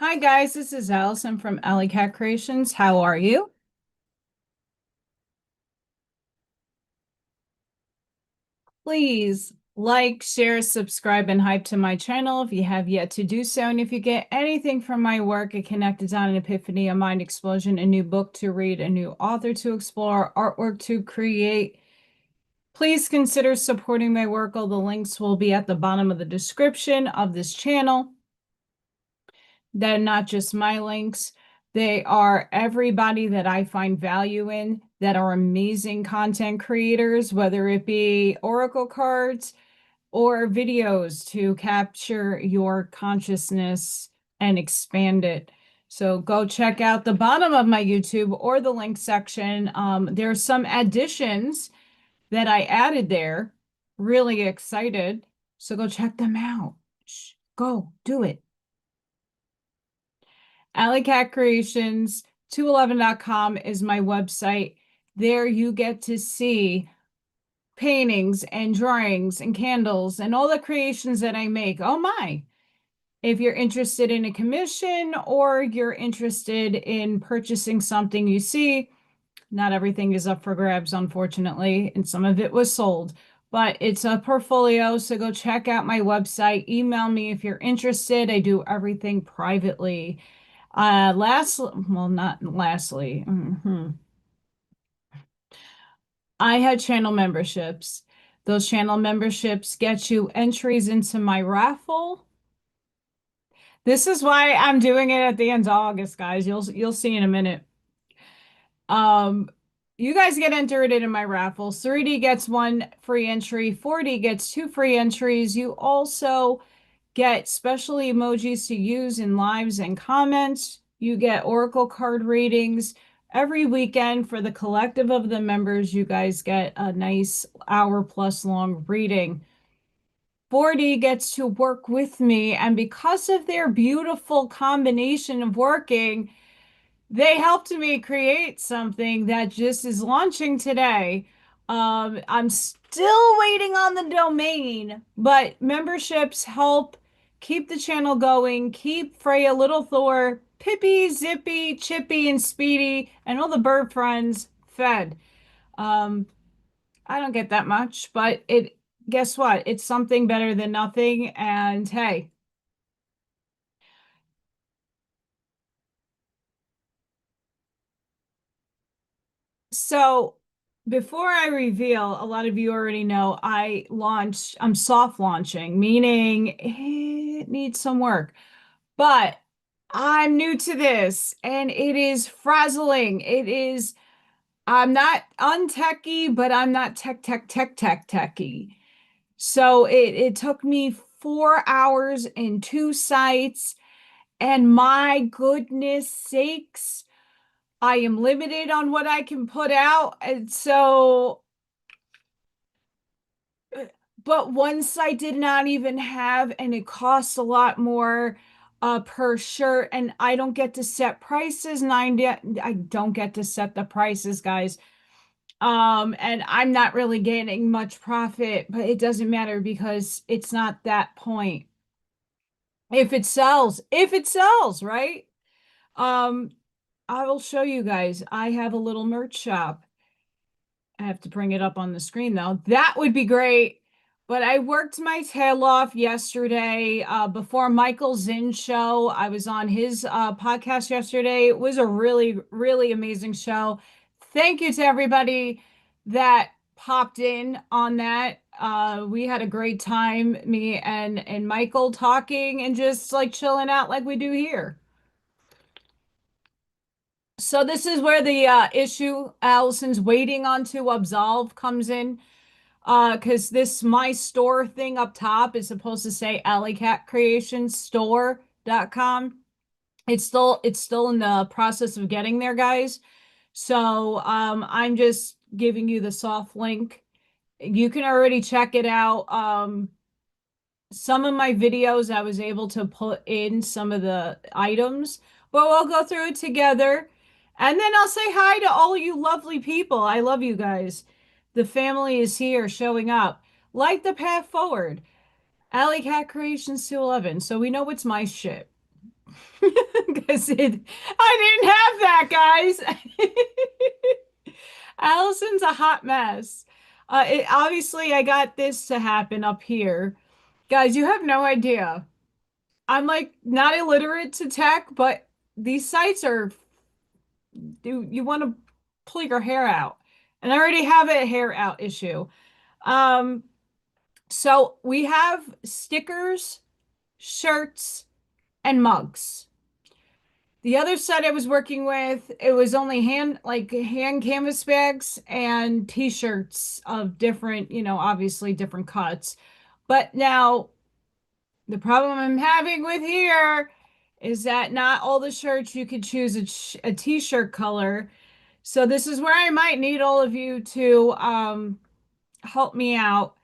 Hi guys, this is Allison from AllyKat Creations. How are you? Please like, share, subscribe, and hype to my channel if you have yet to do so. And if you get anything from my work, a connected down an epiphany, a mind explosion, a new book to read, a new author to explore, artwork to create, please consider supporting my work. All the links will be at the bottom of the description of this channel. They're not just my links. They are everybody that I find value in that are amazing content creators, whether it be oracle cards or videos to capture your consciousness and expand it. So go check out the bottom of my YouTube or the link section. There's some additions that I added there. Really excited. So go check them out. Shh, go do it. AllyKat Creations 211.com is my website. There you get to see paintings and drawings and candles and all the creations that I make. Oh my. If you're interested in a commission or you're interested in purchasing something you see, not everything is up for grabs, unfortunately, and some of it was sold, but it's a portfolio. So go check out my website. Email me if you're interested. I do everything privately. Well, not lastly, I had channel memberships. Those channel memberships get you entries into my raffle. This is why I'm doing it at the end of August, guys. You'll see in a minute. Um, you guys get entered into my raffles. 3D gets one free entry, 4D gets two free entries. You also get special emojis to use in lives and comments. You get oracle card readings. Every weekend for the collective of the members, you guys get a nice hour plus long reading. 4D gets to work with me, and because of their beautiful combination of working, they helped me create something that just is launching today. I'm still waiting on the domain, but memberships help keep the channel going, keep Freya, Little Thor, Pippi, Zippy, Chippy, and Speedy, and all the bird friends fed. Um, I don't get that much, but guess what? It's something better than nothing. And hey, so before I reveal, a lot of you already know I'm soft launching, meaning it needs some work. But I'm new to this and it is frazzling. I'm not untechy, but I'm not techy. So it took me 4 hours and two sites, and my goodness sakes, I am limited on what I can put out. And so, but one site did not even have, and it costs a lot more per shirt. And I don't get to set prices. I don't get to set the prices, guys. And I'm not really getting much profit, but it doesn't matter because it's not that point. If it sells, right? Um, I will show you guys. I have a little merch shop. I have to bring it up on the screen though. That would be great. But I worked my tail off yesterday before Michael Zinn show. I was on his podcast yesterday. It was a really, really amazing show. Thank you to everybody that popped in on that. We had a great time, me and Michael talking and just like chilling out like we do here. So this is where the issue Allison's waiting on to absolve comes in. Because this my store thing up top is supposed to say AllyKatCreationsStore.com. It's still in the process of getting there, guys. So I'm just giving you the soft link. You can already check it out. Some of my videos I was able to put in some of the items, but we'll go through it together. And then I'll say hi to all you lovely people. I love you guys. The family is here showing up. Like the path forward. Alley Cat Creations 211. So we know it's my shit. Because I didn't have that, guys. Allison's a hot mess. Obviously, I got this to happen up here. Guys, you have no idea. I'm like not illiterate to tech, but these sites are, you want to pull your hair out. And I already have a hair out issue. Um, so we have stickers, shirts, and mugs. The other site I was working with, it was only hand canvas bags and t-shirts of different, obviously different cuts. But now the problem I'm having with here is that not all the shirts you could choose a t-shirt color. So this is where I might need all of you to help me out.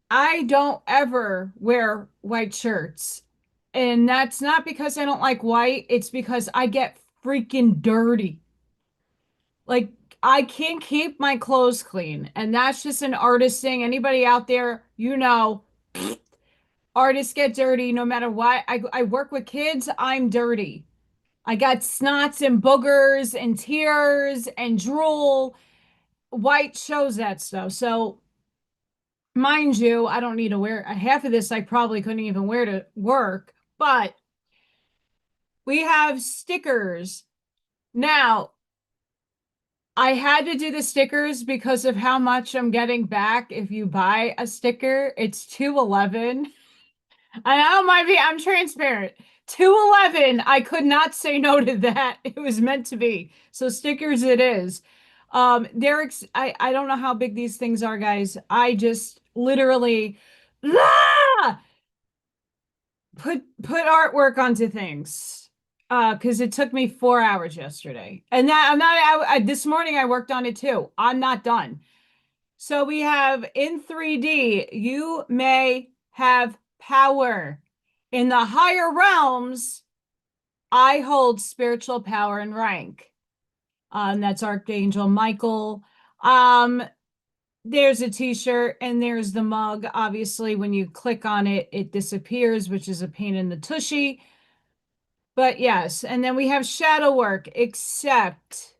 I don't ever wear white shirts. And that's not because I don't like white, it's because I get freaking dirty. Like, I can't keep my clothes clean. And that's just an artist thing. Anybody out there, artists get dirty no matter what. I work with kids, I'm dirty. I got snots and boogers and tears and drool. White shows that stuff. So, mind you, I don't need to wear half of this. I probably couldn't even wear to work, but we have stickers. Now, I had to do the stickers because of how much I'm getting back if you buy a sticker. It's 211. I don't mind I'm transparent. 211. I could not say no to that. It was meant to be. So stickers it is. I don't know how big these things are, guys. I just literally put artwork onto things. Because it took me 4 hours yesterday. And that I'm not this morning I worked on it too. I'm not done. So we have in 3D, you may have power. In the higher realms, I hold spiritual power and rank. That's Archangel Michael. There's a t-shirt and there's the mug. Obviously, when you click on it, it disappears, which is a pain in the tushy. But yes, and then we have shadow work, accept,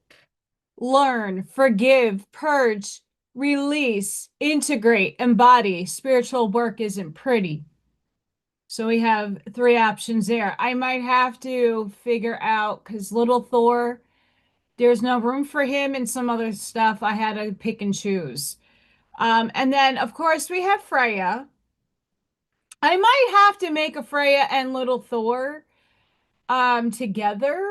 learn, forgive, purge, release, integrate, embody. Spiritual work isn't pretty. So we have 3 options there. I might have to figure out, because little Thor, there's no room for him and some other stuff. I had to pick and choose. And then, of course, we have Freya. I might have to make a Freya and little Thor together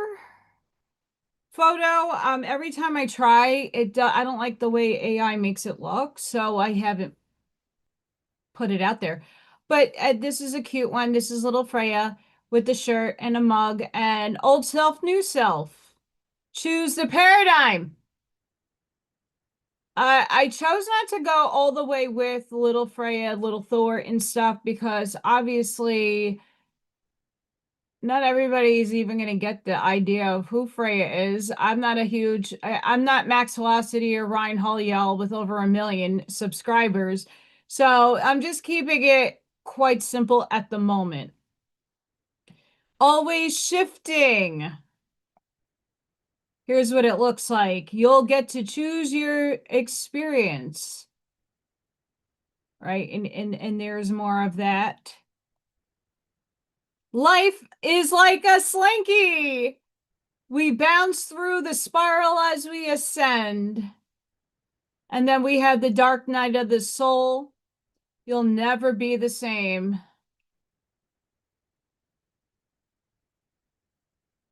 photo. Every time I try it, I don't like the way AI makes it look, so I haven't put it out there. But this is a cute one. This is little Freya with the shirt and a mug and old self, new self. Choose the paradigm. I chose not to go all the way with little Freya, little Thor and stuff because obviously not everybody's even going to get the idea of who Freya is. I'm not Max Velocity or Ryan Holiel with over 1 million subscribers. So I'm just keeping it quite simple at the moment. Always shifting. Here's what it looks like. You'll get to choose your experience. Right? And there's more of that. Life is like a slinky. We bounce through the spiral as we ascend. And then we have the dark night of the soul. You'll never be the same.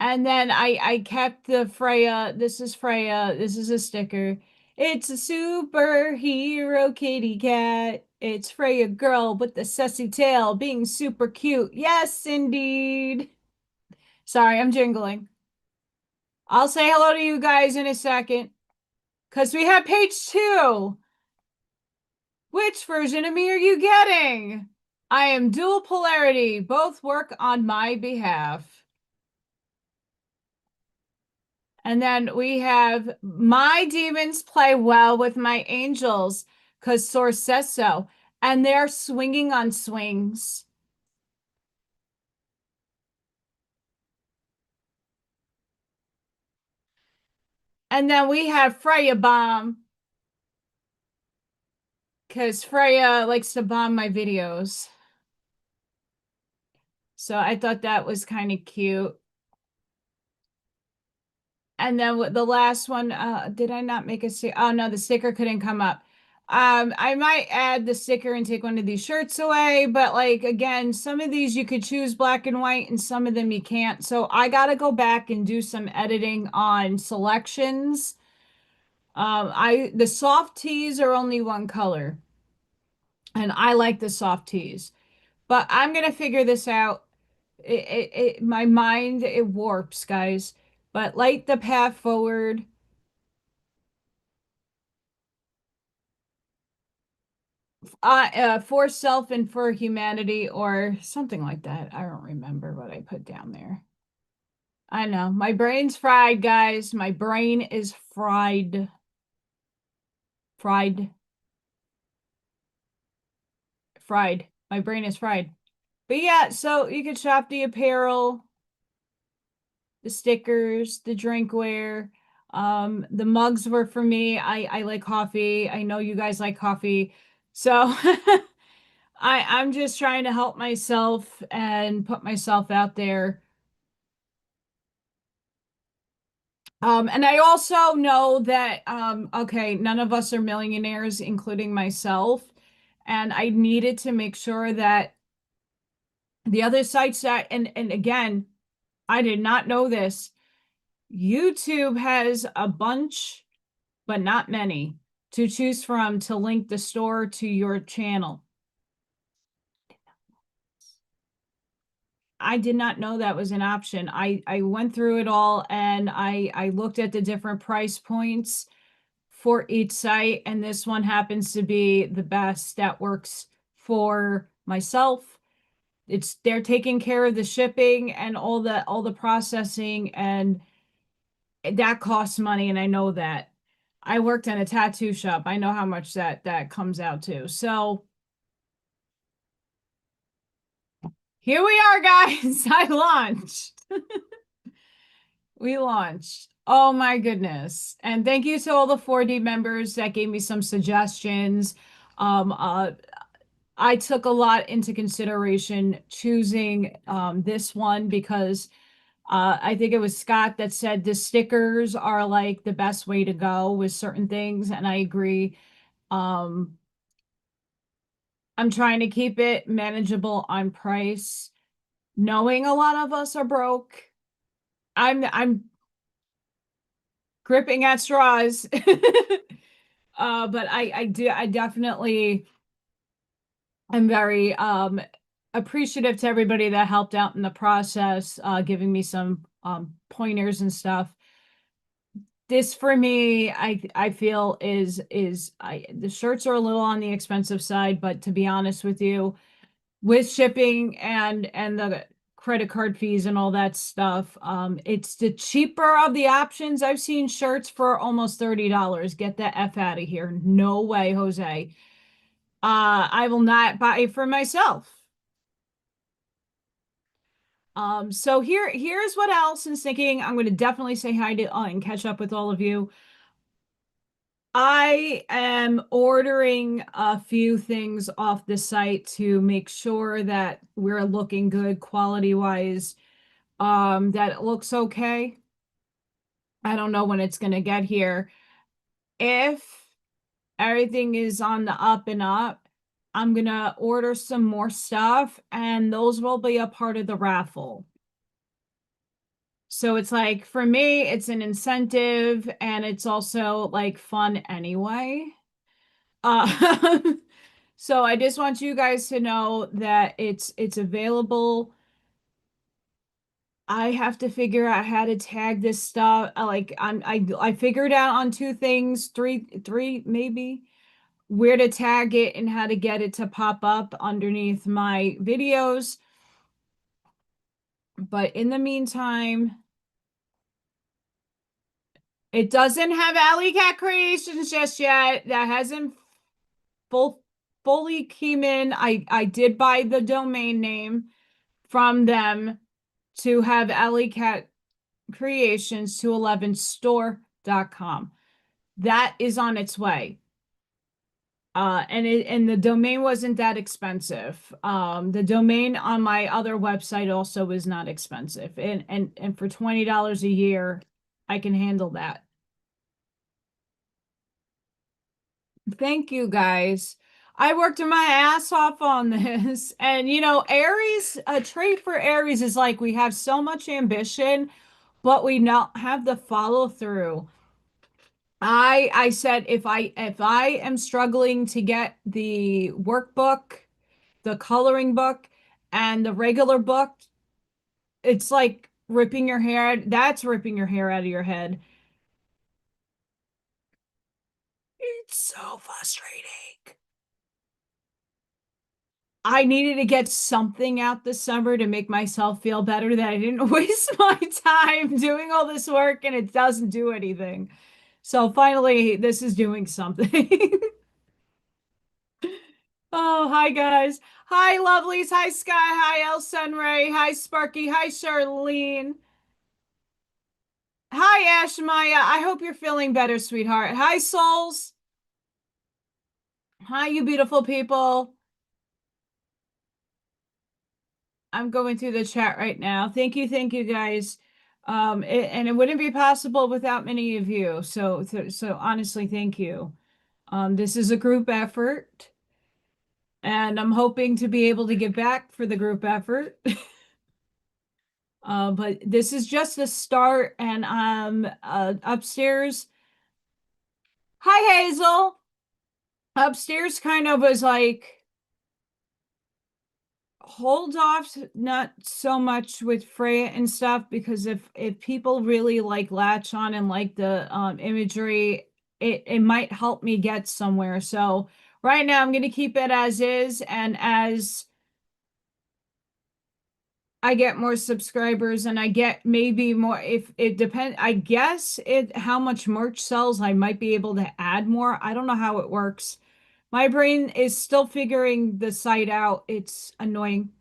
And then I kept the Freya. This is Freya. This is a sticker. It's a superhero kitty cat. It's Freya girl with the sussy tail being super cute. Yes, indeed. Sorry, I'm jingling. I'll say hello to you guys in a second. Because we have page 2. Which version of me are you getting? I am dual polarity. Both work on my behalf. And then we have my demons play well with my angels because Source says so. And they're swinging on swings. And then we have Freya Bomb, because Freya likes to bomb my videos. So I thought that was kind of cute. And then the last one, did I not make a sticker? Oh no, the sticker couldn't come up. I might add the sticker and take one of these shirts away, but like again, some of these you could choose black and white and some of them you can't. So I gotta go back and do some editing on selections. The soft tees are only one color, and I like the soft tees, but I'm gonna figure this out. My mind, it warps, guys. But light the path forward. For self and for humanity, or something like that. I don't remember what I put down there. I know. My brain's fried, guys. My brain is fried. Fried. Fried. My brain is fried. But yeah, so you could shop the apparel, the stickers, the drinkware. The mugs were for me. I like coffee. I know you guys like coffee. So I'm just trying to help myself and put myself out there. And I also know that, okay, none of us are millionaires, including myself. And I needed to make sure that the other sites that, and again, I did not know this. YouTube has a bunch, but not many, to choose from to link the store to your channel. I did not know that was an option. I went through it all and I looked at the different price points for each site, and this one happens to be the best that works for myself. They're taking care of the shipping and all the processing, and that costs money, and I know that. I worked in a tattoo shop. I know how much that comes out to. So here we are, guys. I launched. We launched. Oh my goodness. And thank you to all the 4D members that gave me some suggestions. Um, uh, I took a lot into consideration choosing this one because I think it was Scott that said the stickers are like the best way to go with certain things, and I agree. Um, I'm trying to keep it manageable on price, knowing a lot of us are broke. I'm gripping at straws. But I definitely am very appreciative to everybody that helped out in the process, giving me some pointers and stuff. This for me, I feel is the shirts are a little on the expensive side, but to be honest with you, with shipping and the credit card fees and all that stuff, it's the cheaper of the options. I've seen shirts for almost $30. Get the F out of here. No way, Jose. I will not buy it for myself. So here's what Allison's thinking. I'm going to definitely say hi to and catch up with all of you. I am ordering a few things off the site to make sure that we're looking good quality wise, that it looks okay. I don't know when it's going to get here. If everything is on the up and up, I'm going to order some more stuff, and those will be a part of the raffle. So it's like, for me, it's an incentive, and it's also like fun anyway. Uh, so I just want you guys to know that it's available. I have to figure out how to tag this stuff. I figured out on two things, three maybe, where to tag it and how to get it to pop up underneath my videos. But in the meantime, it doesn't have AllyKat Creations just yet. That hasn't fully came in. I did buy the domain name from them to have AllyKat Creations 211 store. That is on its way. And the domain wasn't that expensive. The domain on my other website also was not expensive. And for $20 a year, I can handle that. Thank you guys. I worked my ass off on this. And you know, Aries, a trait for Aries is like we have so much ambition, but we don't have the follow through. I said if I am struggling to get the workbook, the coloring book, and the regular book, it's like ripping your hair. That's ripping your hair out of your head. It's so frustrating. I needed to get something out this summer to make myself feel better that I didn't waste my time doing all this work and it doesn't do anything. So finally, this is doing something. Oh, hi guys. Hi, lovelies. Hi, Sky. Hi, El Sunray. Hi, Sparky. Hi, Charlene. Hi, Ash Maya. I hope you're feeling better, sweetheart. Hi, souls. Hi, you beautiful people. I'm going through the chat right now. Thank you guys. And it wouldn't be possible without many of you. So honestly, thank you. This is a group effort, and I'm hoping to be able to give back for the group effort. But this is just a start, and upstairs. Hi, Hazel. Upstairs kind of was like, hold off, not so much with Freya and stuff, because if people really like latch on and like the imagery, it might help me get somewhere. So right now I'm going to keep it as is, and as I get more subscribers and I get maybe more, if it depends, I guess it how much merch sells, I might be able to add more. I don't know how it works. My brain is still figuring the site out. It's annoying.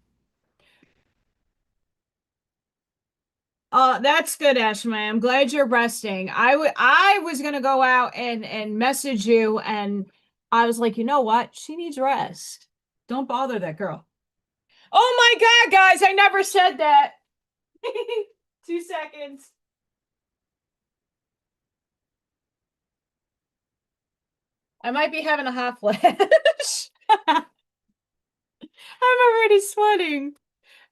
That's good, Ashman. I'm glad you're resting. I was gonna go out and message you, and I was like, you know what? She needs rest. Don't bother that girl. Oh my God, guys, I never said that. 2 seconds. I might be having a hot flash. I'm already sweating.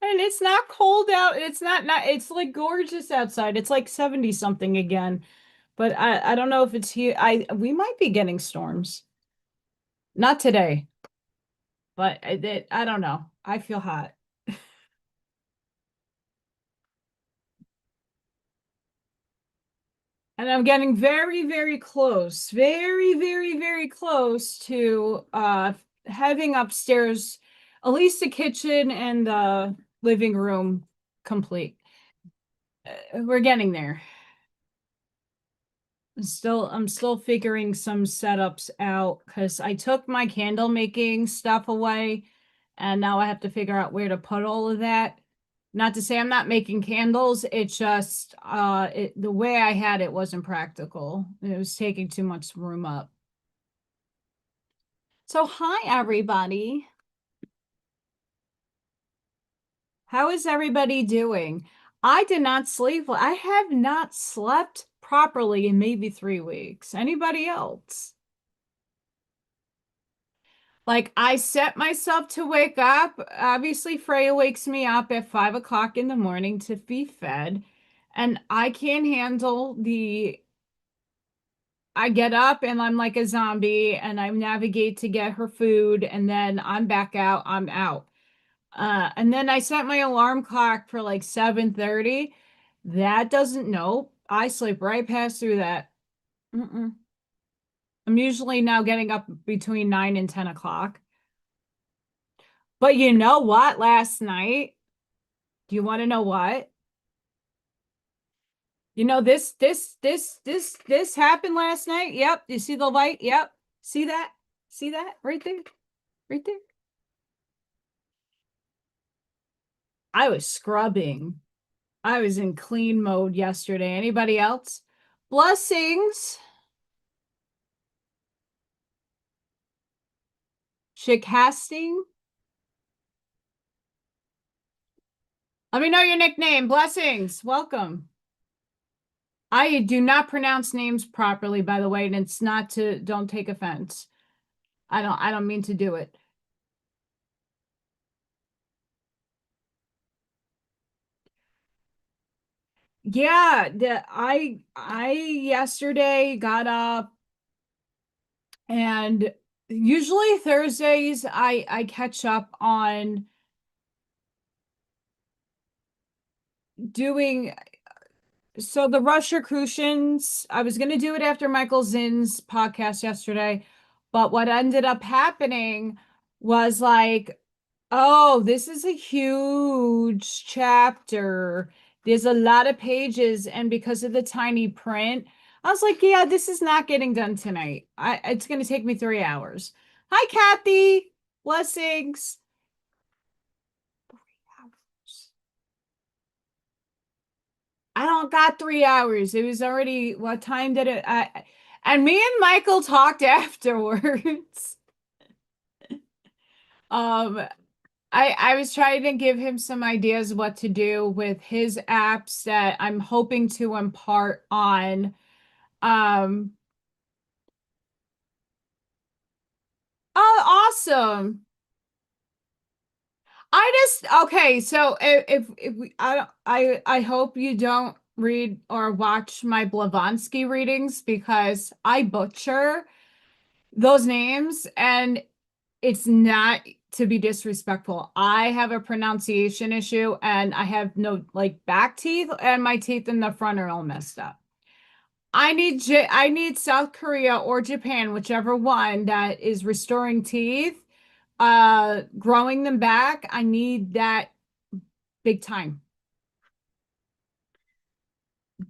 And it's not cold out. It's not it's like gorgeous outside. It's like 70 something again. But I don't know if it's here. We might be getting storms. Not today, but I don't know. I feel hot. And I'm getting very, very close. Very, very, very close to having upstairs at least the kitchen and the living room complete. We're getting there. I'm still figuring some setups out because I took my candle making stuff away and now I have to figure out where to put all of that. Not to say I'm not making candles, it's just the way I had it wasn't practical. It was taking too much room up. So hi everybody. How is everybody doing? I did not sleep. I have not slept properly in maybe 3 weeks. Anybody else? Like I set myself to wake up. Obviously, Freya wakes me up at 5 o'clock in the morning to be fed. And I can't handle I get up and I'm like a zombie and I navigate to get her food and then I'm back out. I'm out. And then I set my alarm clock for like 7:30. That doesn't, nope. I sleep right past through that. Mm-mm. I'm usually now getting up between 9 and 10 o'clock. But you know what? Last night, do you want to know what? You know, this happened last night. Yep. You see the light? Yep. See that? See that? Right there. Right there. I was scrubbing. I was in clean mode yesterday. Anybody else? Blessings. Shikasting. Let me know your nickname. Blessings. Welcome. I do not pronounce names properly, by the way, and it's not to, don't take offense. I don't mean to do it. Yeah, I yesterday got up, and usually Thursdays I catch up on doing, so the Rosicrucians, I was going to do it after Michael Zinn's podcast yesterday, but what ended up happening was like, oh, this is a huge chapter. There's a lot of pages, and because of the tiny print, I was like, yeah, this is not getting done tonight. It's going to take me 3 hours. Hi, Kathy. Blessings. I don't got 3 hours. It was already, what time did it? And me and Michael talked afterwards. Um, I was trying to give him some ideas what to do with his apps that I'm hoping to impart on. Um, oh, awesome. Okay, so if we, I hope you don't read or watch my Blavatsky readings because I butcher those names, and it's not to be disrespectful. I have a pronunciation issue, and I have no like back teeth, and my teeth in the front are all messed up. I need South Korea or Japan, whichever one that is restoring teeth, growing them back. I need that big time.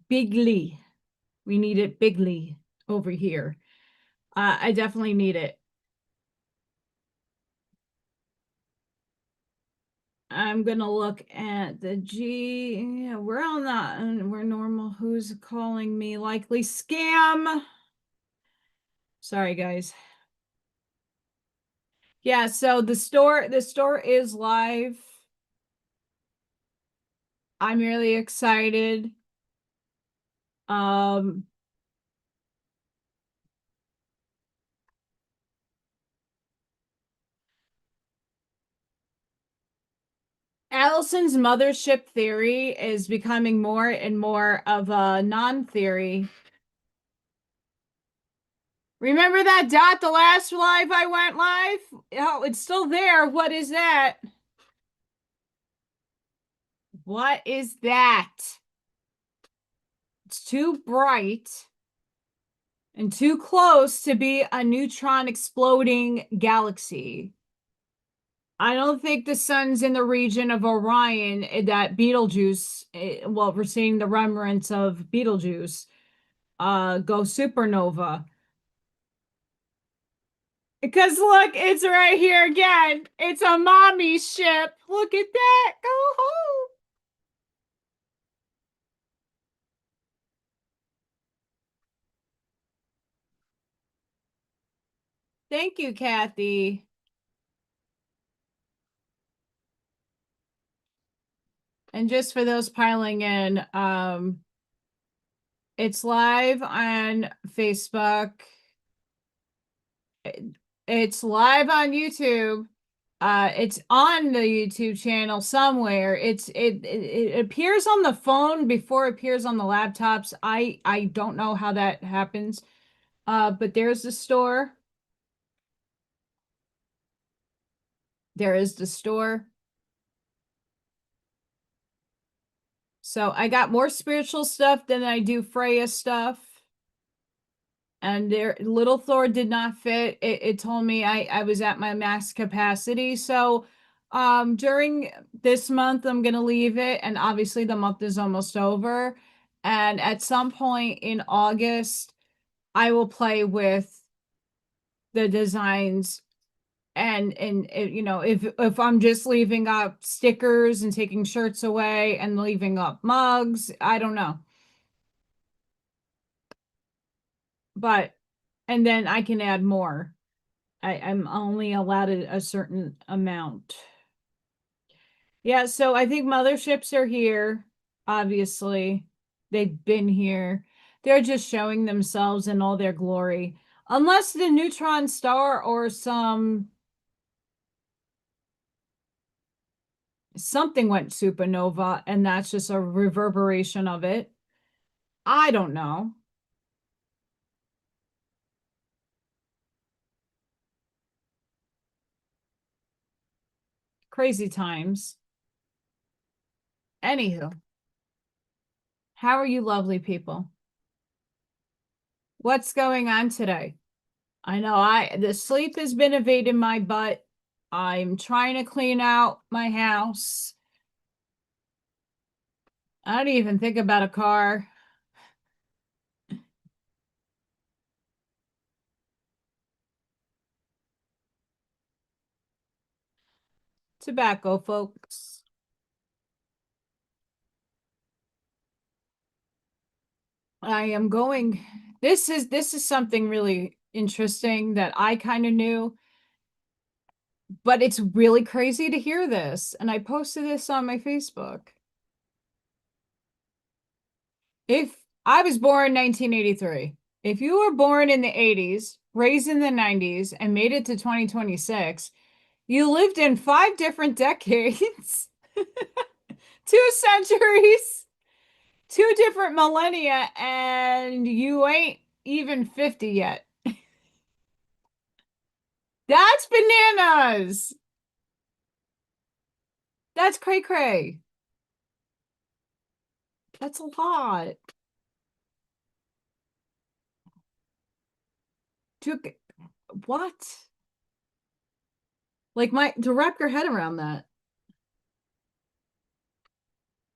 Bigly. We need it bigly over here. I definitely need it. I'm gonna look at the G. Yeah, we're on that, and we're normal. Who's calling me? Likely scam. Sorry, guys. Yeah, so the store is live. I'm really excited. Um, Allison's mothership theory is becoming more and more of a non-theory. Remember that dot the last live I went live? Oh, it's still there. What is that? What is that? It's too bright and too close to be a neutron exploding galaxy. I don't think the sun's in the region of Orion that Betelgeuse, well, we're seeing the remnants of Betelgeuse go supernova. Because look, it's right here again. It's a mommy ship. Look at that. Go home. Thank you, Kathy. And just for those piling in, it's live on Facebook. It's live on YouTube. It's on the YouTube channel somewhere. It appears on the phone before it appears on the laptops. I don't know how that happens. But there's the store. There is the store. So I got more spiritual stuff than I do Freya stuff. And there, little Thor did not fit. It told me I was at my max capacity. So during this month, I'm gonna leave it. And obviously the month is almost over. And at some point in August, I will play with the designs, and you know, if I'm just leaving up stickers and taking shirts away and leaving up mugs, I don't know. but, and then I can add more. I'm only allowed a certain amount. Yeah, so I think motherships are here, obviously. They've been here. They're just showing themselves in all their glory. Unless the neutron star or something went supernova and that's just a reverberation of it. I don't know. Crazy times. Anywho, how are you lovely people? What's going on today? I know the sleep has been evading my butt. I'm trying to clean out my house. I don't even think about a car. Tobacco, folks. I am going. This is something really interesting that I kind of knew, but it's really crazy to hear this. And I posted this on my Facebook. If I was born in 1983, if you were born in the 80s, raised in the 90s, and made it to 2026, you lived in 5 different decades, 2 centuries, 2 different millennia, and you ain't even 50 yet. That's bananas. That's cray cray. That's a lot. To what? Like to wrap your head around that.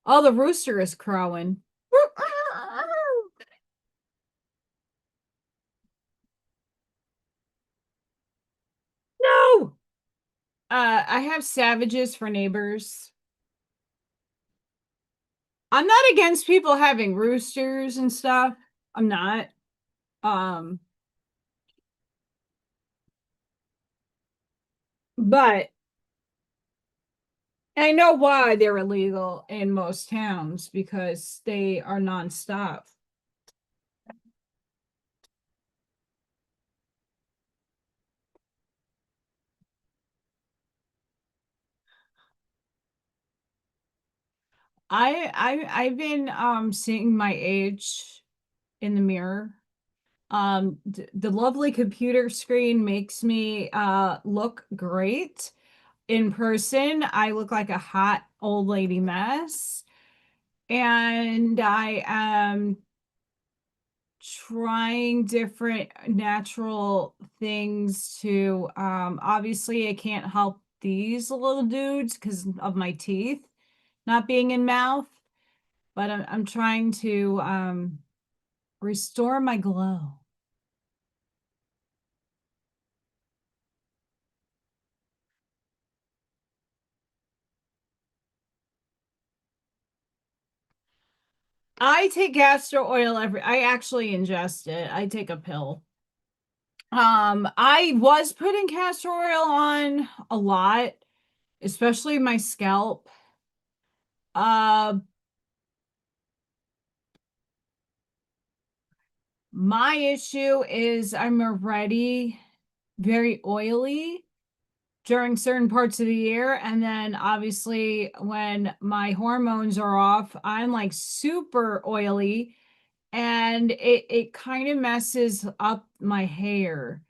Oh, the rooster is crowing. No. I have savages for neighbors. I'm not against people having roosters and stuff. I'm not. Um, but I know why they're illegal in most towns because they are nonstop. I've been seeing my age in the mirror. The lovely computer screen makes me look great. In person, I look like a hot old lady mess. And I am trying different natural things to obviously I can't help these little dudes because of my teeth not being in mouth, but I'm trying to restore my glow. I take castor oil I actually ingest it. I take a pill. I was putting castor oil on a lot, especially my scalp. Uh, my issue is I'm already very oily during certain parts of the year. And then obviously when my hormones are off, I'm like super oily and it kind of messes up my hair.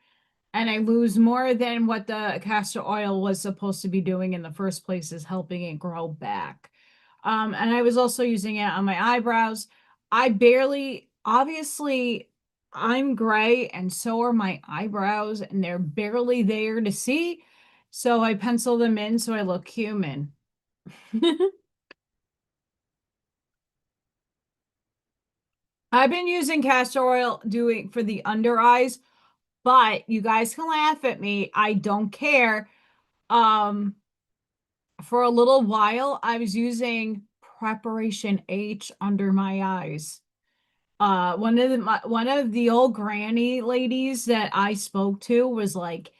And I lose more than what the castor oil was supposed to be doing in the first place is helping it grow back. And I was also using it on my eyebrows. I barely, obviously, I'm gray and so are my eyebrows, and they're barely there to see. So I pencil them in so I look human. I've been using castor oil doing for the under eyes, but you guys can laugh at me. I don't care. Um, for a little while, I was using Preparation H under my eyes. One of the old granny ladies that I spoke to was like,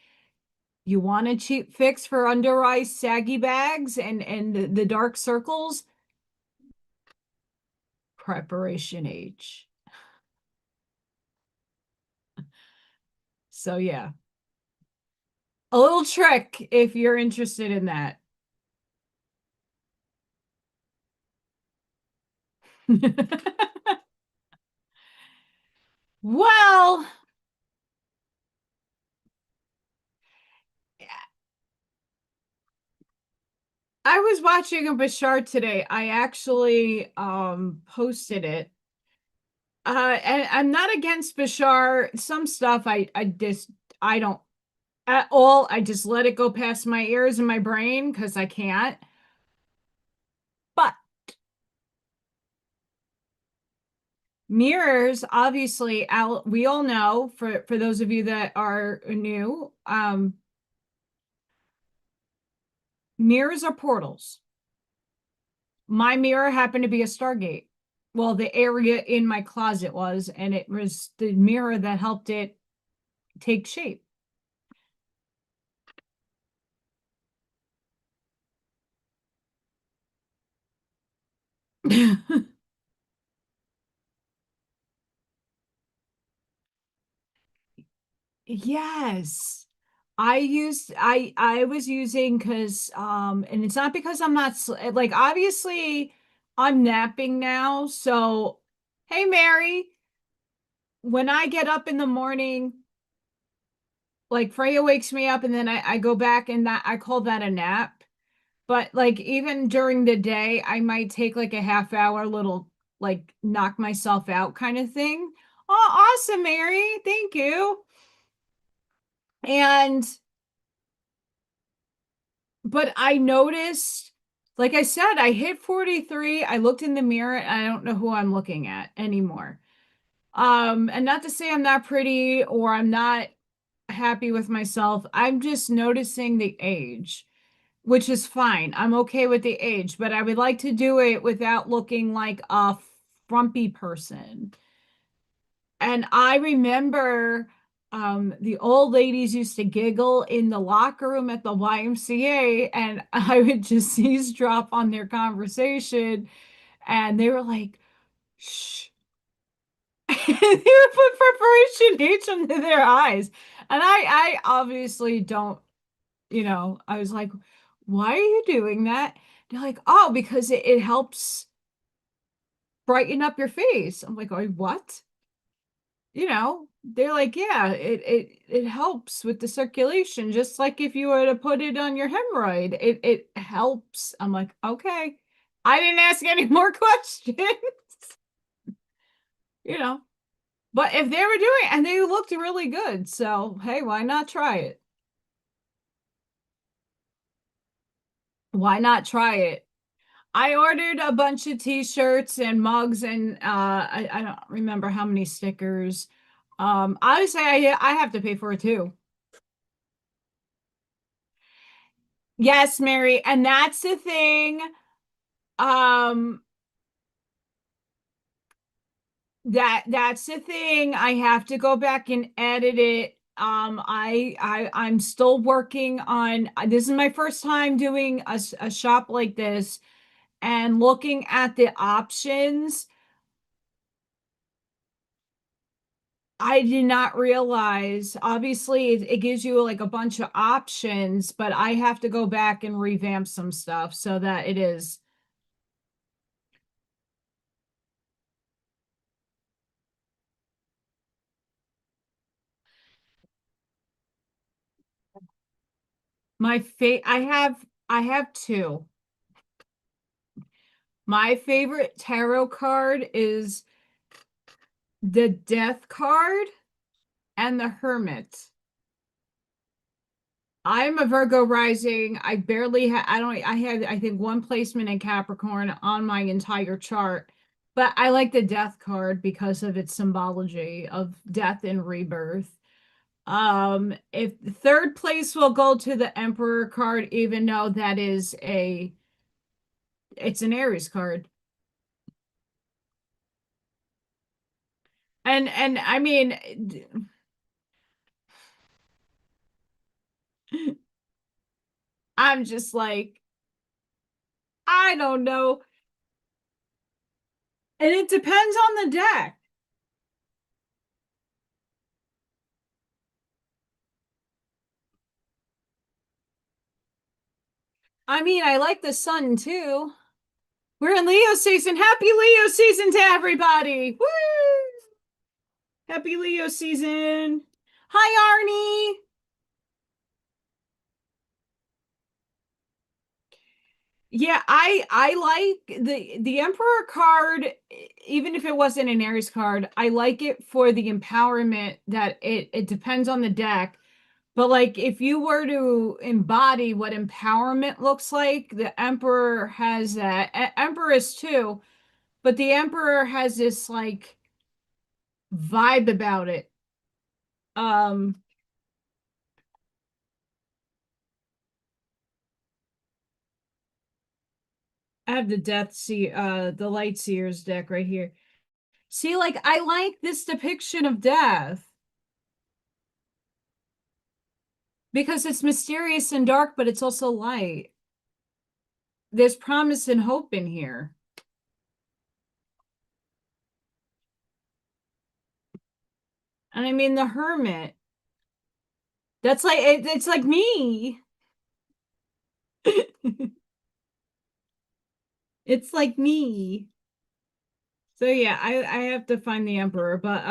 you want a cheap fix for under eye saggy bags and the dark circles? Preparation H. So yeah, a little trick if you're interested in that. Well, I was watching a Bashar today. I actually posted it. And I'm not against Bashar. Some stuff I don't at all. I just let it go past my ears and my brain because I can't. But mirrors, obviously, we all know for those of you that are new, mirrors are portals. My mirror happened to be a Stargate. Well, the area in my closet was, and it was the mirror that helped it take shape. Yes. I was using because and it's not because I'm not like obviously I'm napping now, so hey Mary, when I get up in the morning, like Freya wakes me up and then I go back and that I call that a nap. But like even during the day, I might take like a half hour little like knock myself out kind of thing. Oh, awesome, Mary. Thank you. And but I noticed, like I said, I hit 43. I looked in the mirror and I don't know who I'm looking at anymore. And not to say I'm not pretty or I'm not happy with myself. I'm just noticing the age, which is fine. I'm okay with the age, but I would like to do it without looking like a frumpy person. And I remember the old ladies used to giggle in the locker room at the YMCA, and I would just eavesdrop on their conversation, and they were like, shh. They would put preparation H under their eyes. And I obviously don't, I was like, why are you doing that? They're like, oh, because it helps brighten up your face. I'm like, oh, what? They're like, yeah, it helps with the circulation, just like if you were to put it on your hemorrhoid, it helps. I'm like, okay. I didn't ask any more questions, you know. But if they were doing it and they looked really good, so hey, why not try it? Why not try it? I ordered a bunch of t-shirts and mugs and I don't remember how many stickers. Obviously I have to pay for it too. Yes, Mary, and that's the thing. Um, that's the thing. I have to go back and edit it. I'm still working on this is my first time doing a shop like this and looking at the options. I did not realize, obviously, it gives you like a bunch of options, but I have to go back and revamp some stuff so that it is my I have two. My favorite tarot card is the Death card and the Hermit. I'm a Virgo rising. I barely have, I had, I think, one placement in Capricorn on my entire chart. But I like the Death card because of its symbology of death and rebirth. If third place will go to the Emperor card, even though that is it's an Aries card. And I mean, I'm just like, I don't know. And it depends on the deck. I mean, I like the sun too. We're in Leo season. Happy Leo season to everybody. Woo! Happy Leo season. Hi, Arnie. Yeah, I like the Emperor card, even if it wasn't an Aries card. I like it for the empowerment that it depends on the deck. But like if you were to embody what empowerment looks like, the Emperor has that. Empress too, but the Emperor has this like vibe about it. Um, I have the the Light Seers deck right here. See, like I like this depiction of death because it's mysterious and dark, but it's also light. There's promise and hope in here. And I mean the Hermit. That's like it's like me. It's like me. So yeah, I have to find the Emperor, but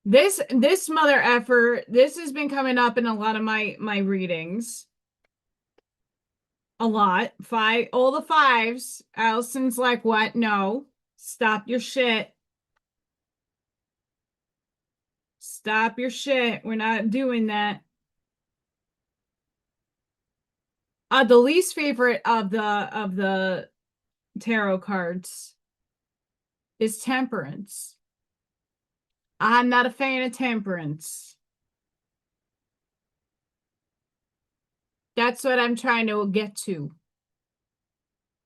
this mother effer, this has been coming up in a lot of my readings. A lot. Five, all the fives. Allison's like, what? No. Stop your shit. Stop your shit. We're not doing that. The least favorite of the tarot cards is Temperance. I'm not a fan of Temperance. That's what I'm trying to get to.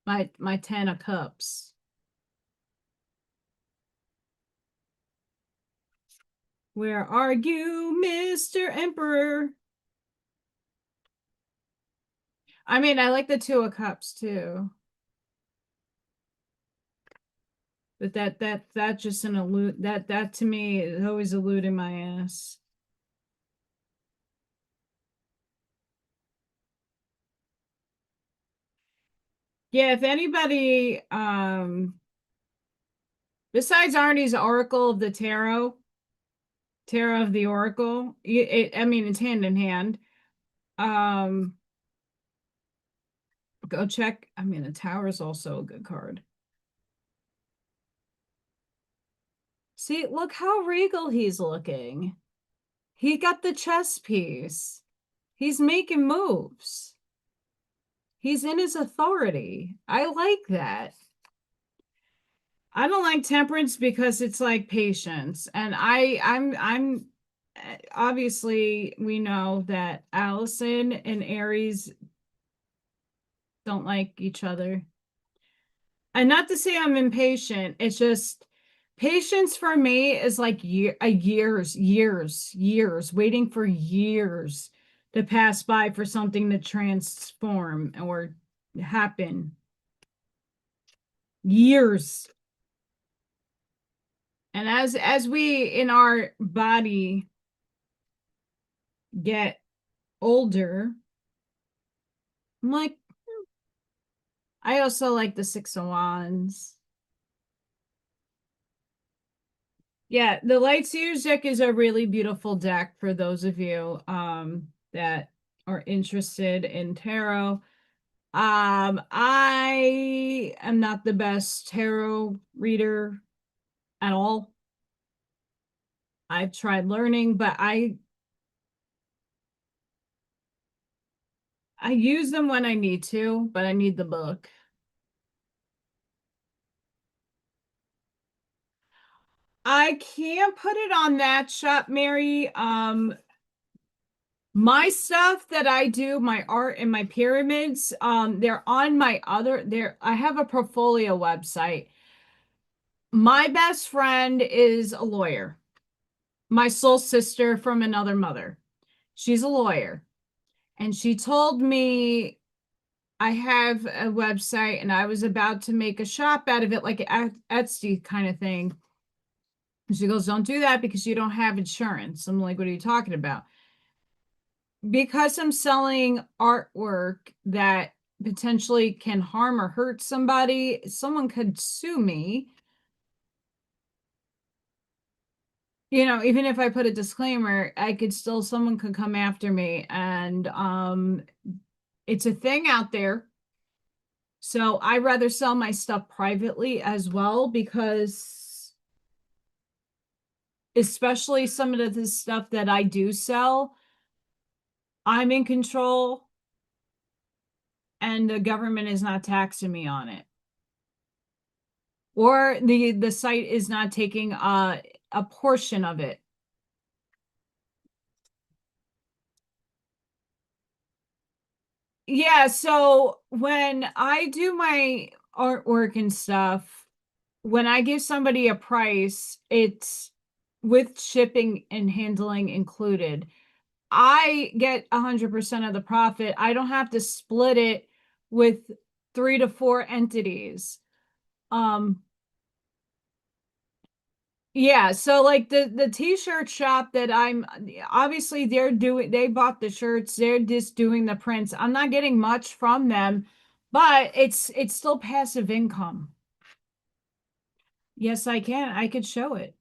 My 10 of cups. Where are you, Mr. Emperor? I mean, I like the 2 of cups too. But that just an elude that to me is always eluding my ass. Yeah, if anybody besides Arnie's Oracle of the Tarot of the Oracle, I mean it's hand in hand. Um go check. I mean the Tower is also a good card. See, look how regal he's looking. He got the chess piece. He's making moves. He's in his authority. I like that. I don't like Temperance because it's like patience. And I'm obviously we know that Allison and Aries don't like each other. And not to say I'm impatient, it's just patience for me is like years, waiting for years to pass by for something to transform or happen. Years. And as we in our body get older, I'm like, I also like the 6 of Wands. Yeah, the Light Seers deck is a really beautiful deck for those of you that are interested in tarot. I am not the best tarot reader at all. I've tried learning, but I use them when I need to, but I need the book. I can't put it on that shop, Mary. My stuff that I do, my art and my pyramids, they're on my I have a portfolio website. My best friend is a lawyer, my soul sister from another mother. She's a lawyer. And she told me I have a website and I was about to make a shop out of it, like an Etsy kind of thing. And she goes, don't do that because you don't have insurance. I'm like, what are you talking about? Because I'm selling artwork that potentially can harm or hurt somebody, someone could sue me. You know, even if I put a disclaimer, someone could come after me. And it's a thing out there. So I rather sell my stuff privately as well, because especially some of the stuff that I do sell, I'm in control and the government is not taxing me on it. Or the site is not taking a portion of it. Yeah, so when I do my artwork and stuff, when I give somebody a price, it's with shipping and handling included. I get 100% of the profit. I don't have to split it with 3 to 4 entities. Um, yeah, so like the t-shirt shop that I'm obviously they bought the shirts, they're just doing the prints. I'm not getting much from them, but it's still passive income. Yes, I can. I could show it.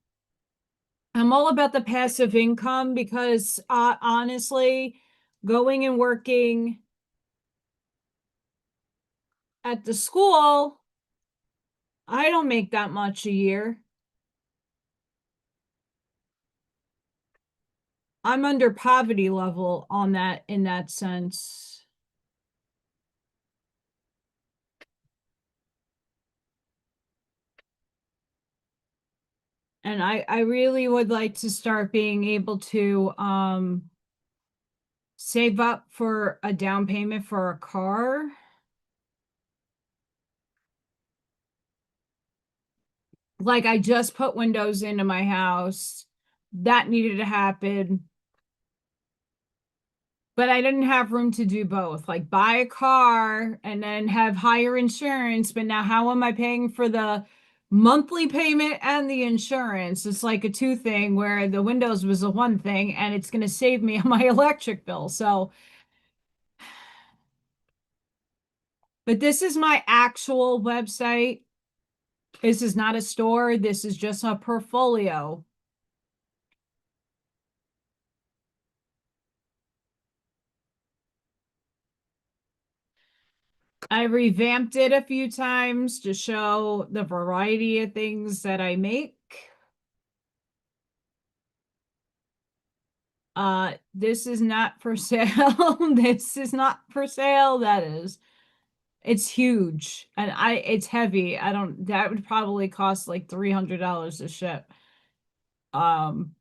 I'm all about the passive income because honestly, going and working at the school, I don't make that much a year. I'm under poverty level on that in that sense. And I really would like to start being able to save up for a down payment for a car. Like I just put windows into my house. That needed to happen. But I didn't have room to do both, like buy a car and then have higher insurance. But now, how am I paying for the monthly payment and the insurance? It's like a two thing where the windows was a one thing and it's going to save me on my electric bill. So, but this is my actual website. This is not a store. This is just a portfolio. I revamped it a few times to show the variety of things that I make. This is not for sale. This is not for sale. That is. It's huge and it's heavy. That would probably cost like $300 to ship. Um,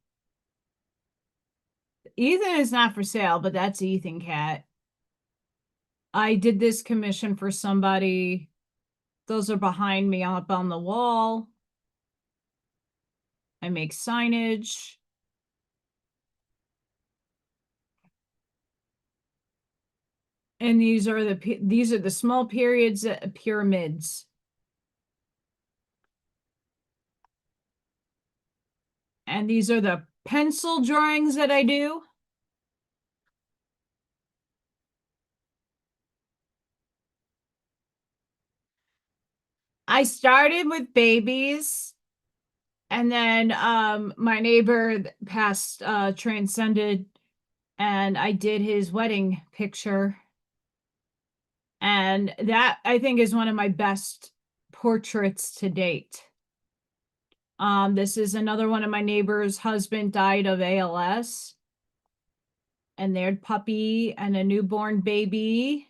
Ethan is not for sale, but that's Ethan Cat. I did this commission for somebody. Those are behind me up on the wall. I make signage. And these are the small periods, pyramids. And these are the pencil drawings that I do. I started with babies, and then my neighbor passed, transcended, and I did his wedding picture. And that I think is one of my best portraits to date. This is another one of my neighbor's husband died of ALS. And their puppy and a newborn baby.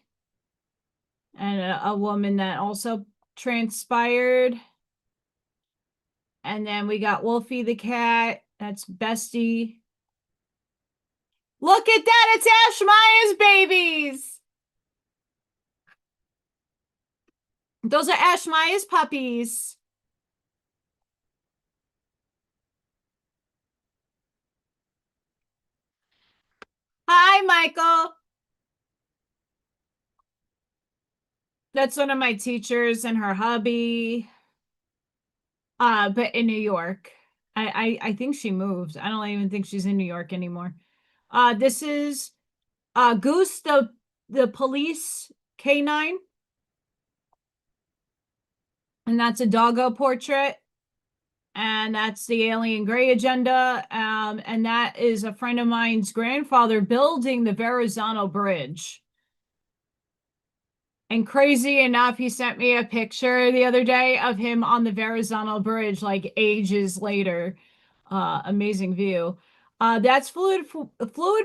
And a woman that also transpired. And then we got Wolfie the cat. That's Bestie. Look at that. It's Ash Maya's babies. Those are Ash Maya's puppies. Hi, Michael. That's one of my teachers and her hubby. But in New York. I think she moved. I don't even think she's in New York anymore. This is Goose, the police canine, and that's a doggo portrait. And that's the Alien Gray Agenda. And that is a friend of mine's grandfather building the Verrazano Bridge. And crazy enough, he sent me a picture the other day of him on the Verrazano Bridge, like ages later. Amazing view. That's Fluid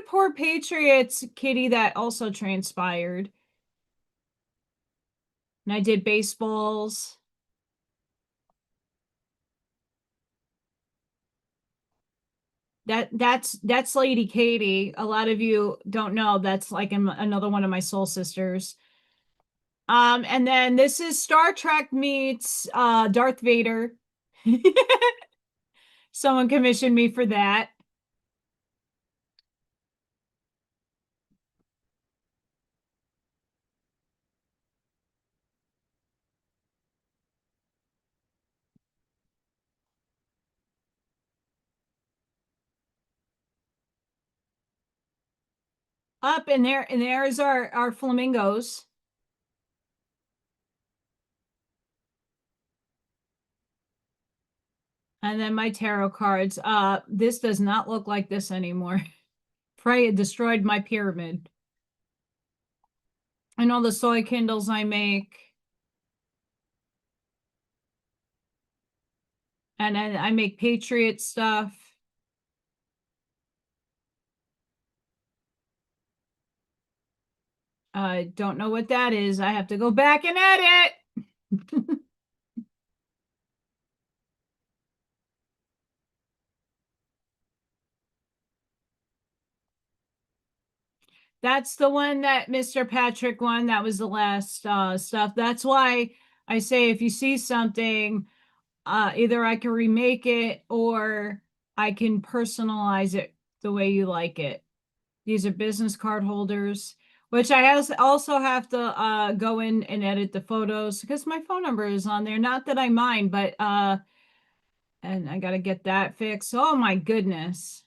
Pour Patriot's kitty that also transpired. And I did baseballs. That's Lady Katie. A lot of you don't know that's like another one of my soul sisters. And then this is Star Trek meets Darth Vader. Someone commissioned me for that. Up and there's our flamingos. And then my tarot cards. This does not look like this anymore. Freya destroyed my pyramid. And all the soy candles I make. And then I make Patriot stuff. I don't know what that is. I have to go back and edit. That's the one that Mr. Patrick won. That was the last stuff. That's why I say if you see something, either I can remake it or I can personalize it the way you like it. These are business card holders, which I also have to go in and edit the photos because my phone number is on there. Not that I mind, but and I got to get that fixed. Oh my goodness.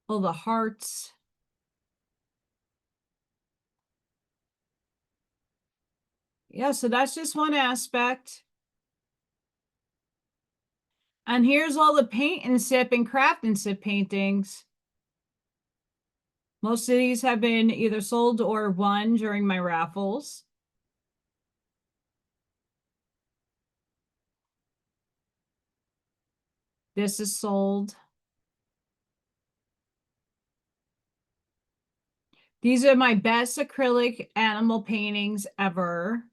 All the hearts. Yeah, so that's just one aspect. And here's all the paint and sip and craft and sip paintings. Most of these have been either sold or won during my raffles. This is sold. These are my best acrylic animal paintings ever.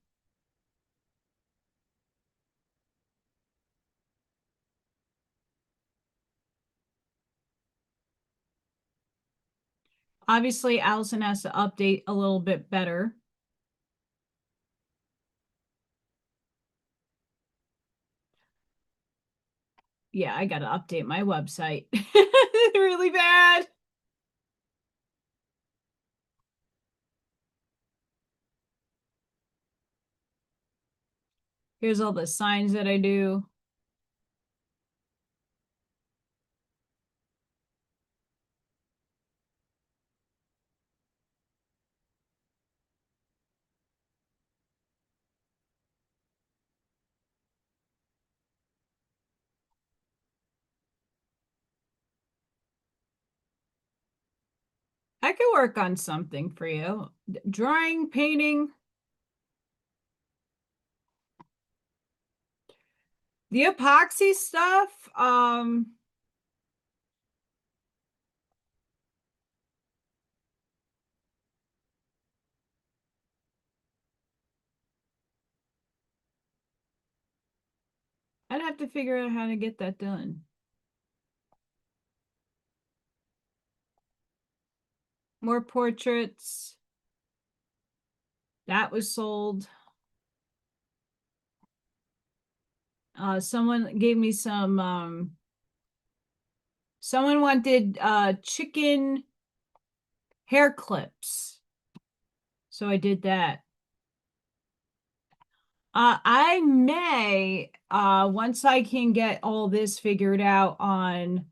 Obviously, Allison has to update a little bit better. Yeah, I got to update my website really bad. Here's all the signs that I do. I could work on something for you. Drawing, painting. The epoxy stuff, I'd have to figure out how to get that done. More portraits. That was sold. Someone gave me some, someone wanted chicken hair clips. So I did that. I may, once I can get all this figured out on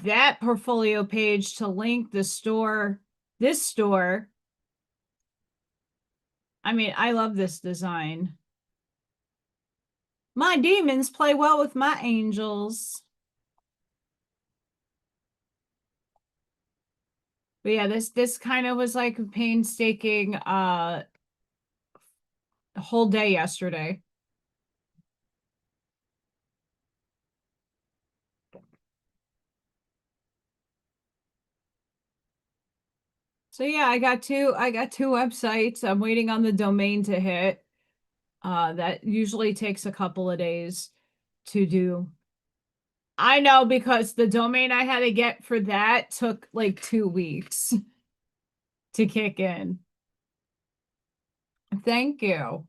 that portfolio page, to link the store, this store. I mean, I love this design. My demons play well with my angels. But yeah, this kind of was like a painstaking whole day yesterday. So yeah, I got two websites. I'm waiting on the domain to hit. That usually takes a couple of days to do. I know, because the domain I had to get for that took like 2 weeks to kick in. Thank you.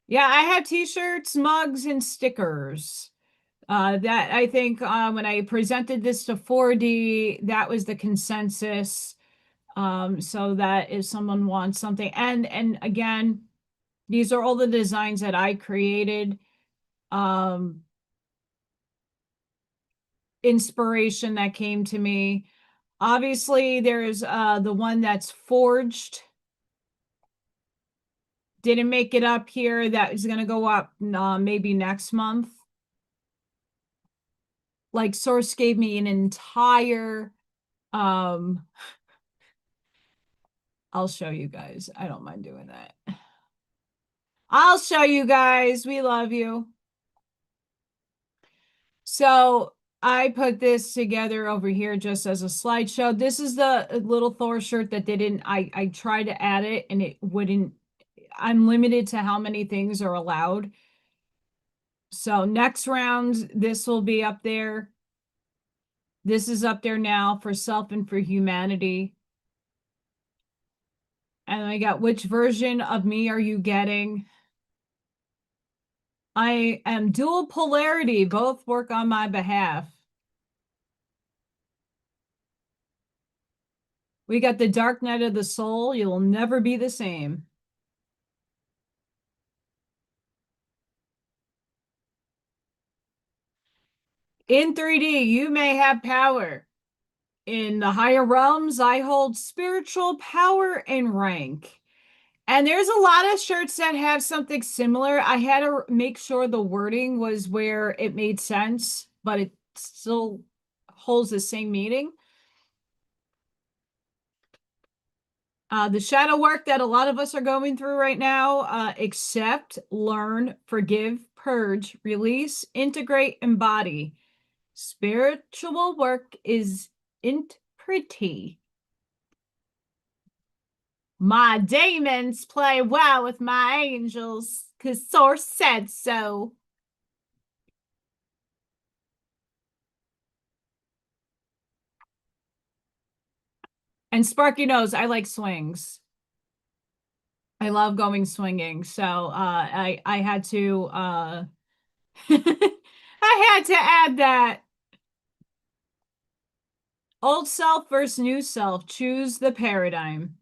Yeah, I have t-shirts, mugs, and stickers. That I think when I presented this to 4D, that was the consensus. So that if someone wants something, and again, these are all the designs that I created. Inspiration that came to me. Obviously, there's the one that's forged. Didn't make it up here. That is going to go up maybe next month. Like, Source gave me an entire I'll show you guys. I don't mind doing that. I'll show you guys. We love you. So I put this together over here just as a slideshow. This is the little Thor shirt that didn't, I tried to add it and it wouldn't. I'm limited to how many things are allowed. So next round, this will be up there. This is up there now for Self and for Humanity. And I got, which version of me are you getting? I am dual polarity. Both work on my behalf. We got the Dark Night of the Soul. You'll never be the same. In 3D, you may have power. In the higher realms, I hold spiritual power and rank. And there's a lot of shirts that have something similar. I had to make sure the wording was where it made sense, but it still holds the same meaning. The shadow work that a lot of us are going through right now: accept, learn, forgive, purge, release, integrate, embody. Spiritual work isn't pretty. My demons play well with my angels, 'cause Source said so. And Sparky knows I like swings. I love going swinging. So I had to I had to add that. Old self versus new self. Choose the paradigm.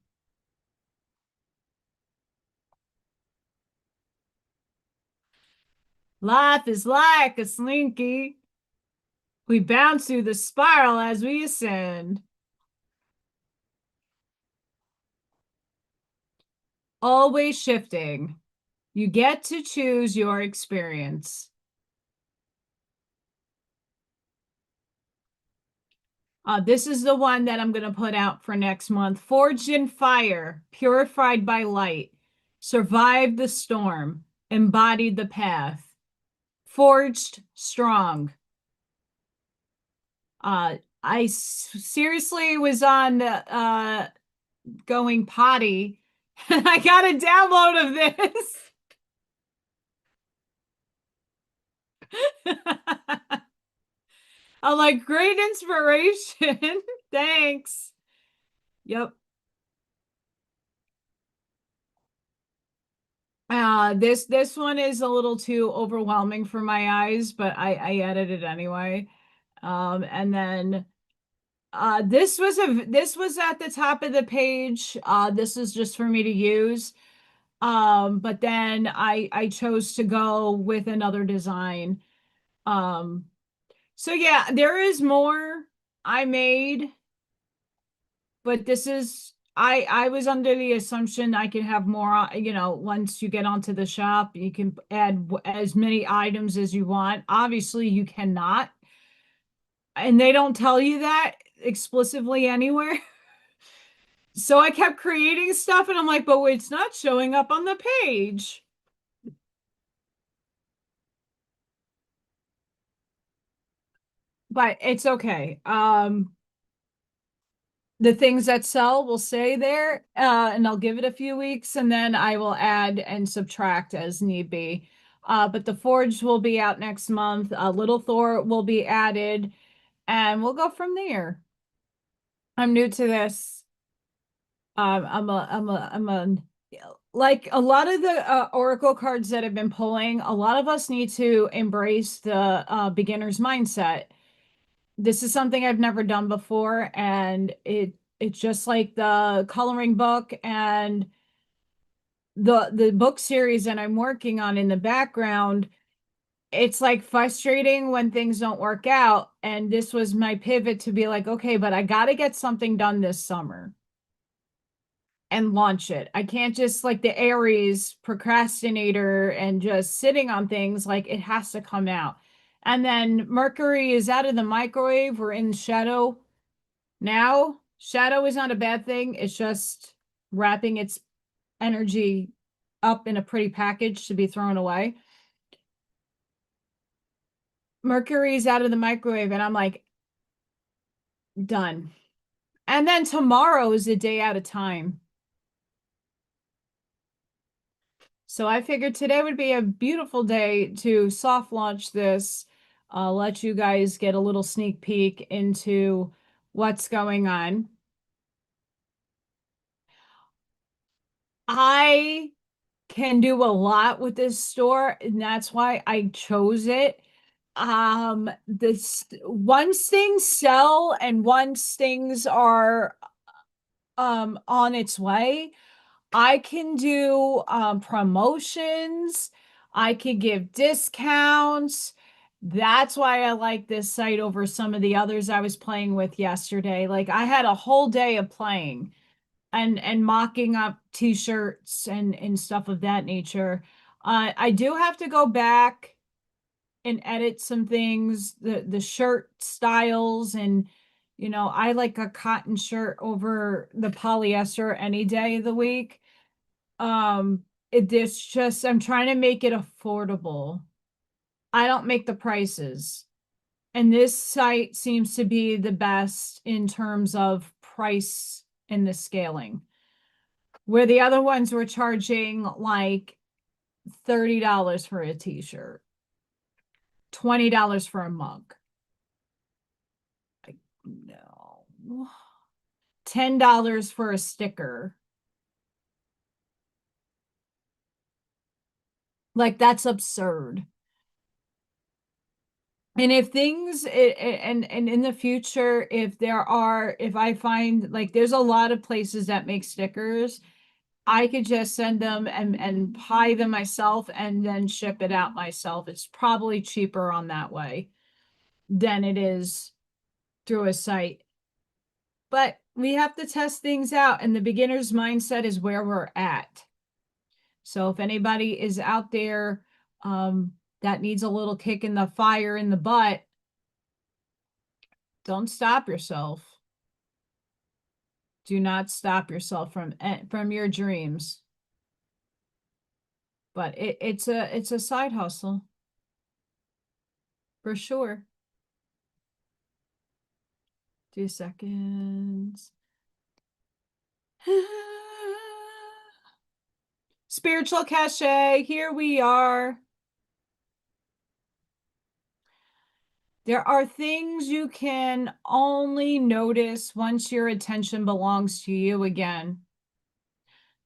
Life is like a slinky. We bounce through the spiral as we ascend. Always shifting. You get to choose your experience. This is the one that I'm going to put out for next month. Forged in fire, purified by light, survived the storm, embodied the path, forged strong. I seriously was on going potty and I got a download of this. I'm like, great inspiration. Thanks. Yep. This one is a little too overwhelming for my eyes, but I edited it anyway. And then this was at the top of the page. This is just for me to use. But then I chose to go with another design. Um, so yeah, there is more I made, but this is I was under the assumption I could have more, once you get onto the shop, you can add as many items as you want. Obviously, you cannot, and they don't tell you that explicitly anywhere. So I kept creating stuff and I'm like, but it's not showing up on the page. But it's okay. The things that sell will stay there, and I'll give it a few weeks and then I will add and subtract as need be. But the Forge will be out next month. Little Thor will be added, and we'll go from there. I'm new to this. Like a lot of the Oracle cards that I've been pulling, a lot of us need to embrace the beginner's mindset. This is something I've never done before, and it's just like the coloring book and the book series that I'm working on in the background. It's like frustrating when things don't work out, and this was my pivot to be like, okay, but I got to get something done this summer and launch it. I can't just like the Aries procrastinator and just sitting on things. Like, it has to come out. And then Mercury is out of the microwave. We're in shadow now. Shadow is not a bad thing. It's just wrapping its energy up in a pretty package to be thrown away. Mercury's out of the microwave, and I'm like, done. And then tomorrow is a day at a time. So I figured today would be a beautiful day to soft launch this, let you guys get a little sneak peek into what's going on. I can do a lot with this store, and that's why I chose it. This once things sell and once things are on its way, I can do promotions. I could give discounts. That's why I like this site over some of the others I was playing with yesterday. Like, I had a whole day of playing and mocking up t-shirts and stuff of that nature. I do have to go back and edit some things, the shirt styles, and I like a cotton shirt over the polyester any day of the week. It's just I'm trying to make it affordable. I don't make the prices. And this site seems to be the best in terms of price and the scaling. Where the other ones were charging like $30 for a t-shirt, $20 for a mug. No. $10 for a sticker. Like, that's absurd. And if things and in the future, if I find like there's a lot of places that make stickers, I could just send them and pie them myself and then ship it out myself. It's probably cheaper on that way than it is through a site. But we have to test things out, and the beginner's mindset is where we're at. So if anybody is out there that needs a little kick in the fire in the butt, don't stop yourself. Do not stop yourself from your dreams. But it's a side hustle for sure. 2 seconds. Spiritual cachet, here we are. There are things you can only notice once your attention belongs to you again.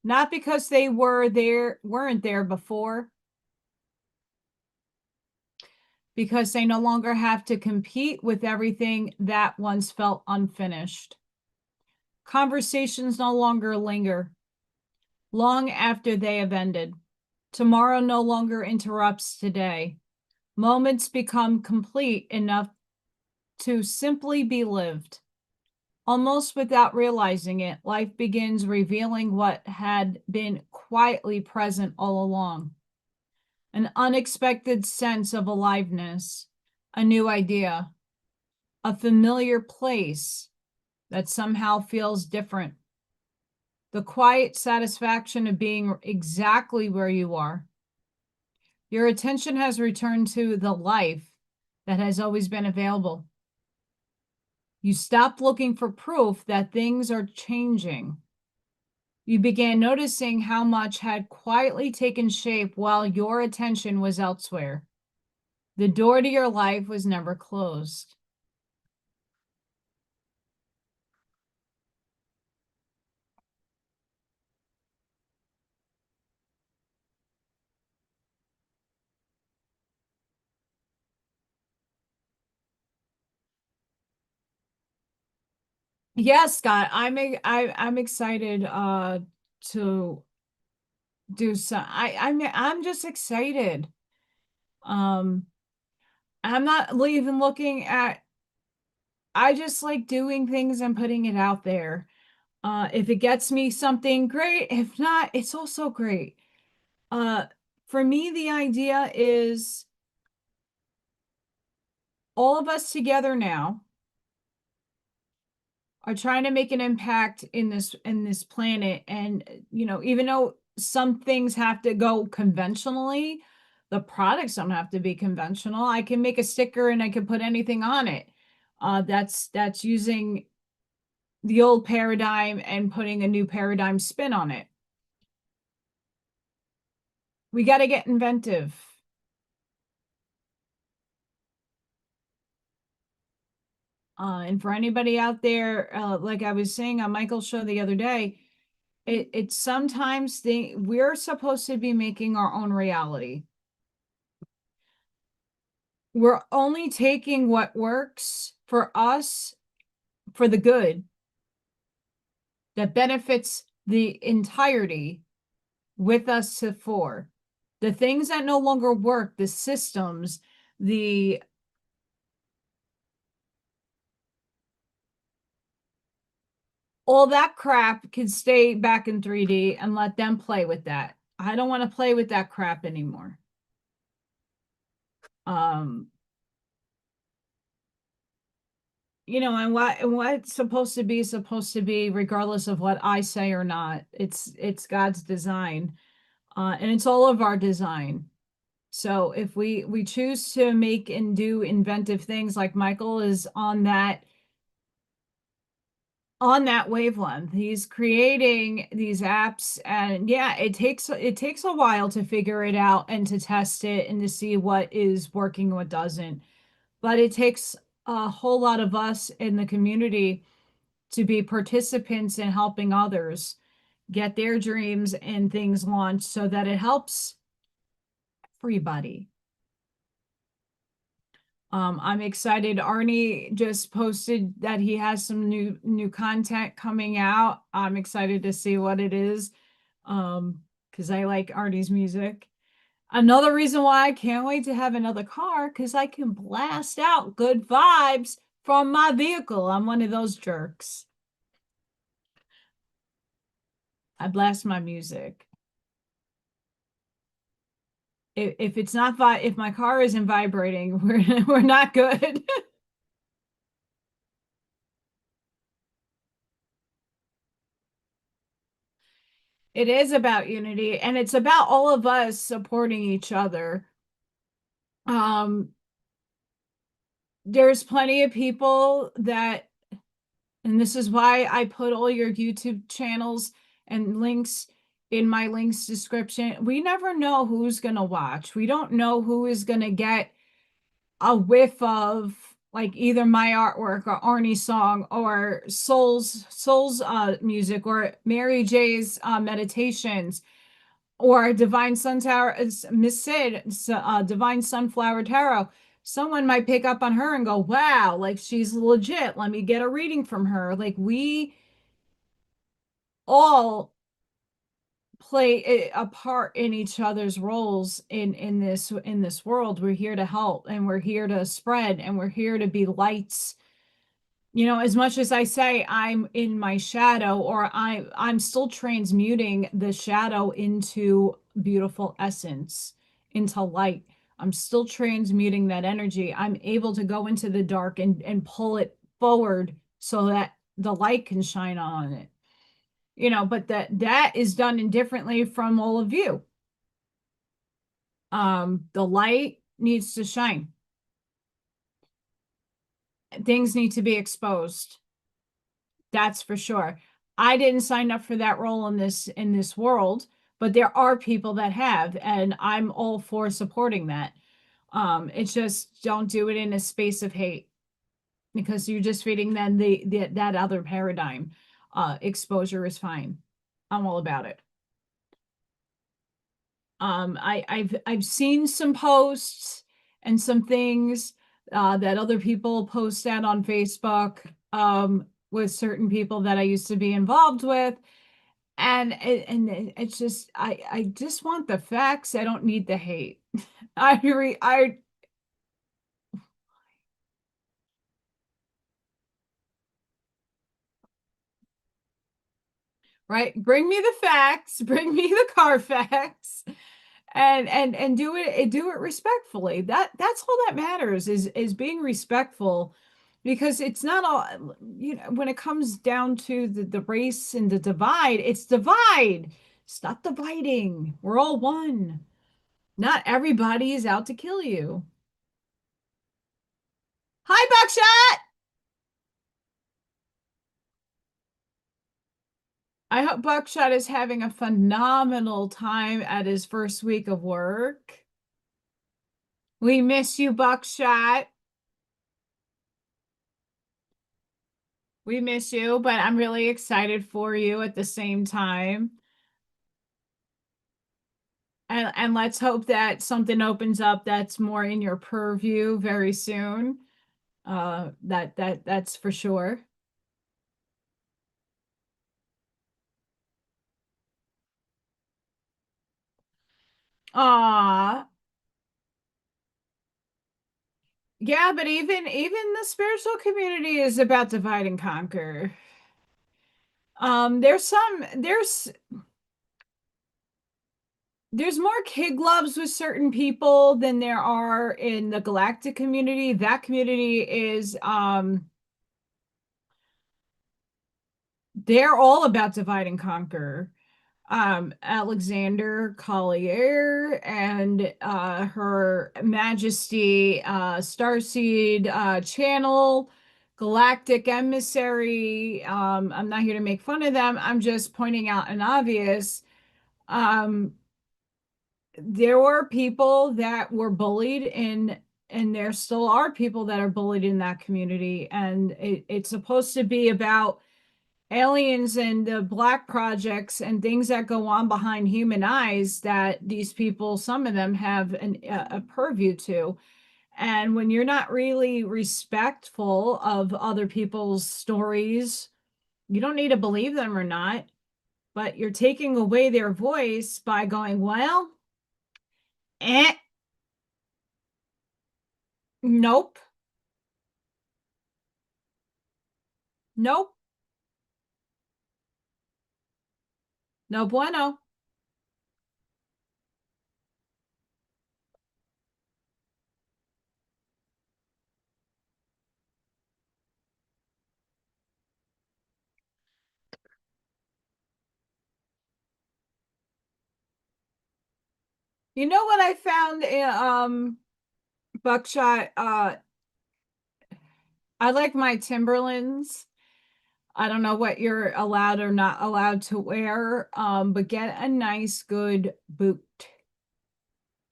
Not because they weren't there before, because they no longer have to compete with everything that once felt unfinished. Conversations no longer linger long after they have ended. Tomorrow no longer interrupts today. Moments become complete enough to simply be lived. Almost without realizing it, life begins revealing what had been quietly present all along. An unexpected sense of aliveness, a new idea, a familiar place that somehow feels different. The quiet satisfaction of being exactly where you are. Your attention has returned to the life that has always been available. You stopped looking for proof that things are changing. You began noticing how much had quietly taken shape while your attention was elsewhere. The door to your life was never closed. Yes, Scott, I'm excited to do some. I'm just excited. Um, I'm not even looking at. I just like doing things and putting it out there. If it gets me something, great. If not, it's also great. Uh, for me, the idea is all of us together now are trying to make an impact in this planet. And even though some things have to go conventionally, the products don't have to be conventional. I can make a sticker and I can put anything on it. That's using the old paradigm and putting a new paradigm spin on it. We got to get inventive. And for anybody out there, like I was saying on Michael's show the other day, it's sometimes we're supposed to be making our own reality. We're only taking what works for us for the good that benefits the entirety with us to for. The things that no longer work, the systems, all that crap can stay back in 3D and let them play with that. I don't want to play with that crap anymore. And and what's supposed to be is supposed to be, regardless of what I say or not. It's God's design, and it's all of our design. So if we choose to make and do inventive things, like Michael is on that wavelength, he's creating these apps, and yeah, it takes a while to figure it out and to test it and to see what is working, what doesn't. But it takes a whole lot of us in the community to be participants in helping others get their dreams and things launched so that it helps everybody. I'm excited. Arnie just posted that he has some new content coming out. I'm excited to see what it is, because I like Arnie's music. Another reason why I can't wait to have another car, because I can blast out good vibes from my vehicle. I'm one of those jerks. I blast my music. If it's not if my car isn't vibrating, we're not good. It is about unity, and it's about all of us supporting each other. There's plenty of people that, and this is why I put all your YouTube channels and links in my links description. We never know who's going to watch. We don't know who is going to get a whiff of like either my artwork or Arnie's song or Soul's music or Mary J's meditations or Divine Sunflower, Miss Sid, Divine Sunflower Tarot. Someone might pick up on her and go, wow, like she's legit. Let me get a reading from her. Like we all play a part in each other's roles in this world. We're here to help and we're here to spread and we're here to be lights. You know, as much as I say I'm in my shadow, or I'm still transmuting the shadow into beautiful essence, into light. I'm still transmuting that energy. I'm able to go into the dark and pull it forward so that the light can shine on it. You know, but that is done indifferently from all of you. The light needs to shine. Things need to be exposed. That's for sure. I didn't sign up for that role in this world, but there are people that have, and I'm all for supporting that. It's just don't do it in a space of hate because you're just feeding them that other paradigm. Exposure is fine. I'm all about it. I've seen some posts and some things that other people post out on Facebook with certain people that I used to be involved with, and it's just I just want the facts. I don't need the hate. I right. Bring me the facts. Bring me the Carfax. And do it respectfully. That's all that matters is being respectful, because it's not all, when it comes down to the race and the divide, it's divide. Stop dividing. We're all one. Not everybody is out to kill you. Hi, Buckshot. I hope Buckshot is having a phenomenal time at his first week of work. We miss you, Buckshot. We miss you, but I'm really excited for you at the same time. And let's hope that something opens up that's more in your purview very soon. That's for sure. Ah, yeah, but even the spiritual community is about divide and conquer. There's more kid gloves with certain people than there are in the galactic community. That community is they're all about divide and conquer. Alexander Collier and Her Majesty Starseed Channel, Galactic Emissary. I'm not here to make fun of them. I'm just pointing out an obvious. Um, there were people that were bullied and there still are people that are bullied in that community. And it's supposed to be about aliens and the black projects and things that go on behind human eyes that these people, some of them, have a purview to. And when you're not really respectful of other people's stories, you don't need to believe them or not, but you're taking away their voice by going, well, eh, nope, nope, no bueno. You know what I found in Buckshot? I like my Timberlands. I don't know what you're allowed or not allowed to wear, but get a nice, good boot.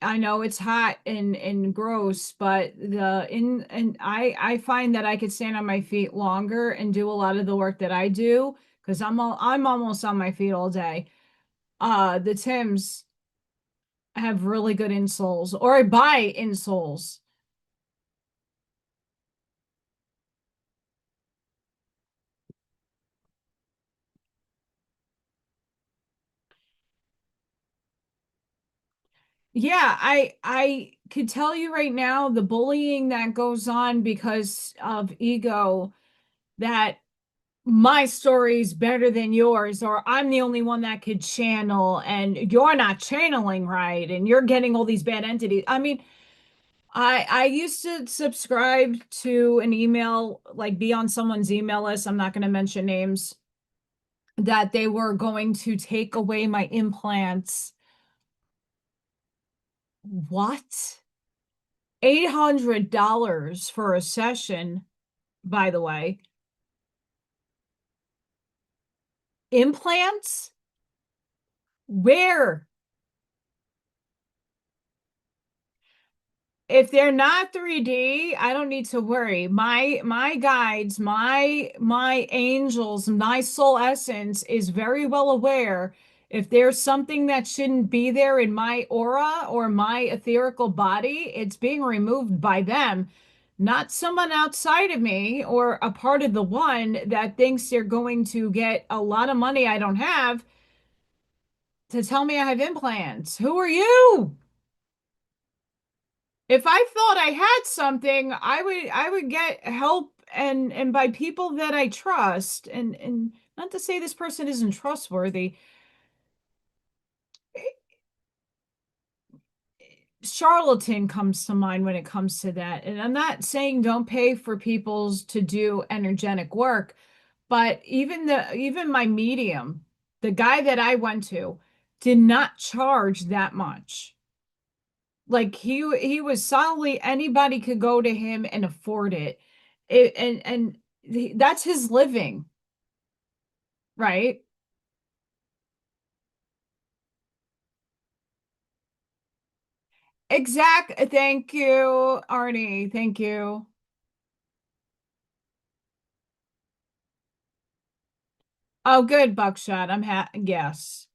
I know it's hot and gross, but I find that I could stand on my feet longer and do a lot of the work that I do because I'm almost on my feet all day. The Tims have really good insoles, or I buy insoles. Yeah, I could tell you right now the bullying that goes on because of ego, that my story's better than yours, or I'm the only one that could channel and you're not channeling right and you're getting all these bad entities. I mean, I used to subscribe to an email, like be on someone's email list. I'm not going to mention names, that they were going to take away my implants. What? $800 for a session, by the way. Implants? Where? If they're not 3D, I don't need to worry. My guides, my angels, my soul essence is very well aware if there's something that shouldn't be there in my aura or my etherical body, it's being removed by them, not someone outside of me or a part of the one that thinks they're going to get a lot of money I don't have to tell me I have implants. Who are you? If I thought I had something, I would get help and by people that I trust, and not to say this person isn't trustworthy. Charlatan comes to mind when it comes to that. And I'm not saying don't pay for people's to do energetic work, but even my medium, the guy that I went to, did not charge that much. Like he was solidly, anybody could go to him and afford it. That's his living, right? Thank you, Arnie. Thank you. Oh, good, Buckshot. Yes.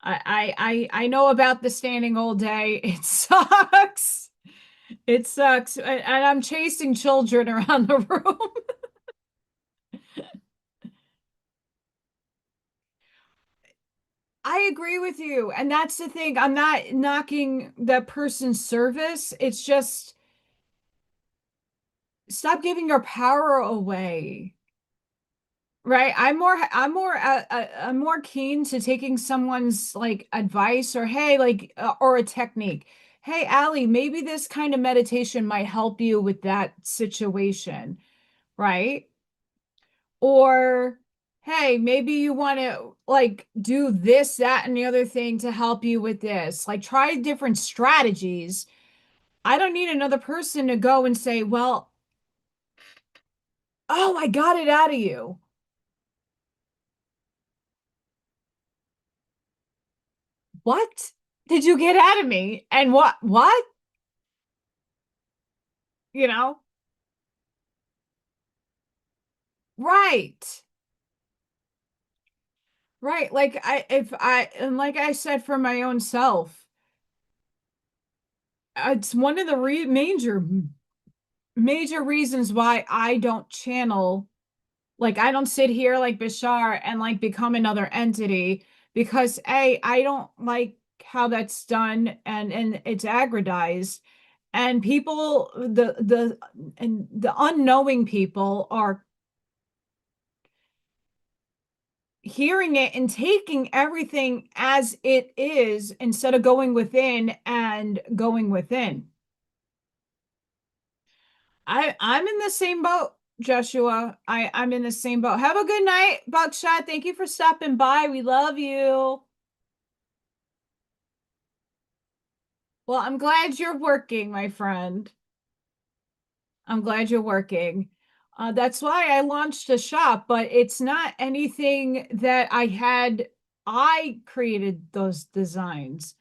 I know about the standing all day. It sucks. It sucks. And I'm chasing children around the room. I agree with you. And that's the thing. I'm not knocking that person's service. It's just stop giving your power away. Right? I'm more keen to taking someone's like advice or hey, like or a technique. Hey, Allie, maybe this kind of meditation might help you with that situation, right? Or hey, maybe you want to like do this, that, and the other thing to help you with this. Like try different strategies. I don't need another person to go and say, well, oh, I got it out of you. What did you get out of me? And what? You know? Right. Right. Like like I said for my own self, it's one of the major reasons why I don't channel. Like I don't sit here like Bashar and like become another entity because I don't like how that's done and it's aggrandized. And people, the unknowing people are hearing it and taking everything as it is instead of going within and going within. I'm in the same boat, Joshua. I'm in the same boat. Have a good night, Buckshot. Thank you for stopping by. We love you. Well, I'm glad you're working, my friend. I'm glad you're working. That's why I launched a shop, but it's not anything that I created those designs.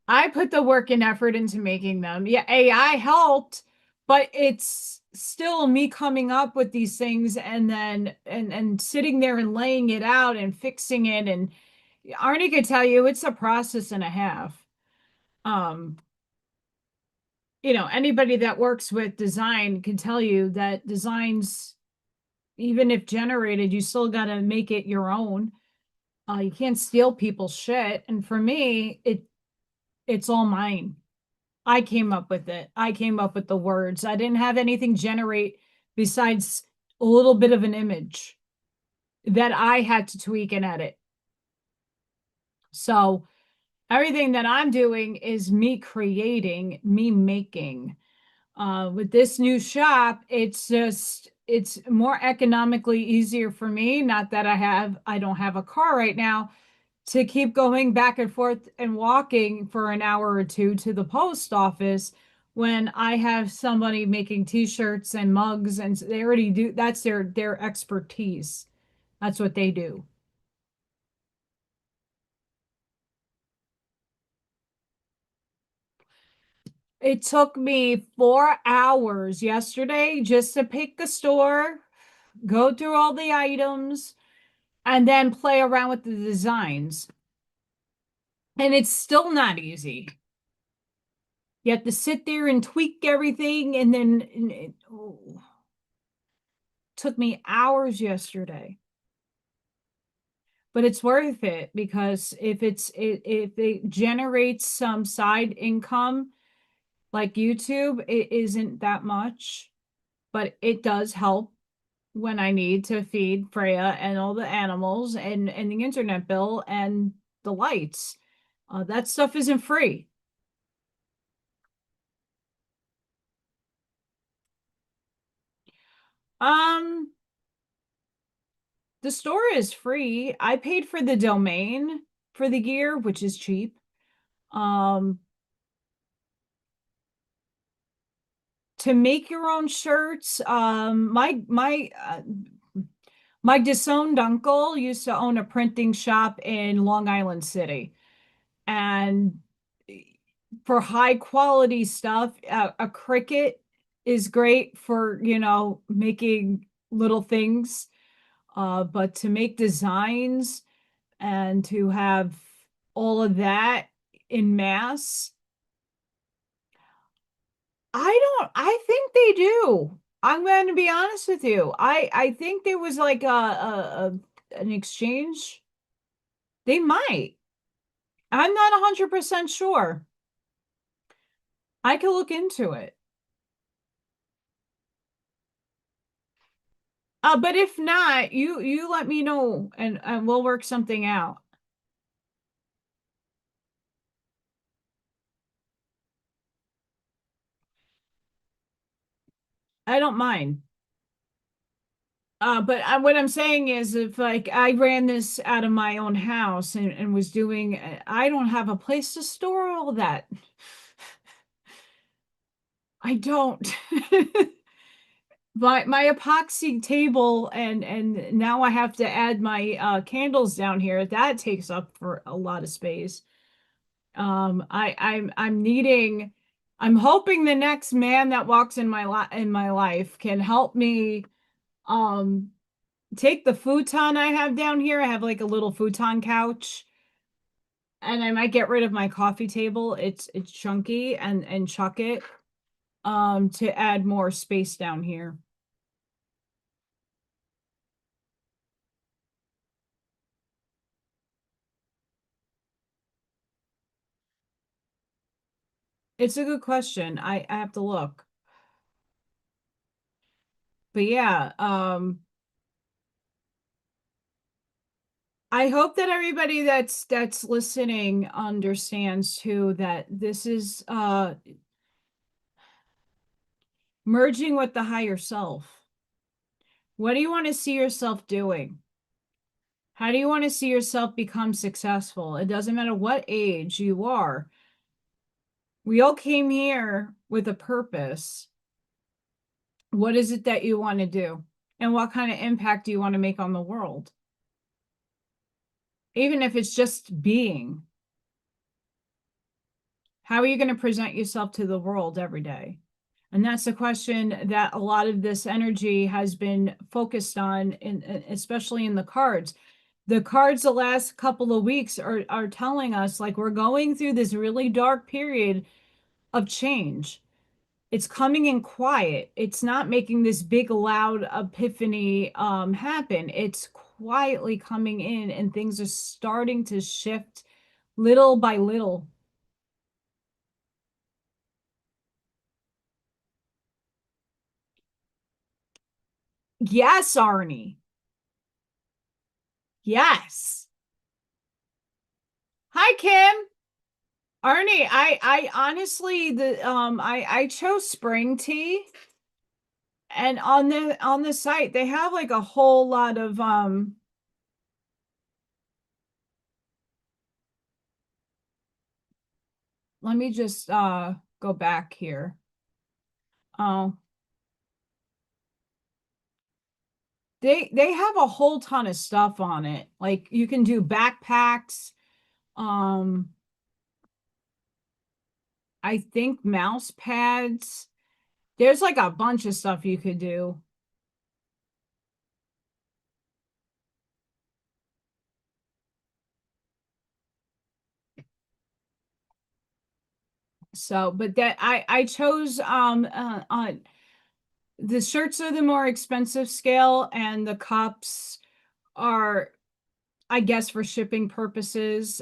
I put the work and effort into making them. Yeah, AI helped, but it's still me coming up with these things and then and sitting there and laying it out and fixing it. And Arnie could tell you it's a process and a half. Um, anybody that works with design can tell you that designs, even if generated, you still got to make it your own. You can't steal people's shit. And for me, it's all mine. I came up with it. I came up with the words. I didn't have anything generate besides a little bit of an image that I had to tweak and edit. So everything that I'm doing is me creating, me making. With this new shop, it's more economically easier for me. Not that I don't have a car right now to keep going back and forth and walking for an hour or two to the post office when I have somebody making t-shirts and mugs, and they already do. That's their expertise. That's what they do. It took me 4 hours yesterday just to pick a store, go through all the items, and then play around with the designs. And it's still not easy. You have to sit there and tweak everything, and then it took me hours yesterday. But it's worth it because if it generates some side income like YouTube, it isn't that much, but it does help when I need to feed Freya and all the animals and the internet bill and the lights. That stuff isn't free. Um, the store is free. I paid for the domain for the gear, which is cheap. Um, to make your own shirts, my disowned uncle used to own a printing shop in Long Island City, and for high quality stuff, a Cricut is great for, making little things. But to make designs and to have all of that in mass, I think they do. I'm going to be honest with you. I think there was like an exchange. They might. I'm not 100% sure. I could look into it. But if not, you let me know and we'll work something out. I don't mind. But what I'm saying is, if like I ran this out of my own house and was doing, I don't have a place to store all that. I don't. My epoxy table and now I have to add my candles down here. That takes up for a lot of space. I'm needing. I'm hoping the next man that walks in my life can help me um take the futon I have down here. I have like a little futon couch, and I might get rid of my coffee table. It's chunky and chuck it to add more space down here. It's a good question. I have to look. But yeah, I hope that everybody that's listening understands too that this is merging with the higher self. What do you want to see yourself doing? How do you want to see yourself become successful? It doesn't matter what age you are. We all came here with a purpose. What is it that you want to do? And what kind of impact do you want to make on the world? Even if it's just being. How are you going to present yourself to the world every day? And that's the question that a lot of this energy has been focused on, especially in the cards. The cards the last couple of weeks are telling us like we're going through this really dark period of change. It's coming in quiet. It's not making this big loud epiphany happen. It's quietly coming in and things are starting to shift little by little. Yes, Arnie. Yes. Hi, Kim. Arnie, I honestly I chose spring tea, and on the site they have like a whole lot of let me just go back here. Oh, they have a whole ton of stuff on it. Like you can do backpacks, um I think mouse pads. There's like a bunch of stuff you could do. So, but that I chose the shirts are the more expensive scale, and the cups are, I guess, for shipping purposes.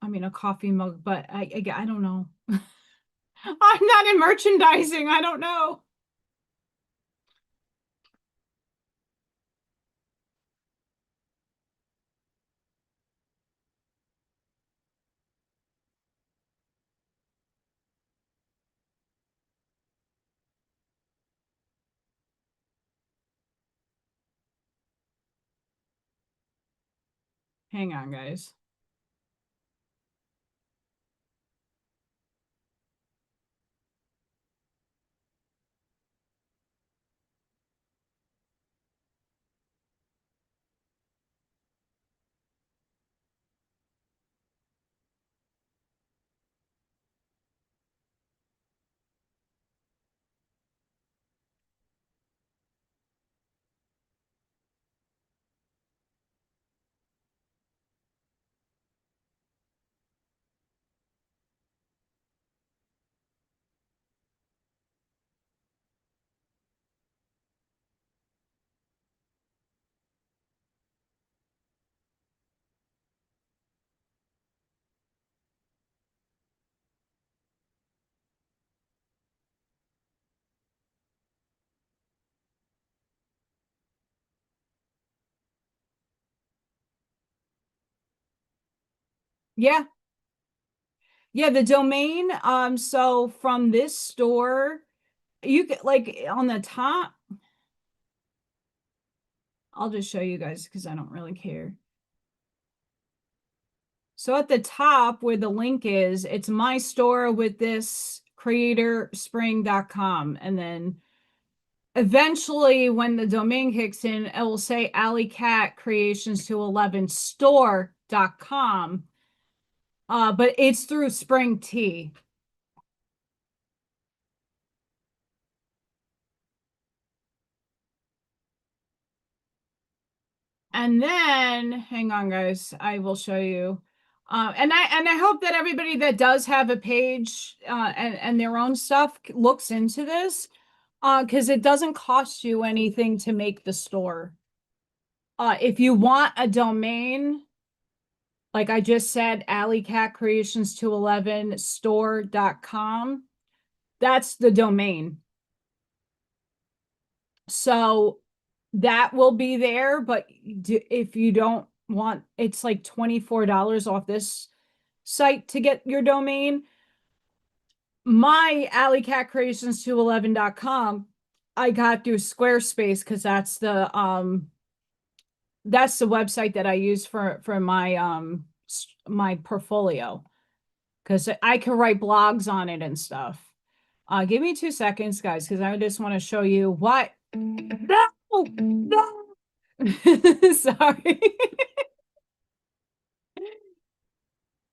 I mean, a coffee mug, but I don't know. I'm not in merchandising. I don't know. Hang on, guys. Yeah. Yeah, the domain. So from this store, you get like on the top, I'll just show you guys because I don't really care. So at the top where the link is, it's my store with this creatorspring.com. And then eventually when the domain kicks in, it will say AllyKat creations to 11 store.com. But it's through Spring Tea. And then, hang on, guys, I will show you. And I hope that everybody that does have a page and their own stuff looks into this, because it doesn't cost you anything to make the store. If you want a domain, like I just said, AllyKat creations 211 store.com, that's the domain. So that will be there, but if you don't want, it's like $24 off this site to get your domain. My AllyKat creations 211.com, I got through Squarespace because that's the website that I use for my portfolio, because I can write blogs on it and stuff. Give me 2 seconds, guys, because I just want to show you what. No, no. Sorry.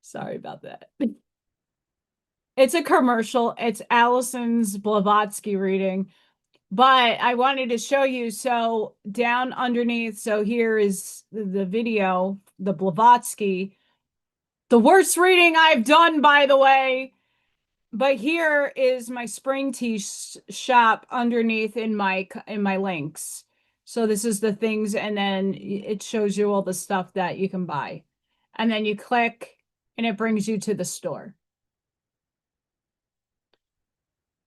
Sorry about that. It's a commercial. It's Allison's Blavatsky reading. But I wanted to show you, so down underneath, so here is the video, the Blavatsky. The worst reading I've done, by the way. But here is my spring tea shop underneath in my links. So this is the things, and then it shows you all the stuff that you can buy. And then you click, and it brings you to the store.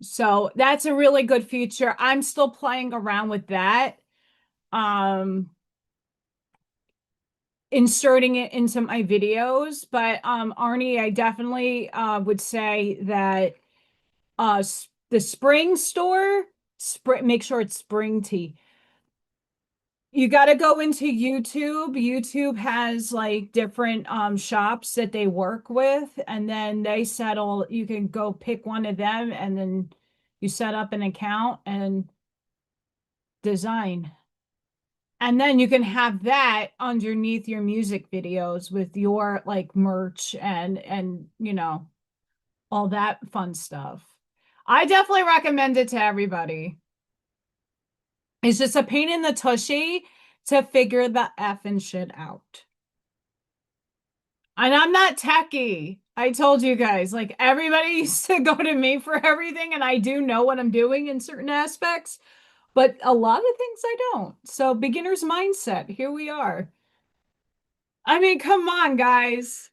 So that's a really good feature. I'm still playing around with that. Inserting it into my videos, but Arnie, I definitely would say that the spring store, make sure it's spring tea. You got to go into YouTube. YouTube has like different shops that they work with, and then they settle. You can go pick one of them, and then you set up an account and design. And then you can have that underneath your music videos with your like merch and you know, all that fun stuff. I definitely recommend it to everybody. It's just a pain in the tushy to figure the effing shit out. And I'm not techie. I told you guys, like everybody used to go to me for everything, and I do know what I'm doing in certain aspects. But a lot of things I don't. So beginner's mindset, here we are. I mean, come on, guys.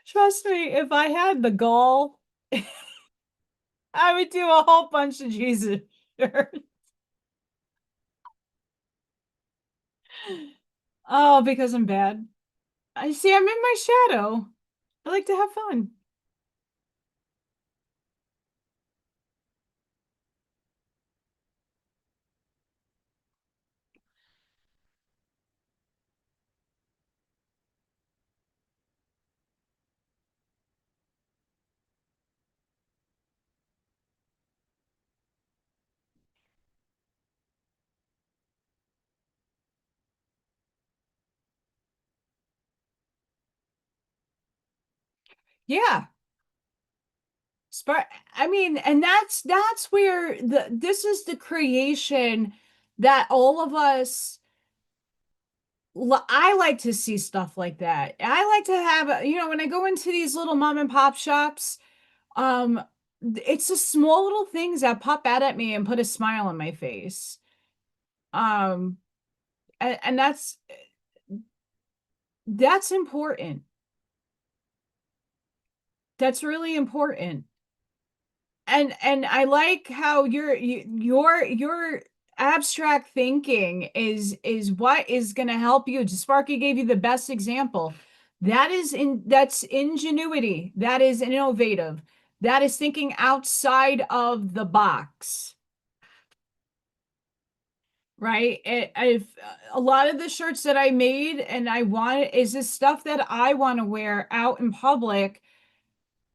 Trust me, if I had the gall, I would do a whole bunch of Jesus shirts. Oh, because I'm bad. I see, I'm in my shadow. I like to have fun. Yeah. I mean, and that's where this is the creation that all of us I like to see stuff like that. I like to have, you know, when I go into these little mom and pop shops, um, it's the small little things that pop out at me and put a smile on my face. Um, and that's important. That's really important. And I like how your abstract thinking is what is going to help you. Sparky gave you the best example. That's ingenuity. That is innovative. That is thinking outside of the box. Right? If a lot of the shirts that I made and I want is this stuff that I want to wear out in public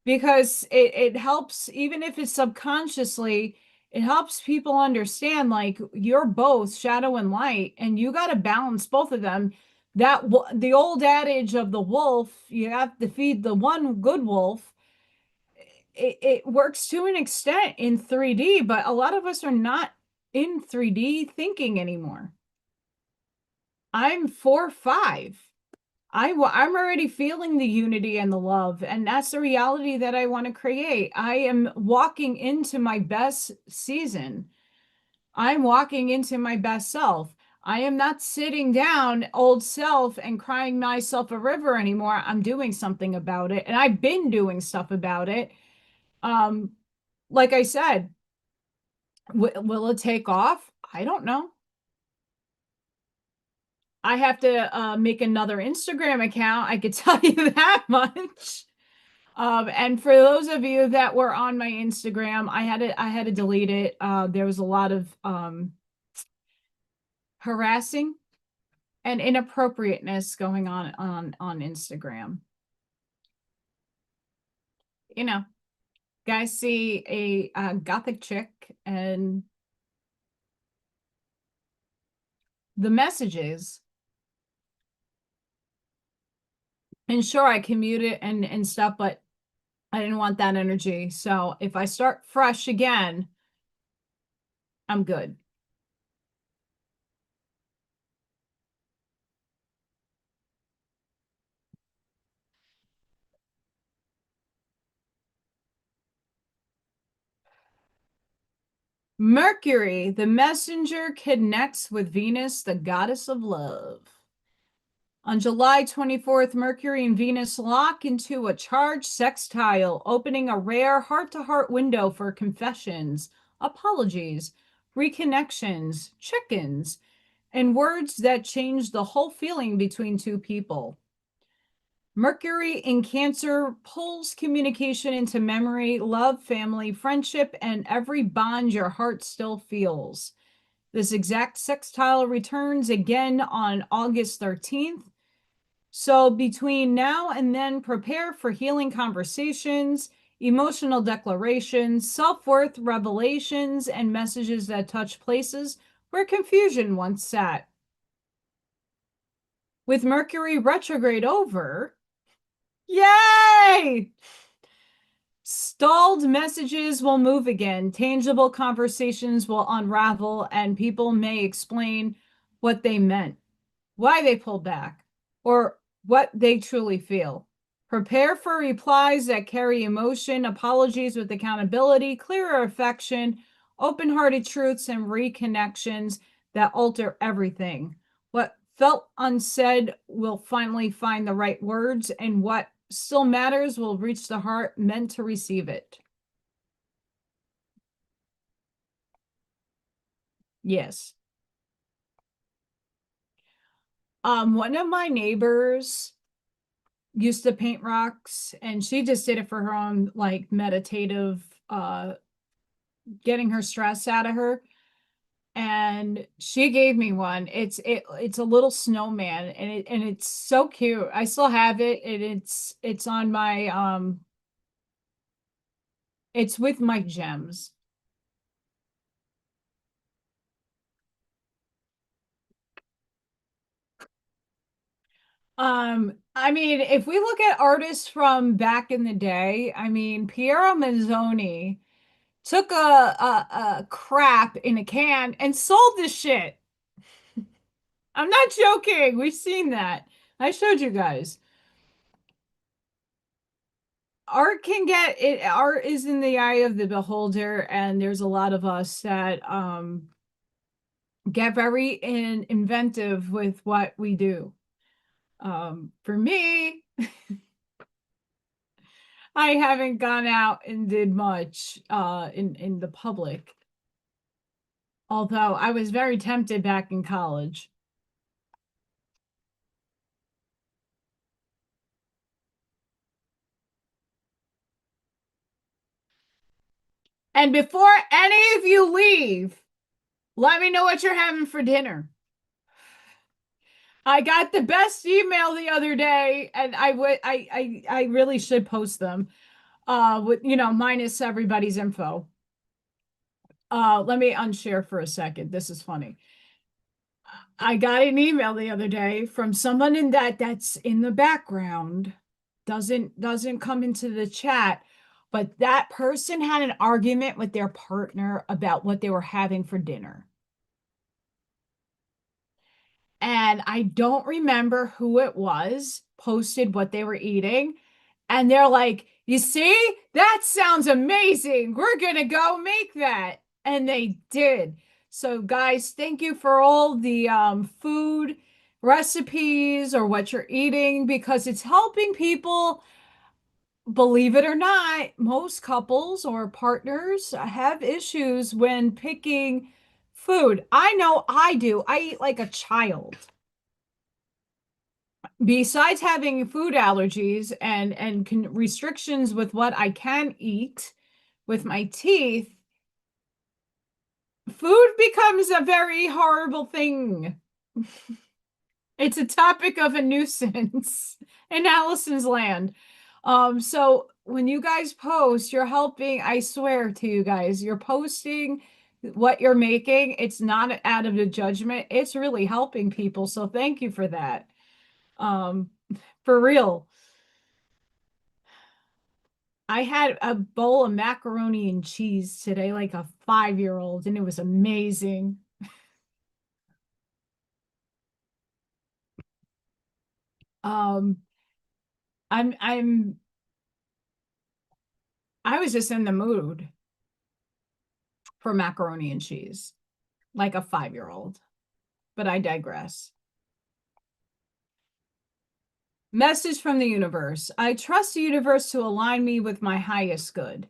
because it helps, even if it's subconsciously, it helps people understand like you're both shadow and light, and you got to balance both of them. That the old adage of the wolf, you have to feed the one good wolf. It works to an extent in 3D, but a lot of us are not in 3D thinking anymore. I'm 4-5. I'm already feeling the unity and the love, and that's the reality that I want to create. I am walking into my best season. I'm walking into my best self. I am not sitting down, old self, and crying myself a river anymore. I'm doing something about it, and I've been doing stuff about it. Um, like I said, will it take off? I don't know. I have to make another Instagram account. I could tell you that much. And for those of you that were on my Instagram, I had to delete it. There was a lot of harassing and inappropriateness going on Instagram. You know, guys see a gothic chick and the messages And sure, I commuted and stuff, but I didn't want that energy. So if I start fresh again, I'm good. Mercury, the messenger, connects with Venus, the goddess of love. On July 24th, Mercury and Venus lock into a charged sextile, opening a rare heart-to-heart window for confessions, apologies, reconnections, chickens, and words that change the whole feeling between two people. Mercury in Cancer pulls communication into memory, love, family, friendship, and every bond your heart still feels. This exact sextile returns again on August 13th. So between now and then, prepare for healing conversations, emotional declarations, self-worth revelations, and messages that touch places where confusion once sat. With Mercury retrograde over, yay! Stalled messages will move again, tangible conversations will unravel, and people may explain what they meant, why they pulled back, or what they truly feel. Prepare for replies that carry emotion, apologies with accountability, clearer affection, open-hearted truths, and reconnections that alter everything. What felt unsaid will finally find the right words, and what still matters will reach the heart meant to receive it. Yes. One of my neighbors used to paint rocks, and she just did it for her own like meditative getting her stress out of her. And she gave me one. It's a little snowman, and it's so cute. I still have it, and it's on my it's with my gems. I mean, if we look at artists from back in the day, I mean, Piero Manzoni took a crap in a can and sold the shit. I'm not joking. We've seen that. I showed you guys. Art can get it. Art is in the eye of the beholder, and there's a lot of us that get very inventive with what we do. For me, I haven't gone out and did much in the public, although I was very tempted back in college. And before any of you leave, let me know what you're having for dinner. I got the best email the other day, and I really should post them. With minus everybody's info. Let me unshare for a second. This is funny. I got an email the other day from someone in that's in the background, doesn't come into the chat, but that person had an argument with their partner about what they were having for dinner. And I don't remember who it was posted what they were eating. And they're like, you see, that sounds amazing. We're going to go make that. And they did. So, guys, thank you for all the food recipes or what you're eating, because it's helping people. Believe it or not, most couples or partners have issues when picking food. I know I do. I eat like a child. Besides having food allergies and restrictions with what I can eat with my teeth, food becomes a very horrible thing. It's a topic of a nuisance in Allison's land. So when you guys post, you're helping, I swear to you guys, you're posting what you're making. It's not out of a judgment. It's really helping people. So thank you for that. For real. I had a bowl of macaroni and cheese today, like a 5-year-old, and it was amazing. Um, I'm I was just in the mood for macaroni and cheese, like a 5-year-old, but I digress. Message from the universe. I trust the universe to align me with my highest good.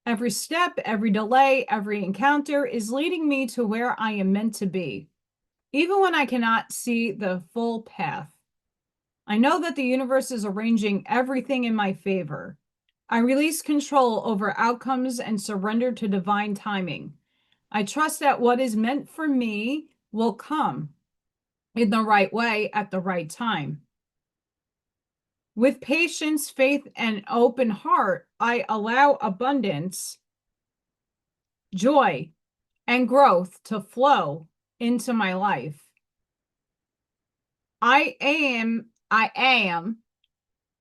Every step, every delay, every encounter is leading me to where I am meant to be, even when I cannot see the full path. I know that the universe is arranging everything in my favor. I release control over outcomes and surrender to divine timing. I trust that what is meant for me will come in the right way at the right time. With patience, faith, and open heart, I allow abundance, joy, and growth to flow into my life. I am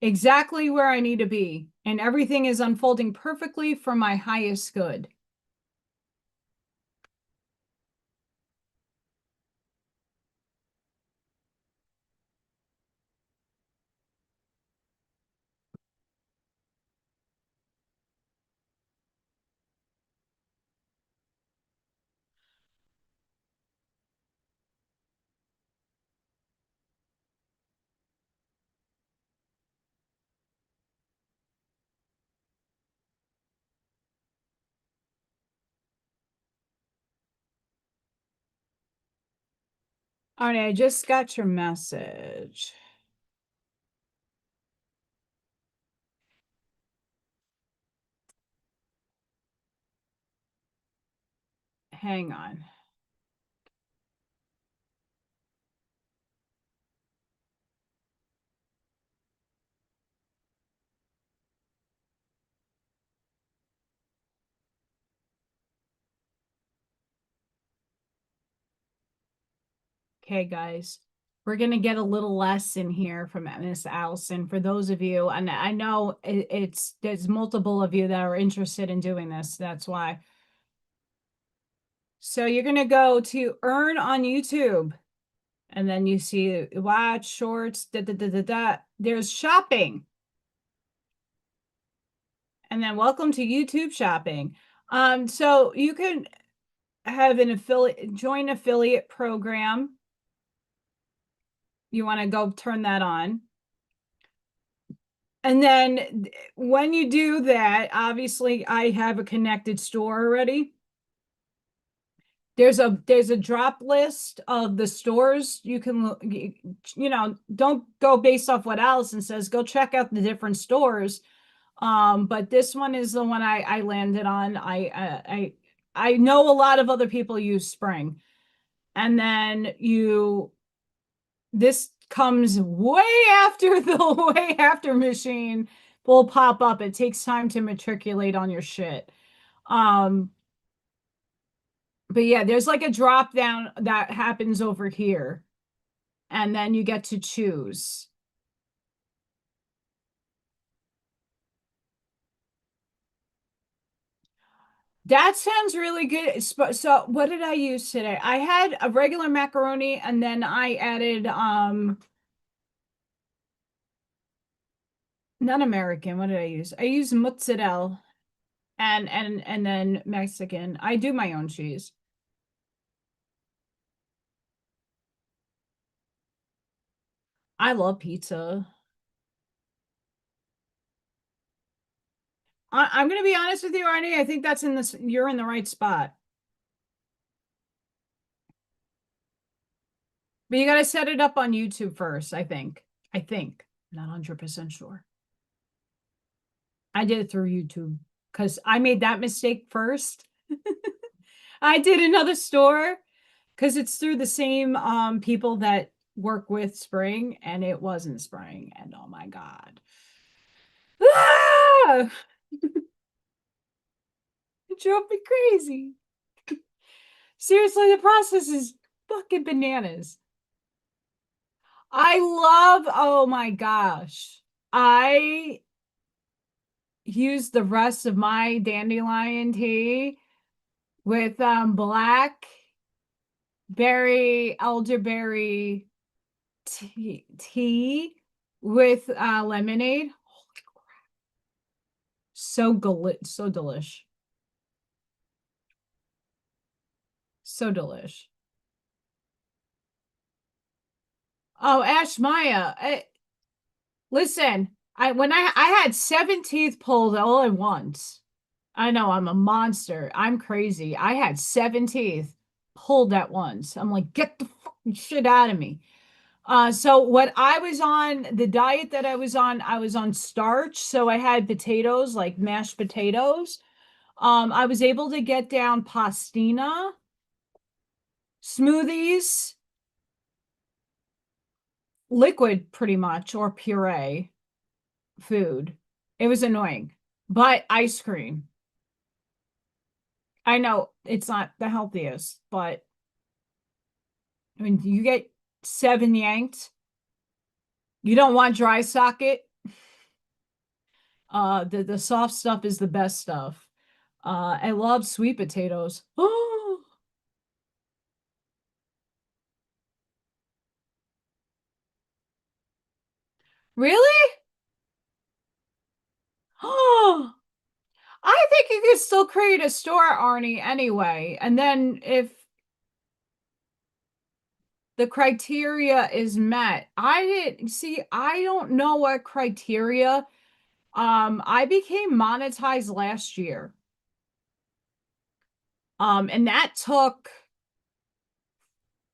exactly where I need to be, and everything is unfolding perfectly for my highest good. All right, I just got your message. Hang on. Okay, guys, we're going to get a little lesson here from Miss Allison for those of you, and I know there's multiple of you that are interested in doing this. That's why. So you're going to go to earn on YouTube, and then you see watch shorts, There's shopping. And then welcome to YouTube shopping. So you can have an join affiliate program. You want to go turn that on. And then when you do that, obviously I have a connected store already. There's a drop list of the stores you can, don't go based off what Allison says, go check out the different stores. But this one is the one I landed on. I know a lot of other people use Spring. And then this comes way after the way after machine will pop up. It takes time to matriculate on your shit. But yeah, there's like a drop down that happens over here. And then you get to choose. That sounds really good. So what did I use today? I had a regular macaroni and then I added non-American. What did I use? I used mozzarella and then Mexican. I do my own cheese. I love pizza. I'm gonna be honest with you, Arnie. I think that's you're in the right spot. But you gotta set it up on YouTube first, I think. Not 100% sure. I did it through YouTube because I made that mistake first. I did another store because it's through the same people that work with Spring, and it wasn't Spring. And oh my God. Ah! It drove me crazy. Seriously, the process is fucking bananas. I love, oh my gosh. I use the rest of my dandelion tea with blackberry elderberry tea with lemonade. So so delish. So delish. Oh, Ash Maya. Listen, I had 7 teeth pulled all at once. I know I'm a monster. I'm crazy. I had 7 teeth pulled at once. I'm like, get the fucking shit out of me. So what I was on, the diet that I was on starch. So I had potatoes, like mashed potatoes. I was able to get down pastina, smoothies, liquid pretty much, or puree food. It was annoying. But ice cream. I know it's not the healthiest, but I mean, you get 7 yanked. You don't want dry socket. The soft stuff is the best stuff. I love sweet potatoes. Oh, really? Oh, I think you could still create a store, Arnie, anyway. And then if the criteria is met, I don't know what criteria. I became monetized last year. And that took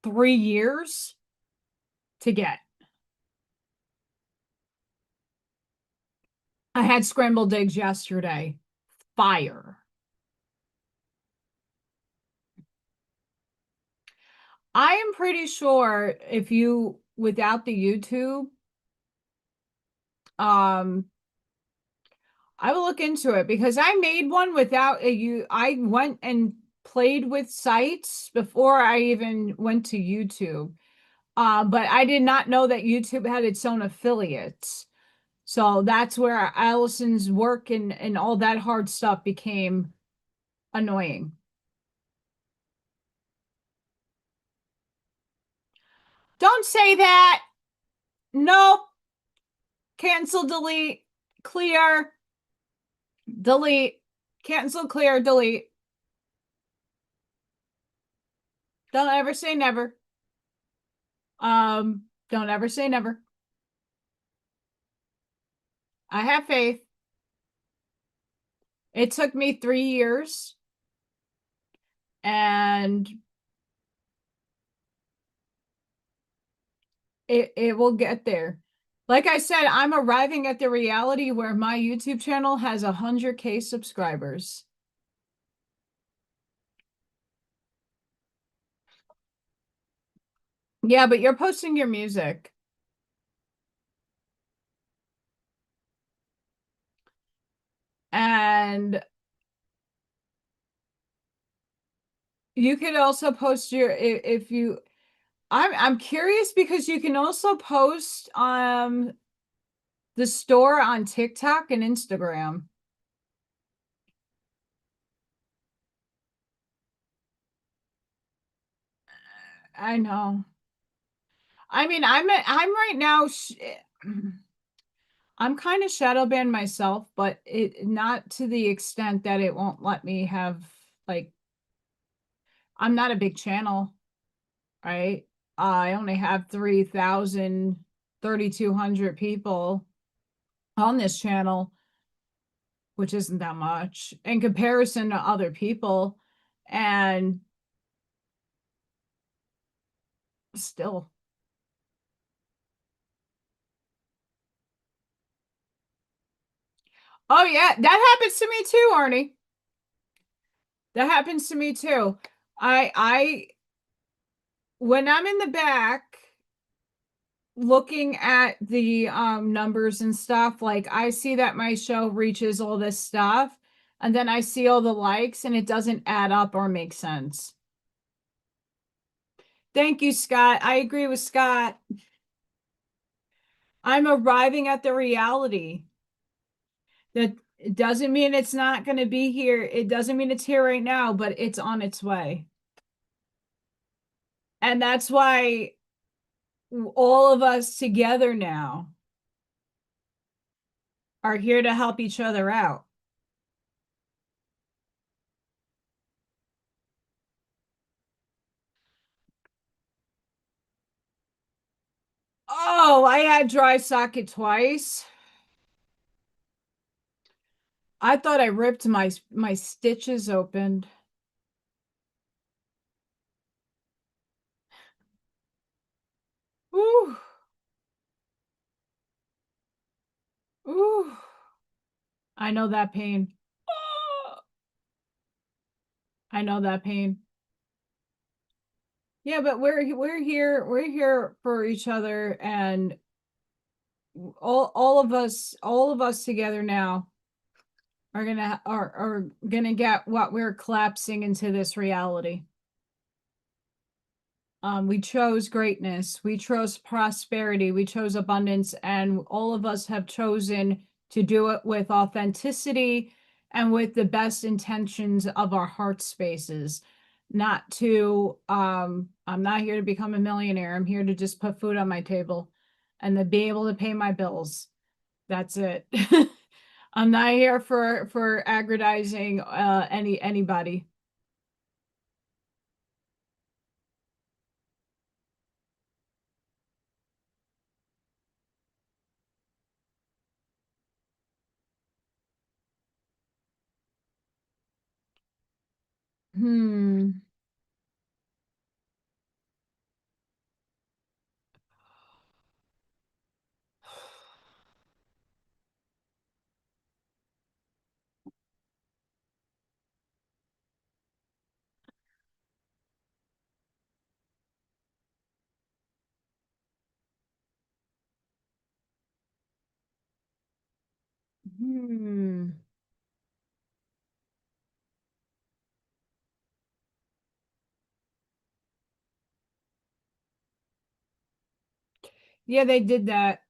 3 years to get. I had scrambled eggs yesterday. Fire. I am pretty sure if you without the YouTube, um, I will look into it because I made one without a you. I went and played with sites before I even went to YouTube. But I did not know that YouTube had its own affiliates. So that's where Allison's work and all that hard stuff became annoying. Don't say that. Nope. Cancel, delete, clear, delete, cancel, clear, delete. Don't ever say never. Don't ever say never. I have faith. It took me 3 years and it will get there. Like I said, I'm arriving at the reality where my YouTube channel has 100K subscribers. Yeah, but you're posting your music. And you could also post your if you I'm curious because you can also post the store on TikTok and Instagram. I know. I mean, I'm right now I'm kind of shadow banned myself, but it not to the extent that it won't let me have like I'm not a big channel, right? I only have 3,200 people on this channel, which isn't that much in comparison to other people. And still. Oh yeah, that happens to me too, Arnie. That happens to me too. I when I'm in the back looking at the numbers and stuff, like I see that my show reaches all this stuff, and then I see all the likes and it doesn't add up or make sense. Thank you, Scott. I agree with Scott. I'm arriving at the reality that It doesn't mean it's not going to be here. It doesn't mean it's here right now, but it's on its way. And that's why all of us together now are here to help each other out. Oh, I had dry socket twice. I thought I ripped my stitches open. Ooh. Ooh. I know that pain. I know that pain. Yeah, but we're here for each other, and all of us together now are gonna get what we're collapsing into this reality. We chose greatness, we chose prosperity, we chose abundance, and all of us have chosen to do it with authenticity and with the best intentions of our heart spaces. Not to, I'm not here to become a millionaire. I'm here to just put food on my table and to be able to pay my bills. That's it. I'm not here for aggrandizing anybody. Hmm. Hmm. Yeah, they did that.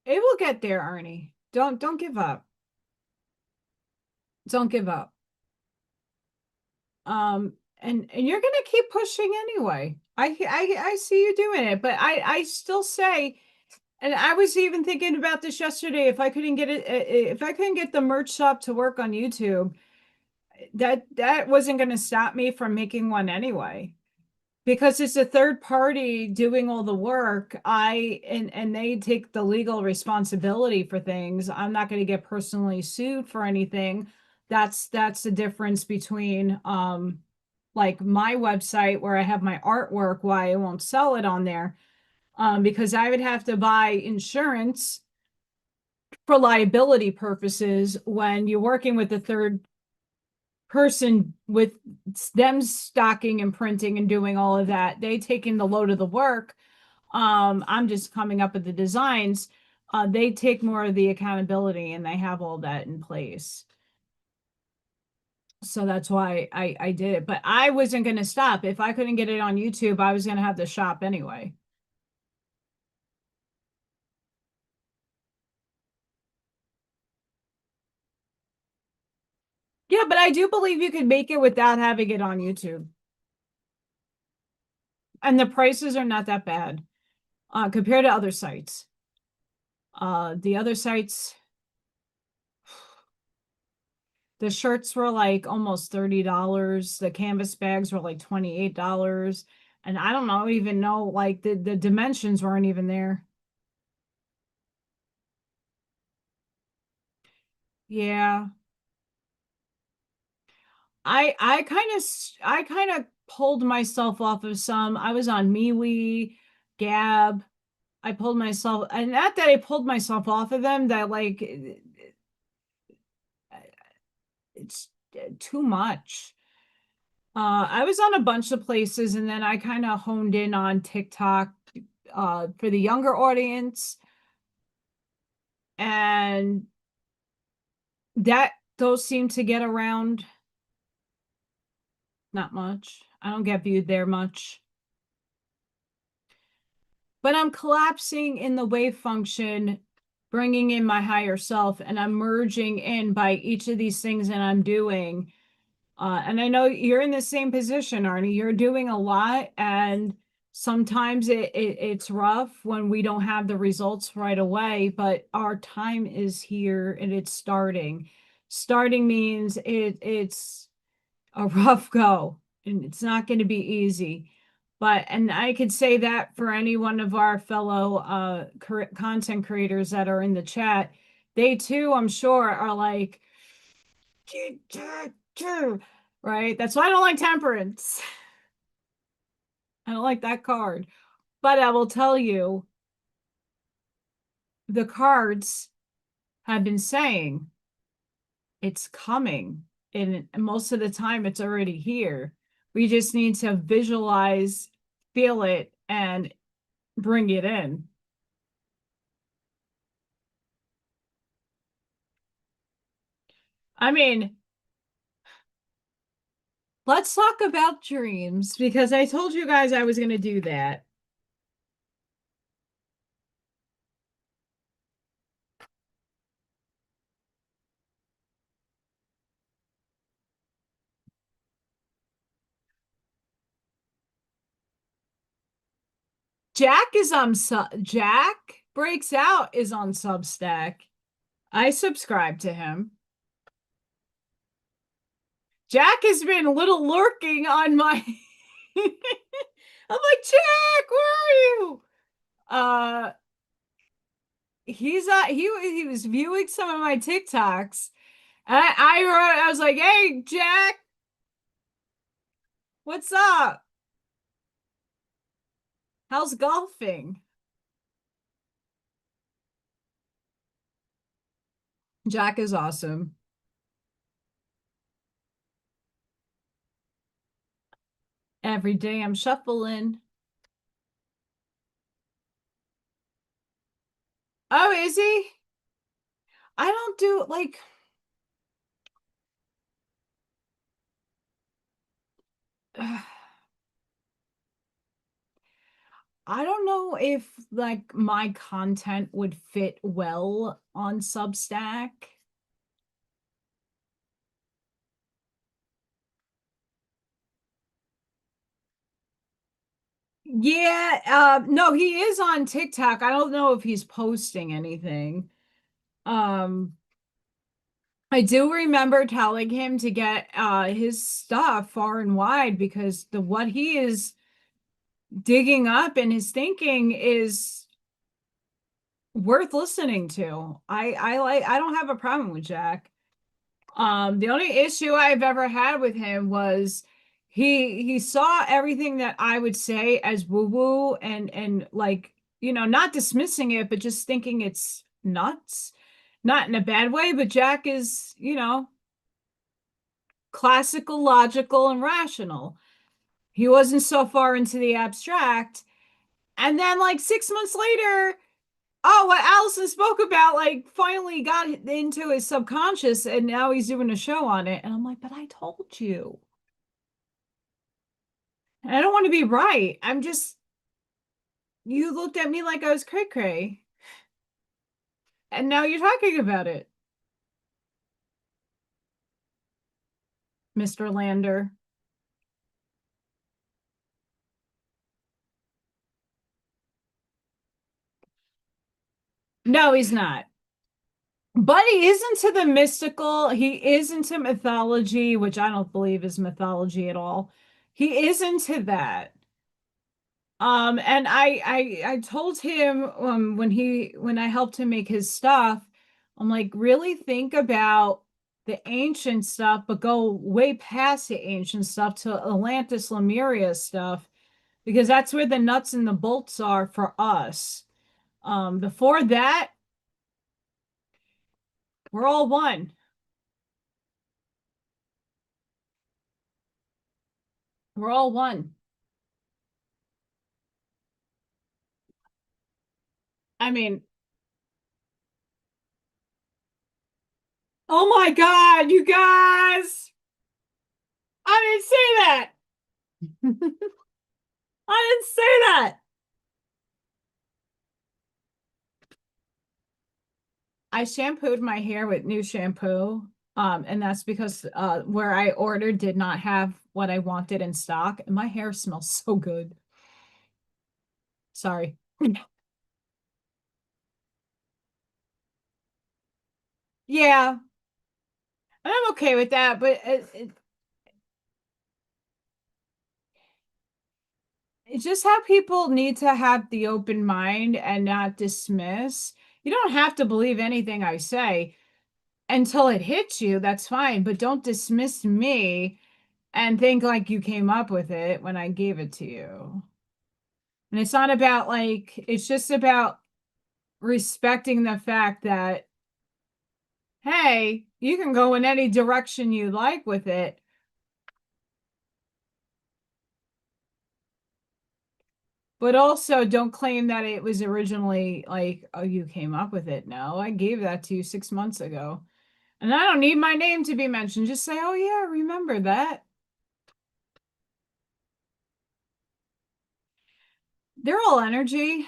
It will get there, Arnie. Don't give up. Don't give up. And you're gonna keep pushing anyway. I see you doing it, but I still say, and I was even thinking about this yesterday. If I couldn't get it, if I couldn't get the merch shop to work on YouTube, that wasn't going to stop me from making one anyway. Because it's a third party doing all the work, and they take the legal responsibility for things. I'm not going to get personally sued for anything. That's the difference between like my website where I have my artwork, why I won't sell it on there. Because I would have to buy insurance for liability purposes when you're working with a third person, with them stocking and printing and doing all of that. They taking the load of the work. I'm just coming up with the designs. They take more of the accountability and they have all that in place. So that's why I did it. But I wasn't going to stop. If I couldn't get it on YouTube, I was going to have the shop anyway. Yeah, but I do believe you could make it without having it on YouTube. And the prices are not that bad compared to other sites. The other sites, the shirts were like almost $30. The canvas bags were like $28. And I don't know, even know, like the dimensions weren't even there. Yeah. I kind of pulled myself off of some. I was on MeWe, Gab. I pulled myself, and not that I pulled myself off of them, that like it's too much. I was on a bunch of places, and then I kind of honed in on TikTok for the younger audience, and that those seem to get around not much. I don't get viewed there much. but I'm collapsing in the wave function, bringing in my higher self, and I'm merging in by each of these things that I'm doing. And I know you're in the same position, Arnie. You're doing a lot, and sometimes it's rough when we don't have the results right away, but our time is here and it's starting. Starting means it's a rough go, and it's not going to be easy. But, and I could say that for any one of our fellow content creators that are in the chat, they too, I'm sure, are like, right? That's why I don't like temperance. I don't like that card. But I will tell you, the cards have been saying it's coming. And most of the time, it's already here. We just need to visualize, feel it, and bring it in. I mean, let's talk about dreams because I told you guys I was going to do that. Jack Breaks Out is on Substack. I subscribe to him. Jack has been a little lurking on my I'm like, Jack, where are you? He was viewing some of my TikToks. I was like, hey, Jack, what's up? How's golfing? Jack is awesome. Every day I'm shuffling. Oh, is he? I don't do like I don't know if like my content would fit well on Substack. Yeah, no, he is on TikTok. I don't know if he's posting anything. Um, I do remember telling him to get his stuff far and wide because the what he is digging up and his thinking is worth listening to. I don't have a problem with Jack. The only issue I've ever had with him was he saw everything that I would say as woo-woo and like, you know, not dismissing it, but just thinking it's nuts. Not in a bad way, but Jack is, you know, classical, logical, and rational. He wasn't so far into the abstract. And then like 6 months later, oh, what Allison spoke about, like finally got into his subconscious and now he's doing a show on it. And I'm like, but I told you. And I don't want to be right. I'm just, you looked at me like I was cray cray. And now you're talking about it, Mr. Lander. No, he's not. But he is into the mystical. He is into mythology, which I don't believe is mythology at all. He is into that. And I told him when I helped him make his stuff, I'm like, really think about the ancient stuff, but go way past the ancient stuff to Atlantis, Lemuria stuff, because that's where the nuts and the bolts are for us. Before that, we're all one. We're all one. I mean, oh my God, you guys! I didn't say that. I didn't say that. I shampooed my hair with new shampoo. And that's because where I ordered did not have what I wanted in stock, and my hair smells so good. Sorry. Yeah, I'm okay with that, but it's just how people need to have the open mind and not dismiss. You don't have to believe anything I say until it hits you. That's fine, but don't dismiss me and think like you came up with it when I gave it to you. And it's not about like, it's just about respecting the fact that, hey, you can go in any direction you like with it. But also don't claim that it was originally like, oh, you came up with it. No, I gave that to you 6 months ago. And I don't need my name to be mentioned. Just say, oh, yeah, remember that. They're all energy.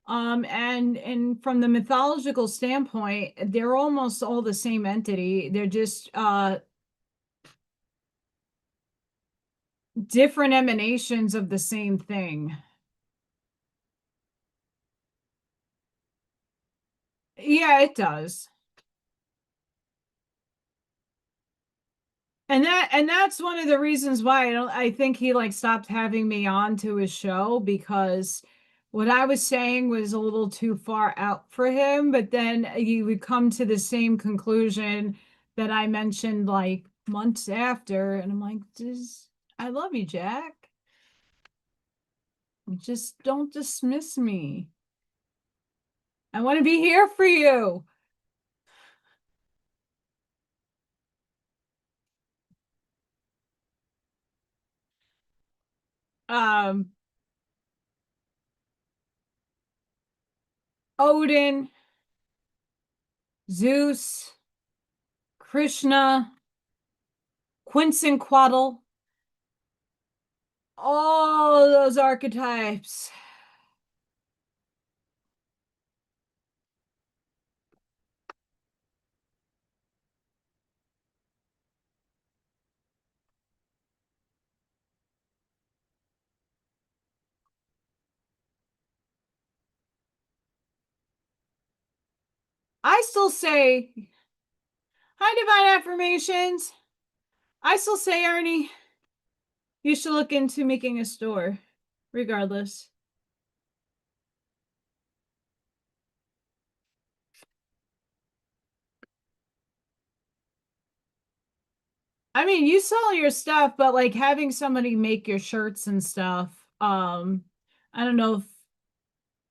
And from the mythological standpoint, they're almost all the same entity. They're just different emanations of the same thing. Yeah, it does. And that's one of the reasons why I think he like stopped having me on to his show, because what I was saying was a little too far out for him, but then you would come to the same conclusion that I mentioned like months after, and I'm like, just I love you, Jack. Just don't dismiss me. I want to be here for you. Um, Odin, Zeus, Krishna, Quetzalcoatl, all those archetypes. I still say, hi, Divine Affirmations. I still say, Arnie, you should look into making a store, regardless. I mean, you sell your stuff, but like having somebody make your shirts and stuff, I don't know if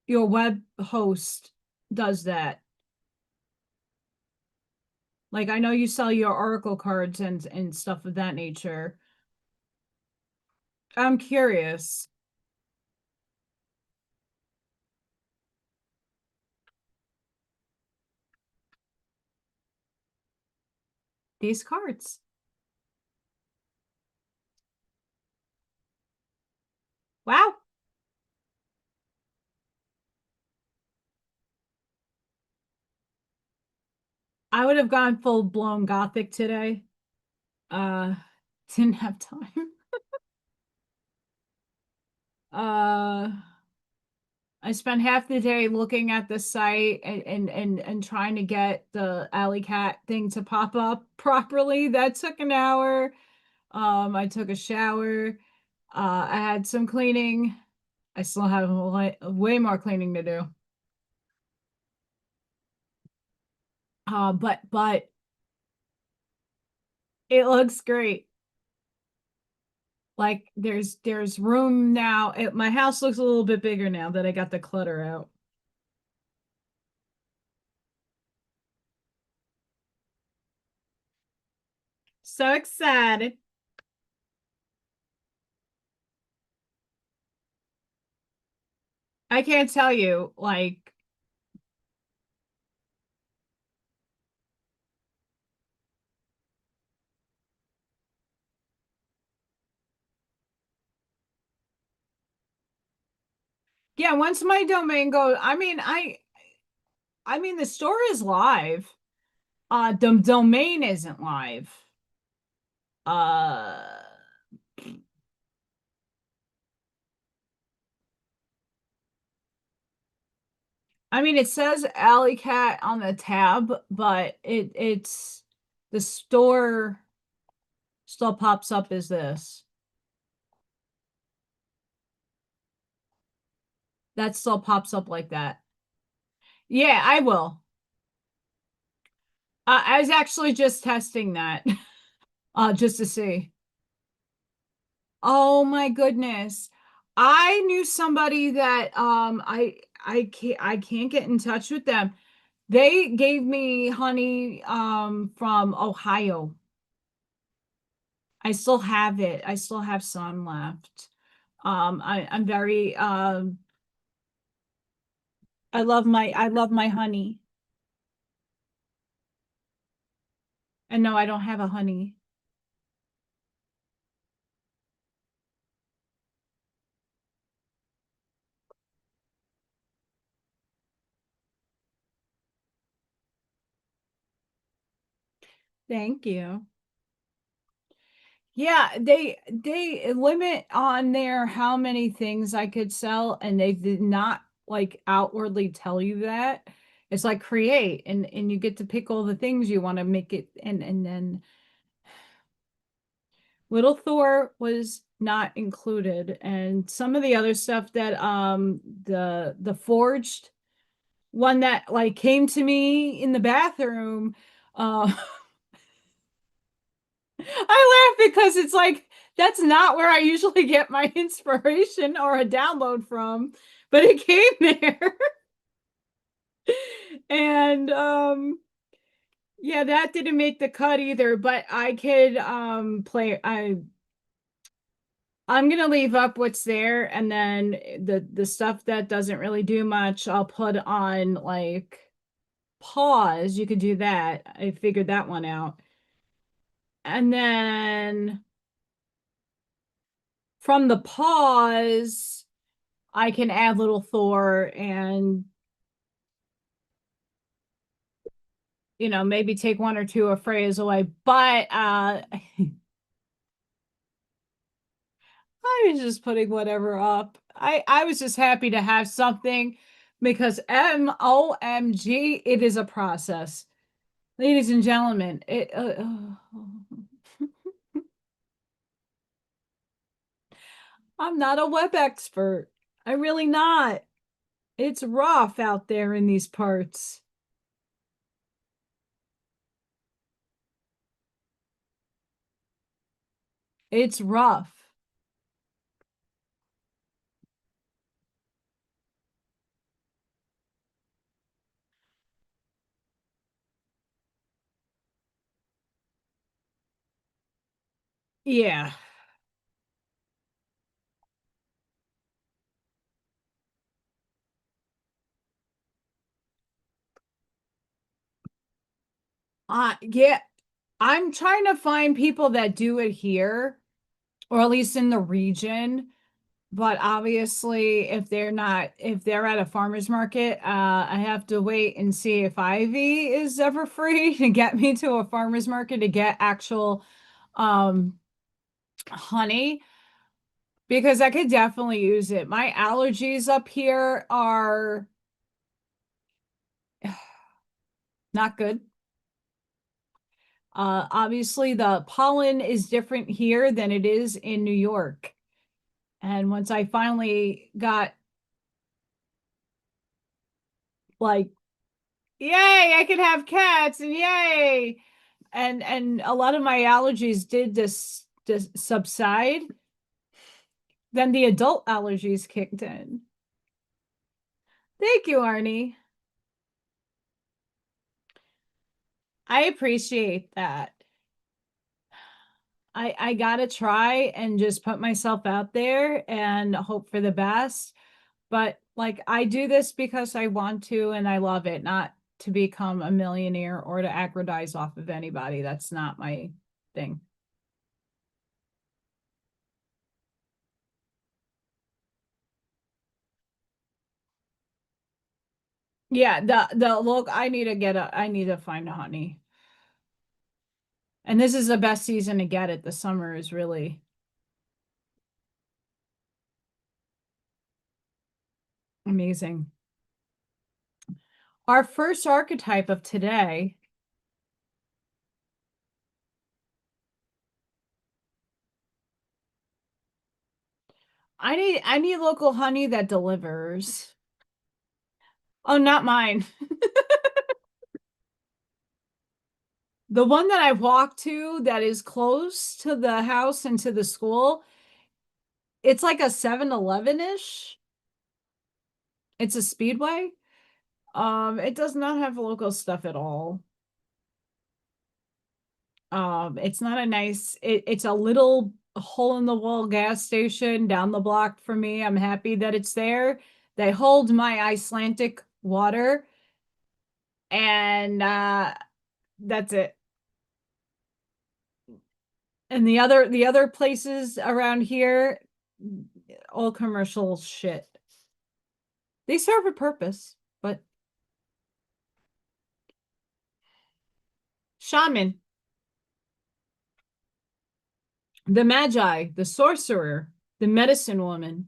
your web host does that. Like I know you sell your oracle cards and stuff of that nature. I'm curious. These cards. Wow. I would have gone full blown gothic today. Uh didn't have time. Uh I spent half the day looking at the site and trying to get the AllyKat thing to pop up properly. That took an hour. I took a shower. I had some cleaning. I still have way more cleaning to do. But it looks great. Like there's room now. My house looks a little bit bigger now that I got the clutter out. So excited. I can't tell you, like, yeah, once my domain goes, I mean, I mean, the store is live. The domain isn't live. Uh, I mean, it says AllyKat on the tab, but it's the store still pops up as this. That still pops up like that. Yeah, I will. I was actually just testing that, just to see. Oh my goodness. I knew somebody that I can't get in touch with them. They gave me honey from Ohio. I still have it. I still have some left. I'm very I love my honey. And no, I don't have a honey. Thank you. Yeah, they limit on there how many things I could sell, and they did not like outwardly tell you that. It's like create and you get to pick all the things you want to make it and then Little Thor was not included and some of the other stuff that the forged one that like came to me in the bathroom uh I laugh because it's like that's not where I usually get my inspiration or a download from, but it came there. And yeah, that didn't make the cut either, but I could play I'm gonna leave up what's there and then the stuff that doesn't really do much, I'll put on like pause. You could do that. I figured that one out. And then from the pause I can add little Thor and maybe take one or two of Freya's away. But I was just putting whatever up. I was just happy to have something because MOMG, it is a process. Ladies and gentlemen, I'm not a web expert. I'm really not. It's rough out there in these parts. It's rough. Yeah. Yeah. I'm trying to find people that do it here, or at least in the region. But obviously, if they're at a farmer's market, I have to wait and see if Ivy is ever free to get me to a farmer's market to get actual um, honey because I could definitely use it. My allergies up here are not good. Obviously, the pollen is different here than it is in New York. And once I finally got like, yay, I can have cats and yay. And a lot of my allergies did this subside, then the adult allergies kicked in. Thank you, Arnie. I appreciate that. I gotta try and just put myself out there and hope for the best. But like I do this because I want to and I love it, not to become a millionaire or to aggrandize off of anybody. That's not my thing. Yeah, the look, I need to find a honey. And this is the best season to get it. The summer is really amazing. Our first archetype of today. I need local honey that delivers. Oh, not mine. The one that I walked to that is close to the house and to the school, it's like a 7-Eleven-ish. It's a Speedway. It does not have local stuff at all. It's not a nice, it's a little hole in the wall gas station down the block from me. I'm happy that it's there. They hold my Icelandic water, and that's it. And the other places around here, all commercial shit. They serve a purpose, but shaman, the magi, the sorcerer, the medicine woman.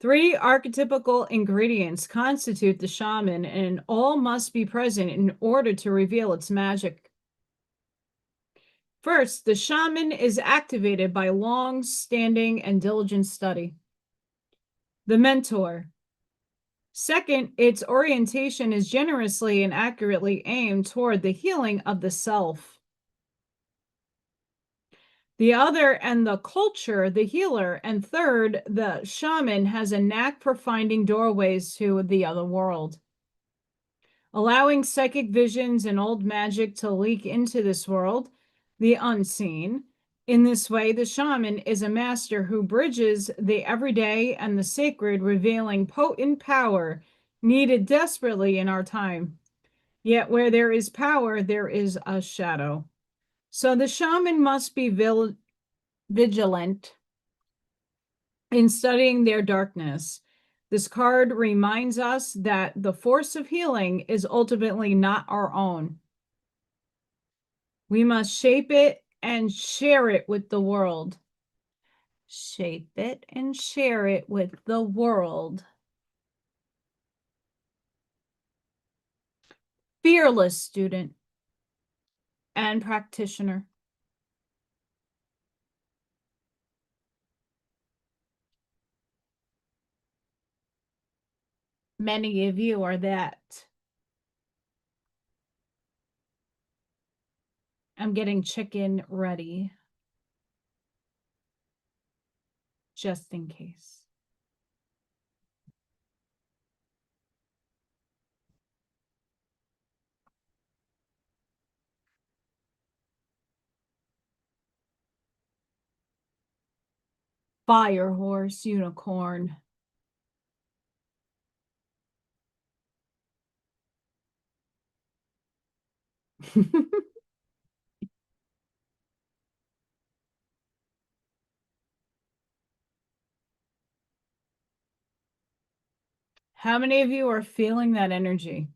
3 archetypical ingredients constitute the shaman, and all must be present in order to reveal its magic. First, the shaman is activated by long-standing and diligent study. The mentor. Second, its orientation is generously and accurately aimed toward the healing of the self. The other and the culture, the healer. And third, the shaman has a knack for finding doorways to the other world, allowing psychic visions and old magic to leak into this world, the unseen. In this way, the shaman is a master who bridges the everyday and the sacred, revealing potent power needed desperately in our time. Yet where there is power, there is a shadow. So the shaman must be vigilant in studying their darkness. This card reminds us that the force of healing is ultimately not our own. We must shape it and share it with the world. Shape it and share it with the world. Fearless student and practitioner. Many of you are that. I'm getting chicken ready, just in case. Fire horse, unicorn. How many of you are feeling that energy?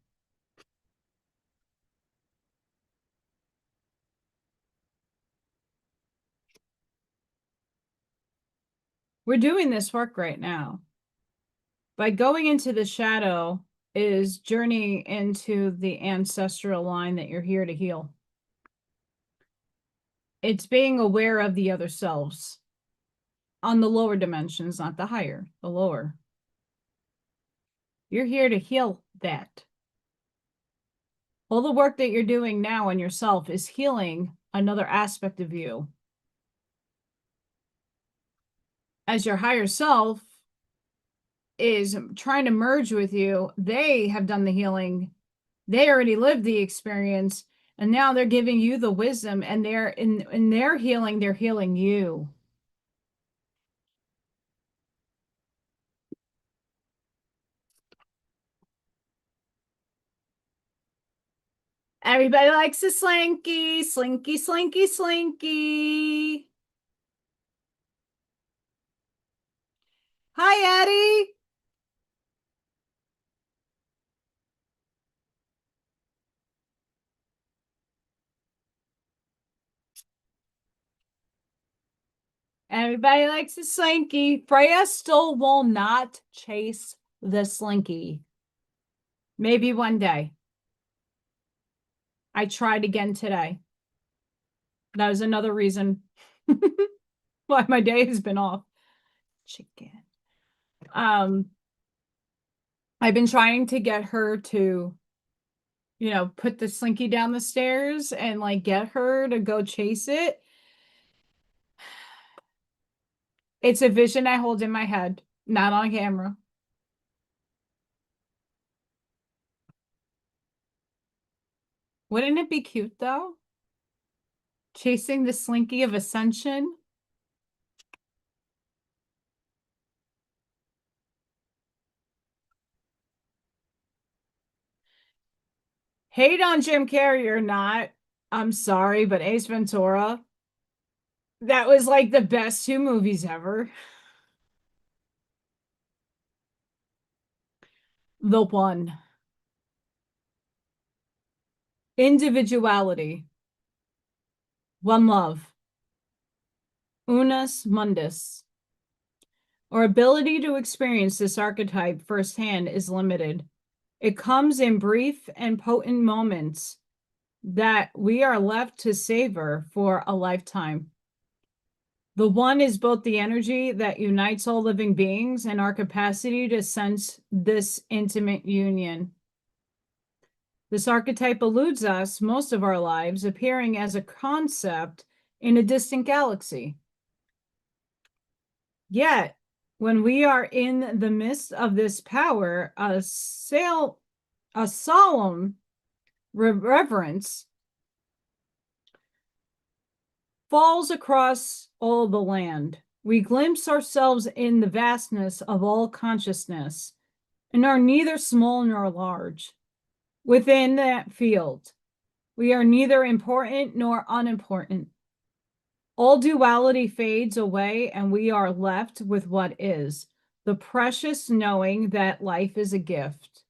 We're doing this work right now. By going into the shadow is journeying into the ancestral line that you're here to heal. It's being aware of the other selves on the lower dimensions, not the higher, the lower. You're here to heal that. All the work that you're doing now on yourself is healing another aspect of you. As your higher self is trying to merge with you, they have done the healing. They already lived the experience, and now they're giving you the wisdom, and they're in their healing, they're healing you. Everybody likes a slinky, slinky, slinky, slinky. Hi, Eddie. Everybody likes a slinky. Freya still will not chase the slinky. Maybe one day. I tried again today. That was another reason why my day has been off. Chicken. I've been trying to get her to, put the slinky down the stairs and like get her to go chase it. It's a vision I hold in my head, not on camera. Wouldn't it be cute though? Chasing the slinky of Ascension. Hate on Jim Carrey or not, I'm sorry, but Ace Ventura, that was like the best 2 movies ever. The One. Individuality. One love. Unus mundus. Our ability to experience this archetype firsthand is limited. It comes in brief and potent moments that we are left to savor for a lifetime. The One is both the energy that unites all living beings and our capacity to sense this intimate union. This archetype eludes us most of our lives, appearing as a concept in a distant galaxy. Yet, when we are in the midst of this power, a solemn reverence falls across all the land. We glimpse ourselves in the vastness of all consciousness and are neither small nor large. Within that field, we are neither important nor unimportant. All duality fades away and we are left with what is, the precious knowing that life is a gift.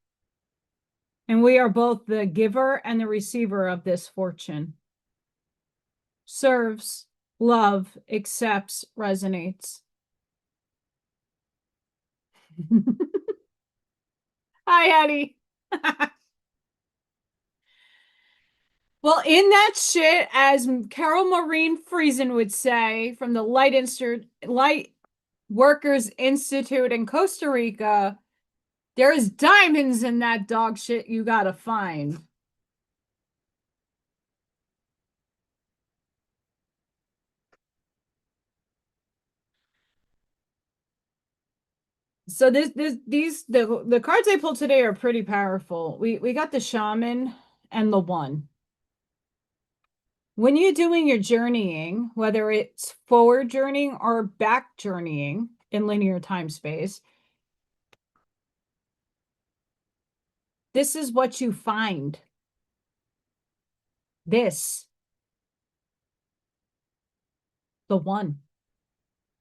And we are both the giver and the receiver of this fortune. Serves, love, accepts, resonates. Hi, Eddie. Well, in that shit, as Carol Maureen Friesen would say, from the Light Workers Institute in Costa Rica, there's diamonds in that dog shit you gotta find. So the cards I pulled today are pretty powerful. We got the Shaman and the One. When you're doing your journeying, whether it's forward journeying or back journeying in linear time space, this is what you find. This. The One.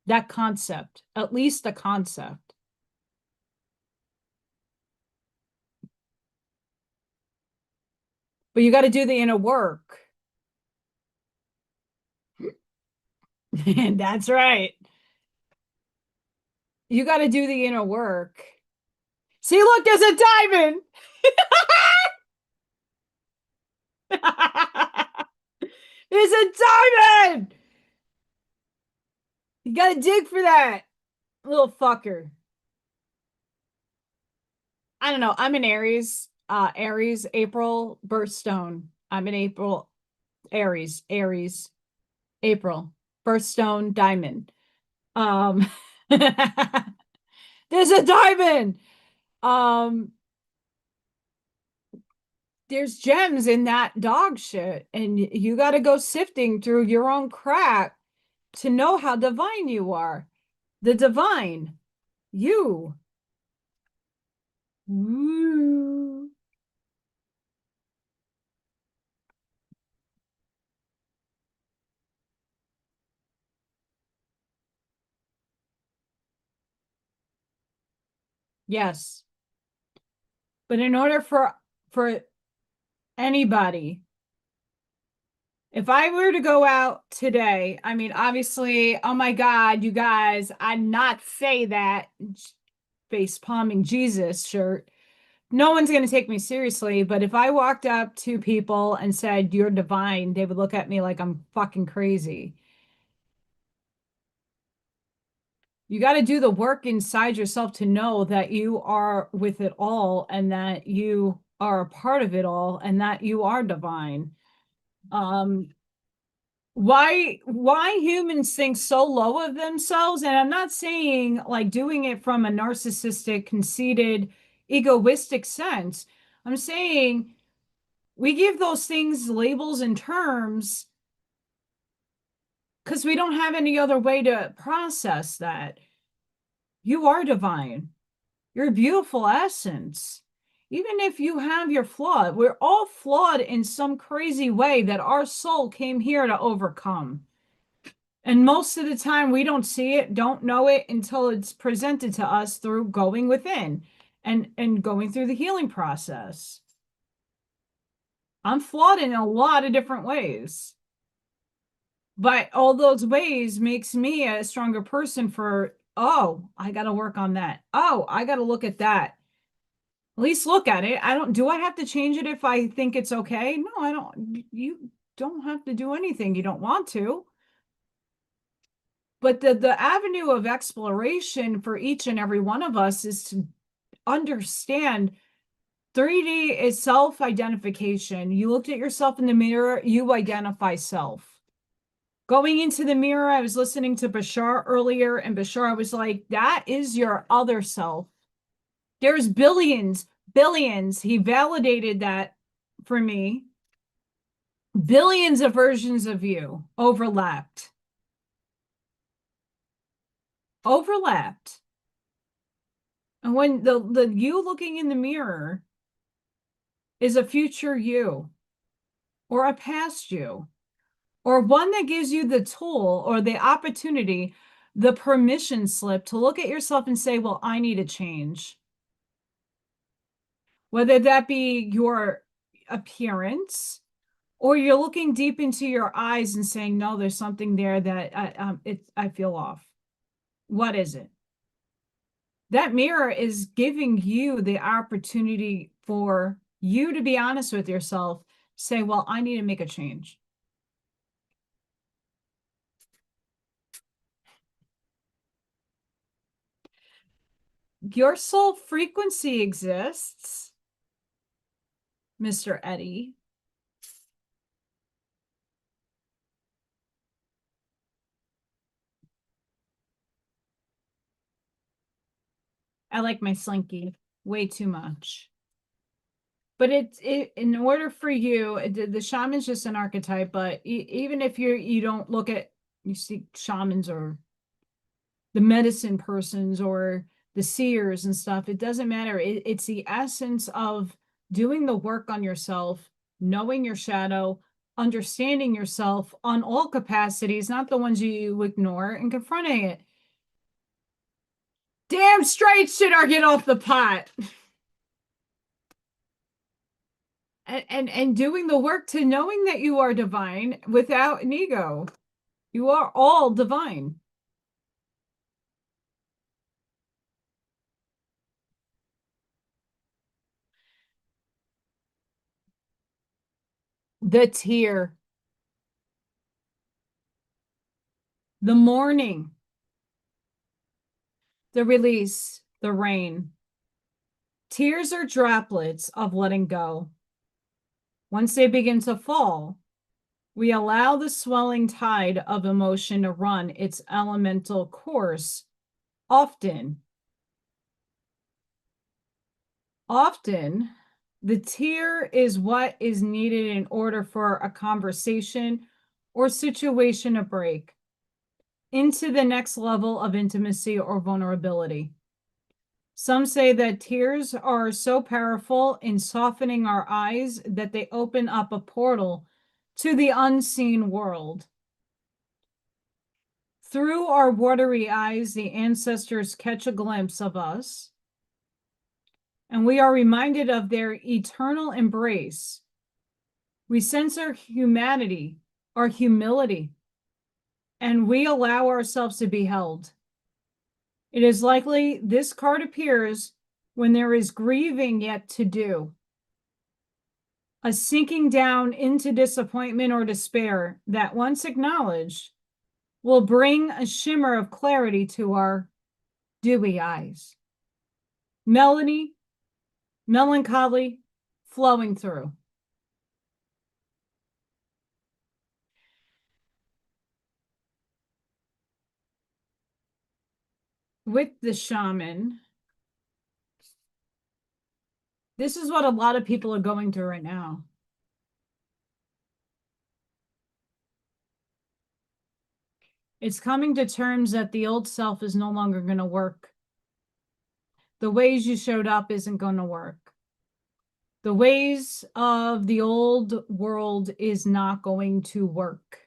That concept, at least the concept. But you got to do the inner work. That's right. You got to do the inner work. See, look, there's a diamond. There's a diamond. You got to dig for that, little fucker. I don't know. I'm an Aries, April birthstone. I'm an Aries, April birthstone diamond. There's a diamond. There's gems in that dog shit, and you got to go sifting through your own crap to know how divine you are. The divine, you. Woo. Yes. But in order for anybody, If I were to go out today, I mean, obviously, oh my God, you guys, I'd not say that face palming Jesus shirt. No one's going to take me seriously. But if I walked up to people and said, "You're divine," they would look at me like I'm fucking crazy. You got to do the work inside yourself to know that you are with it all and that you are a part of it all and that you are divine. Um, why humans think so low of themselves, and I'm not saying like doing it from a narcissistic, conceited, egoistic sense. I'm saying we give those things labels and terms because we don't have any other way to process that. You are divine. You're a beautiful essence. Even if you have your flaw, we're all flawed in some crazy way that our soul came here to overcome. And most of the time, we don't see it, don't know it until it's presented to us through going within and going through the healing process. I'm flawed in a lot of different ways. But all those ways makes me a stronger person for, oh, I got to work on that. Oh, I got to look at that. At least look at it. Do I have to change it if I think it's okay? No, I don't. You don't have to do anything you don't want to. But the avenue of exploration for each and every one of us is to understand 3D is self-identification. You looked at yourself in the mirror, you identify self. Going into the mirror, I was listening to Bashar earlier, and Bashar was like, that is your other self. There's billions. He validated that for me. Billions of versions of you overlapped. And when the you looking in the mirror is a future you or a past you or one that gives you the tool or the opportunity, the permission slip to look at yourself and say, well, I need a change. Whether that be your appearance or you're looking deep into your eyes and saying, no, there's something there that I feel off. What is it? That mirror is giving you the opportunity for you to be honest with yourself, say, well, I need to make a change. Your soul frequency exists, Mr. Eddie. I like my slinky way too much. But in order for you, the shaman's just an archetype, but even if you don't look at, you see shamans or the medicine persons or the seers and stuff, it doesn't matter. It's the essence of doing the work on yourself, knowing your shadow, understanding yourself on all capacities, not the ones you ignore, and confronting it. Damn straight should I get off the pot. And doing the work to knowing that you are divine without an ego. You are all divine. The tear, the mourning, the release, the rain. Tears are droplets of letting go. Once they begin to fall, we allow the swelling tide of emotion to run its elemental course. Often, the tear is what is needed in order for a conversation or situation to break into the next level of intimacy or vulnerability. Some say that tears are so powerful in softening our eyes that they open up a portal to the unseen world. Through our watery eyes, the ancestors catch a glimpse of us, and we are reminded of their eternal embrace. We sense our humanity, our humility, and we allow ourselves to be held. It is likely this card appears when there is grieving yet to do, a sinking down into disappointment or despair that, once acknowledged, will bring a shimmer of clarity to our dewy eyes. Melancholy flowing through. With the shaman, this is what a lot of people are going through right now. It's coming to terms that the old self is no longer going to work. The ways you showed up isn't going to work. The ways of the old world is not going to work.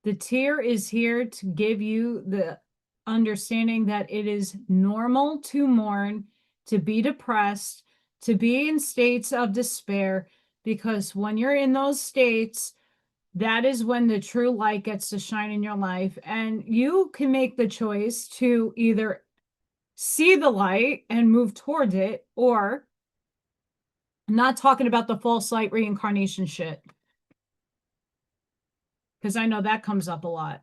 The tear is here to give you the understanding that it is normal to mourn, to be depressed, to be in states of despair, because when you're in those states, that is when the true light gets to shine in your life. And you can make the choice to either see the light and move towards it, or I'm not talking about the false light reincarnation shit, because I know that comes up a lot.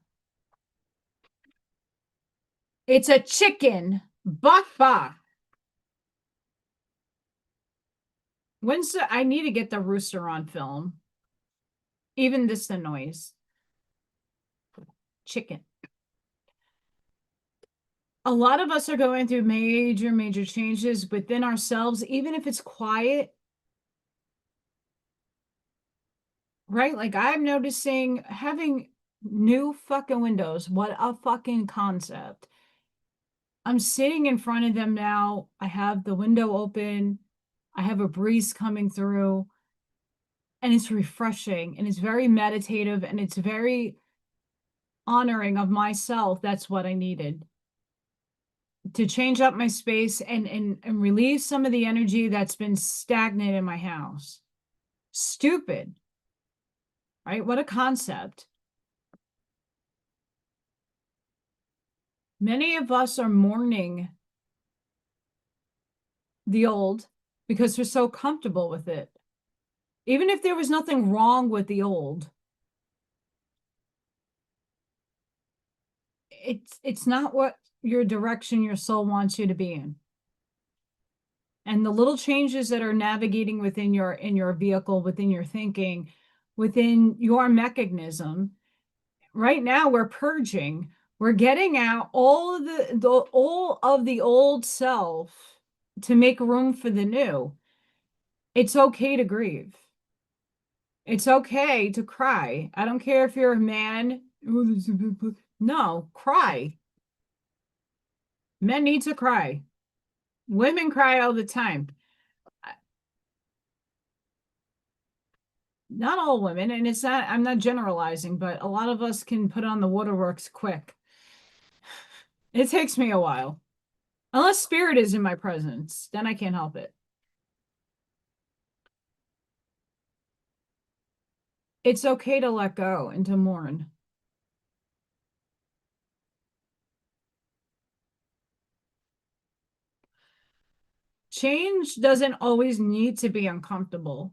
It's a chicken. Bak bak. I need to get the rooster on film. Even this the noise. Chicken. A lot of us are going through major changes within ourselves, even if it's quiet. Right? Like, I'm noticing having new fucking windows. What a fucking concept. I'm sitting in front of them now. I have the window open. I have a breeze coming through. And it's refreshing. And it's very meditative. And it's very honoring of myself. That's what I needed. To change up my space and relieve some of the energy that's been stagnant in my house. Stupid. Right? What a concept. Many of us are mourning the old because we're so comfortable with it. Even if there was nothing wrong with the old, it's not what your direction your soul wants you to be in. And the little changes that are navigating within your vehicle, within your thinking, within your mechanism, right now we're purging. We're getting out all of the old self to make room for the new. It's okay to grieve. It's okay to cry. I don't care if you're a man. No, cry. Men need to cry. Women cry all the time. Not all women, and I'm not generalizing, but a lot of us can put on the waterworks quick. It takes me a while. Unless spirit is in my presence, then I can't help it. It's okay to let go and to mourn. Change doesn't always need to be uncomfortable.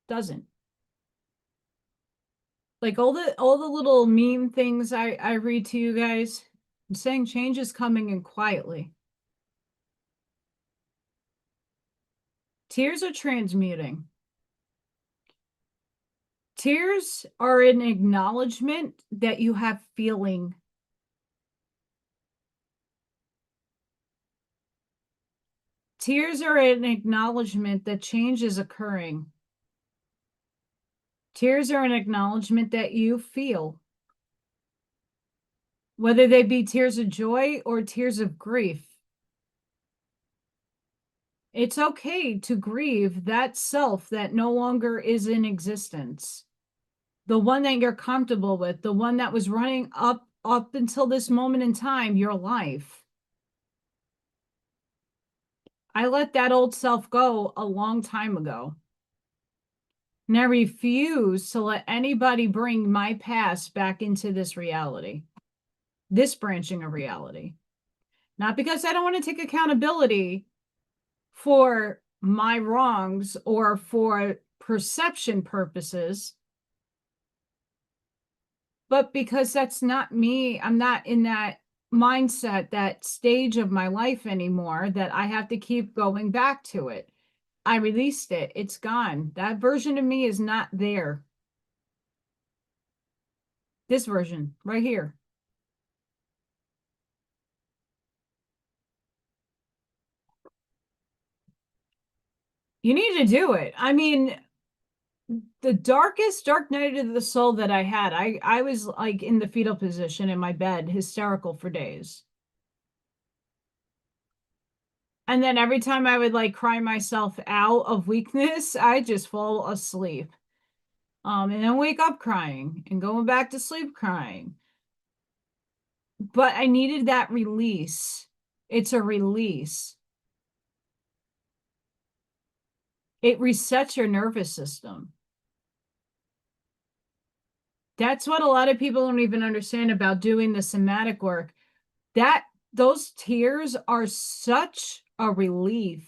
Doesn't. Like all the little meme things I read to you guys, I'm saying change is coming in quietly. Tears are transmuting. Tears are an acknowledgement that you have feeling. Tears are an acknowledgement that change is occurring. Tears are an acknowledgement that you feel. Whether they be tears of joy or tears of grief. It's okay to grieve that self that no longer is in existence. The one that you're comfortable with, the one that was running up until this moment in time, your life. I let that old self go a long time ago. And I refuse to let anybody bring my past back into this reality, this branching of reality. Not because I don't want to take accountability for my wrongs or for perception purposes, but because that's not me. I'm not in that mindset, that stage of my life anymore, that I have to keep going back to it. I released it. It's gone. That version of me is not there. This version right here. You need to do it. I mean, the darkest dark night of the soul that I had, I was like in the fetal position in my bed, hysterical for days. And then every time I would like cry myself out of weakness, I just fall asleep. And then wake up crying and going back to sleep crying. But I needed that release. It's a release. It resets your nervous system. That's what a lot of people don't even understand about doing the somatic work. That those tears are such a relief,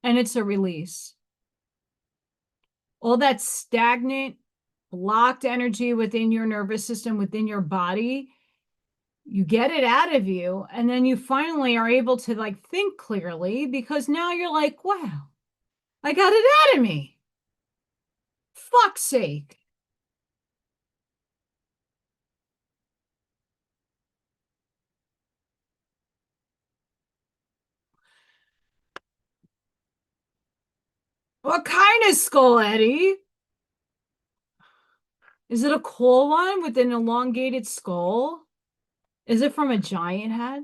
and it's a release. All that stagnant, blocked energy within your nervous system, within your body, you get it out of you, and then you finally are able to like think clearly, because now you're like, wow, I got it out of me. Fuck's sake. What kind of skull, Eddie? Is it a cool one with an elongated skull? Is it from a giant head?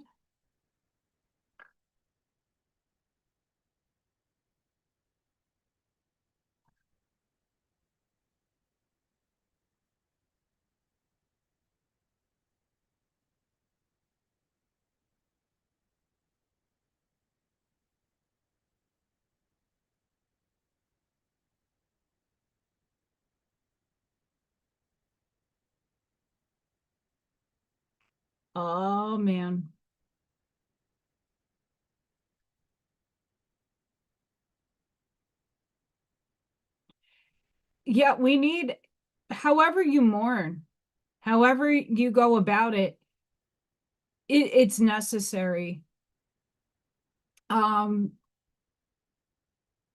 Oh, man. Yeah, we need, however you mourn, however you go about it, it's necessary. Um,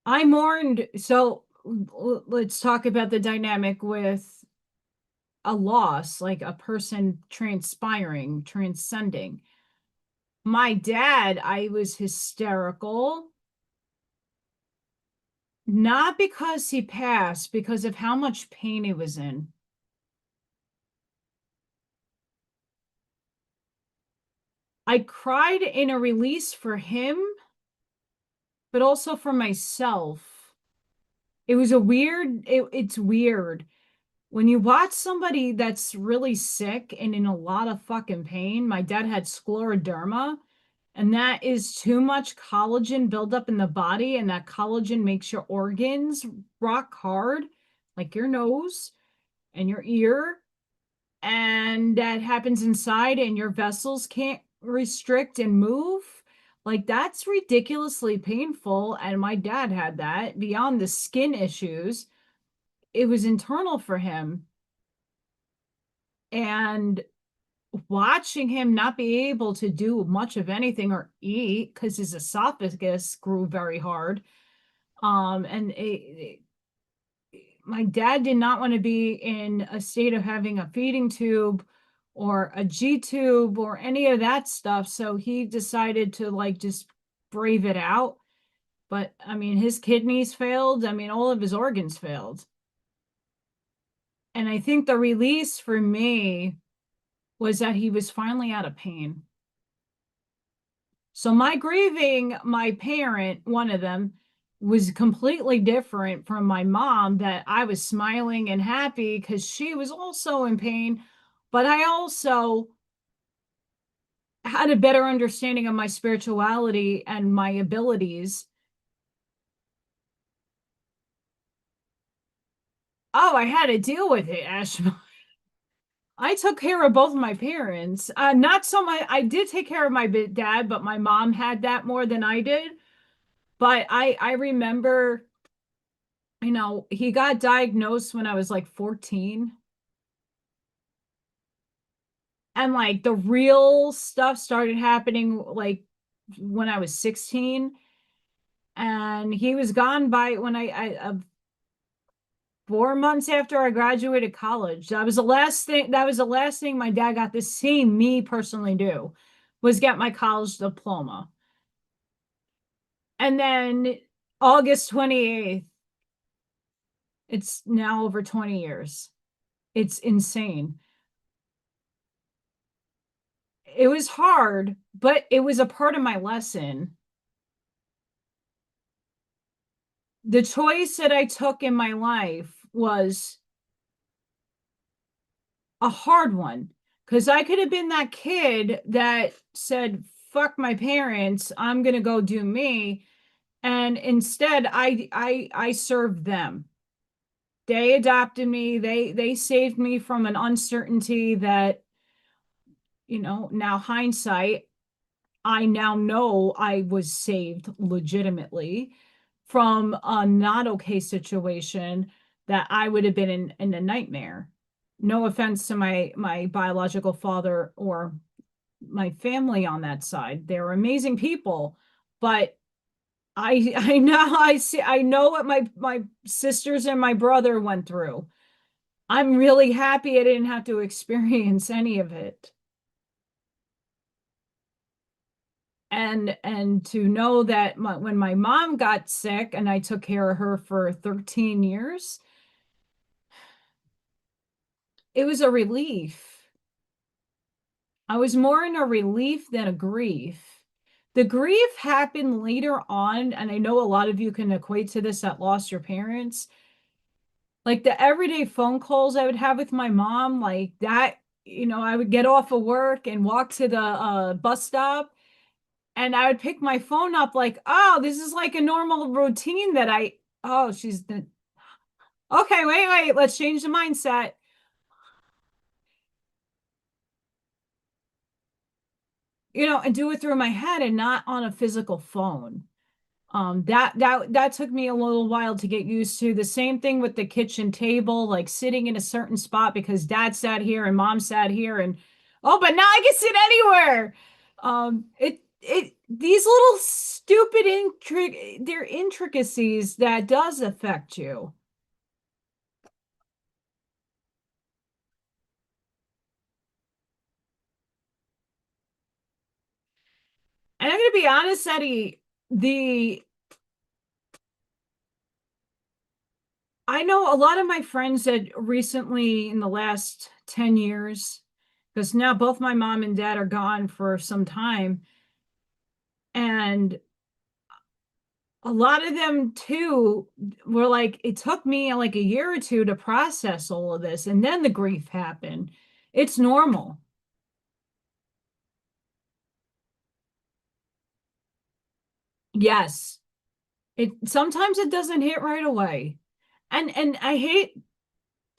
I mourned, so let's talk about the dynamic with a loss, like a person transpiring, transcending. My dad, I was hysterical, not because he passed, because of how much pain he was in. I cried in a release for him, but also for myself. It was it's weird. When you watch somebody that's really sick and in a lot of fucking pain, my dad had scleroderma, and that is too much collagen buildup in the body, and that collagen makes your organs rock hard, like your nose and your ear, and that happens inside, and your vessels can't restrict and move. Like, that's ridiculously painful. And my dad had that beyond the skin issues. It was internal for him. And watching him not be able to do much of anything or eat because his esophagus grew very hard. And my dad did not want to be in a state of having a feeding tube or a G tube or any of that stuff. So he decided to like just brave it out. But I mean, his kidneys failed. I mean, all of his organs failed. And I think the release for me was that he was finally out of pain. So my grieving my parent, one of them, was completely different from my mom, that I was smiling and happy because she was also in pain. But I also had a better understanding of my spirituality and my abilities. Oh, I had to deal with it, Ash. I took care of both of my parents. Not so much. I did take care of my dad, but my mom had that more than I did. But I remember, he got diagnosed when I was like 14. And like the real stuff started happening like when I was 16. And he was gone by when 4 months after I graduated college. That was the last thing my dad got to see me personally do, was get my college diploma. And then August 28th, it's now over 20 years. It's insane. It was hard, but it was a part of my lesson. The choice that I took in my life was a hard one, because I could have been that kid that said, fuck my parents, I'm going to go do me. And instead I served them. They adopted me. They saved me from an uncertainty that, now hindsight, I now know I was saved legitimately from a not okay situation that I would have been in a nightmare. No offense to my biological father or my family on that side. They're amazing people, but I know what my sisters and my brother went through. I'm really happy I didn't have to experience any of it. And to know that when my mom got sick and I took care of her for 13 years, it was a relief. I was more in a relief than a grief. The grief happened later on, and I know a lot of you can equate to this that lost your parents. Like the everyday phone calls I would have with my mom, like that, I would get off of work and walk to the bus stop, and I would pick my phone up like, oh, this is like a normal routine that she's the, okay, wait, let's change the mindset. And do it through my head and not on a physical phone. That took me a little while to get used to. The same thing with the kitchen table, like sitting in a certain spot because dad sat here and mom sat here, and oh, but now I can sit anywhere. It these little stupid they're intricacies that does affect you. And I'm gonna be honest, Eddie, the I know a lot of my friends that recently in the last 10 years, because now both my mom and dad are gone for some time. And a lot of them too were like, it took me like a year or two to process all of this. And then the grief happened. It's normal. Yes. Sometimes it doesn't hit right away. And I hate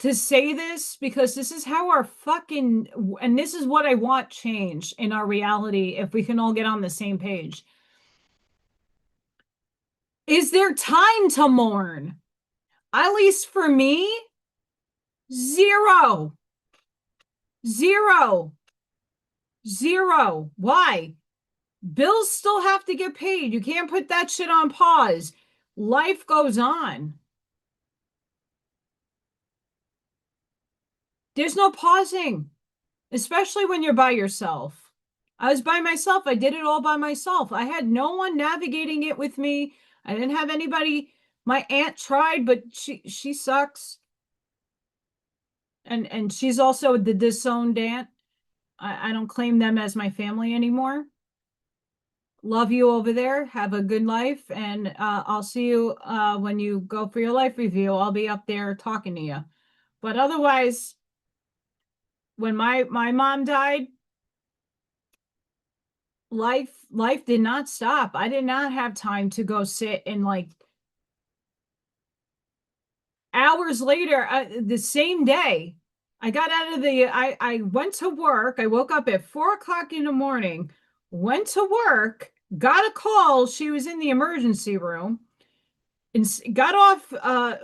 to say this because this is how our fucking, and this is what I want change in our reality if we can all get on the same page. Is there time to mourn? At least for me, zero, zero, zero. Why? Bills still have to get paid. You can't put that shit on pause. Life goes on. There's no pausing, especially when you're by yourself. I was by myself. I did it all by myself. I had no one navigating it with me. I didn't have anybody. My aunt tried, but she sucks. And she's also the disowned aunt. I don't claim them as my family anymore. Love you over there. Have a good life. And I'll see you when you go for your life review. I'll be up there talking to you. But otherwise, when my mom died, life did not stop. I did not have time to go sit and like hours later, the same day, I got out of I went to work. I woke up at 4 o'clock in the morning, went to work, got a call. She was in the emergency room and got off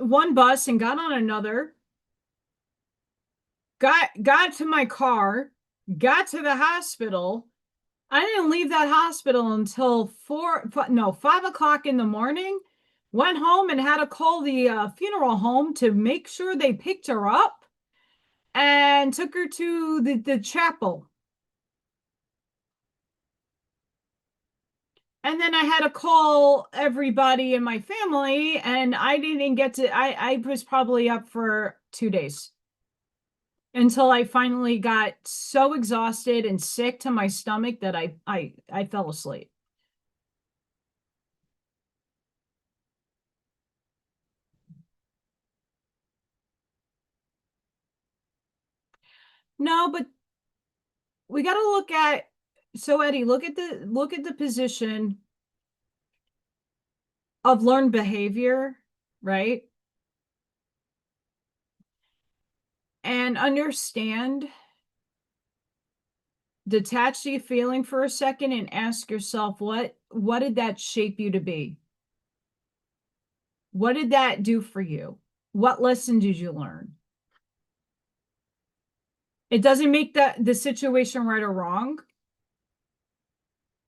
one bus and got on another, got to my car, got to the hospital. I didn't leave that hospital until 5 o'clock in the morning. Went home and had to call the funeral home to make sure they picked her up and took her to the chapel. And then I had to call everybody in my family, and I didn't get to, I was probably up for 2 days until I finally got so exhausted and sick to my stomach that I fell asleep. No, but we got to look at, so Eddie, look at the position of learned behavior, right? And understand, detach the feeling for a second and ask yourself, what did that shape you to be? What did that do for you? What lesson did you learn? It doesn't make the situation right or wrong.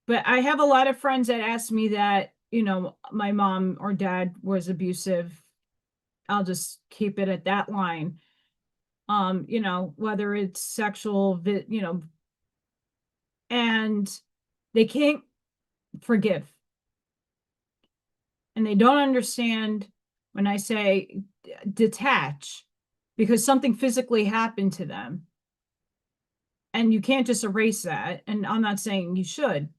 But I have a lot of friends that ask me that, my mom or dad was abusive. I'll just keep it at that line. Whether it's sexual, and they can't forgive. And they don't understand when I say detach, because something physically happened to them. And you can't just erase that. And I'm not saying you should.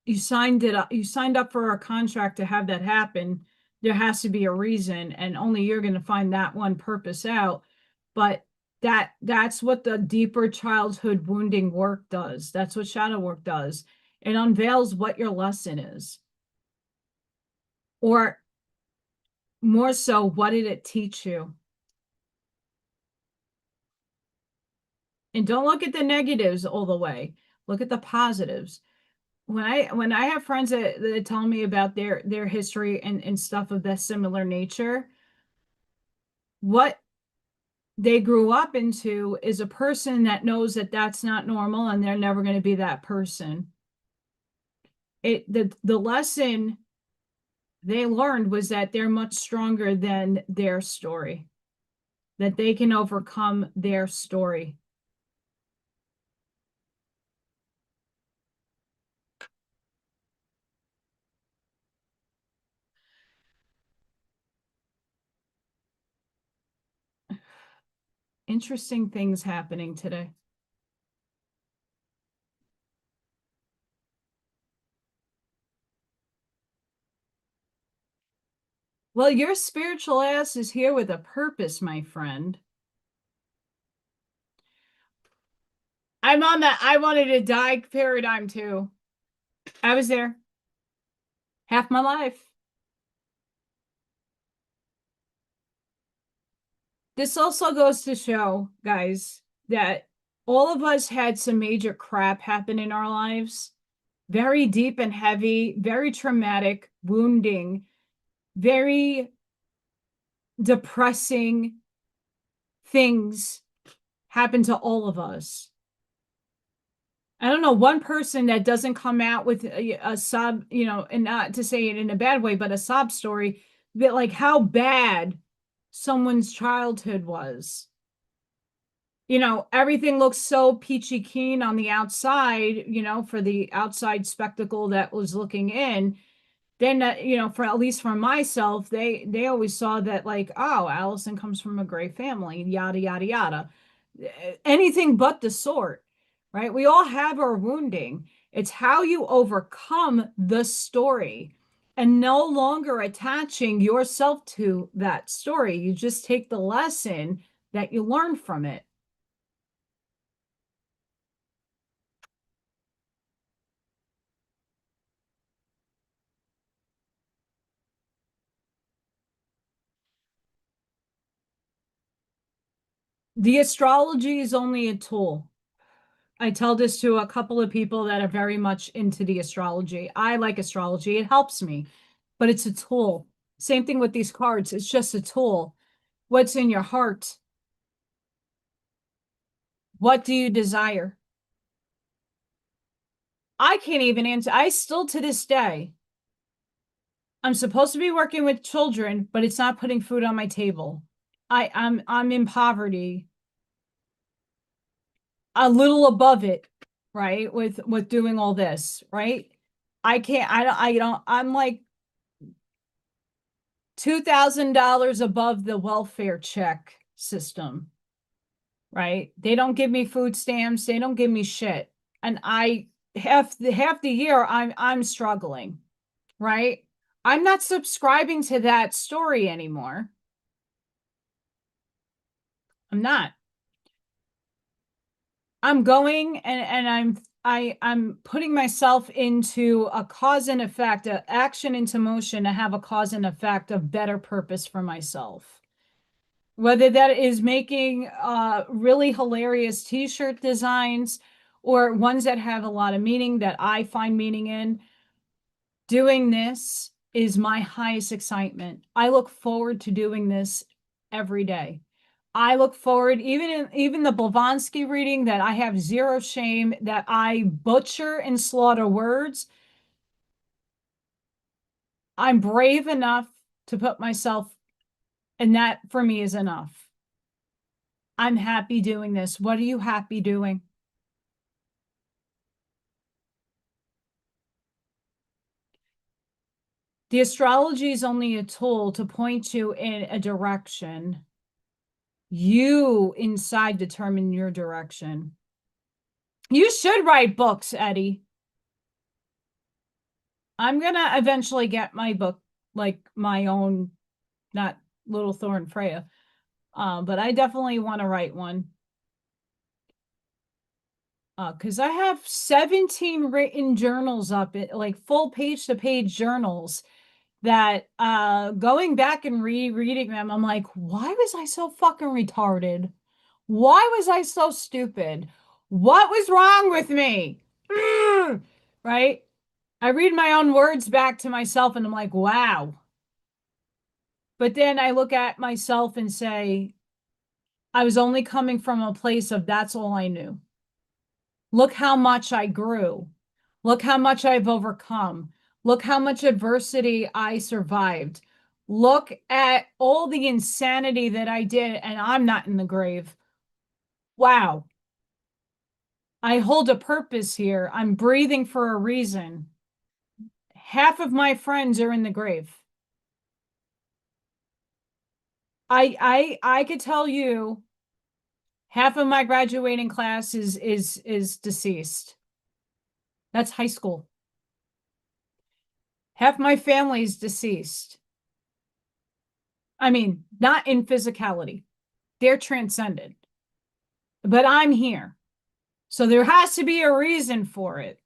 You signed up for a contract to have that happen. There has to be a reason, and only you're going to find that one purpose out. But that's what the deeper childhood wounding work does. That's what shadow work does. It unveils what your lesson is. Or more so, what did it teach you? And don't look at the negatives all the way. Look at the positives. When I have friends that tell me about their history and stuff of that similar nature, what they grew up into is a person that knows that that's not normal and they're never going to be that person. The lesson they learned was that they're much stronger than their story, that they can overcome their story. Interesting things happening today. Well, your spiritual ass is here with a purpose, my friend. I'm on that I wanted to die paradigm too. I was there half my life. This also goes to show, guys, that all of us had some major crap happen in our lives. Very deep and heavy, very traumatic, wounding, very depressing things happen to all of us. I don't know one person that doesn't come out with a sob, and not to say it in a bad way, but a sob story that like how bad someone's childhood was. Everything looks so peachy keen on the outside, for the outside spectacle that was looking in. Then, for at least for myself, they always saw that like, oh, Allison comes from a great family, yada, yada, yada. Anything but the sort, right? We all have our wounding. It's how you overcome the story and no longer attaching yourself to that story. You just take the lesson that you learn from it. The astrology is only a tool. I tell this to a couple of people that are very much into the astrology. I like astrology. It helps me, but it's a tool. Same thing with these cards. It's just a tool. What's in your heart? What do you desire? I can't even answer. I still to this day, I'm supposed to be working with children, but it's not putting food on my table. I'm in poverty, a little above it, right? With doing all this, right? I'm like $2,000 above the welfare check system, right? They don't give me food stamps, they don't give me shit. And I half the year I'm struggling, right? I'm not subscribing to that story anymore. I'm not. I'm going and I'm putting myself into a cause and effect, a action into motion to have a cause and effect of better purpose for myself. Whether that is making really hilarious t-shirt designs or ones that have a lot of meaning that I find meaning in, doing this is my highest excitement. I look forward to doing this every day. I look forward, even the Blavatsky reading, that I have zero shame, that I butcher and slaughter words. I'm brave enough to put myself, and that for me is enough. I'm happy doing this. What are you happy doing? The astrology is only a tool to point you in a direction. You inside determine your direction. You should write books, Eddie. I'm gonna eventually get my book, like my own, not Little Thorn Freya. But I definitely want to write one. Because I have 17 written journals up, like full page to page journals that going back and rereading them, I'm like, why was I so fucking retarded? Why was I so stupid? What was wrong with me? Right? I read my own words back to myself and I'm like, wow. But then I look at myself and say, I was only coming from a place of that's all I knew. Look how much I grew. Look how much I've overcome. Look how much adversity I survived. Look at all the insanity that I did, and I'm not in the grave. Wow. I hold a purpose here. I'm breathing for a reason. Half of my friends are in the grave. I could tell you half of my graduating class is deceased. That's high school. Half my family's deceased. I mean, not in physicality. They're transcended. But I'm here. So there has to be a reason for it.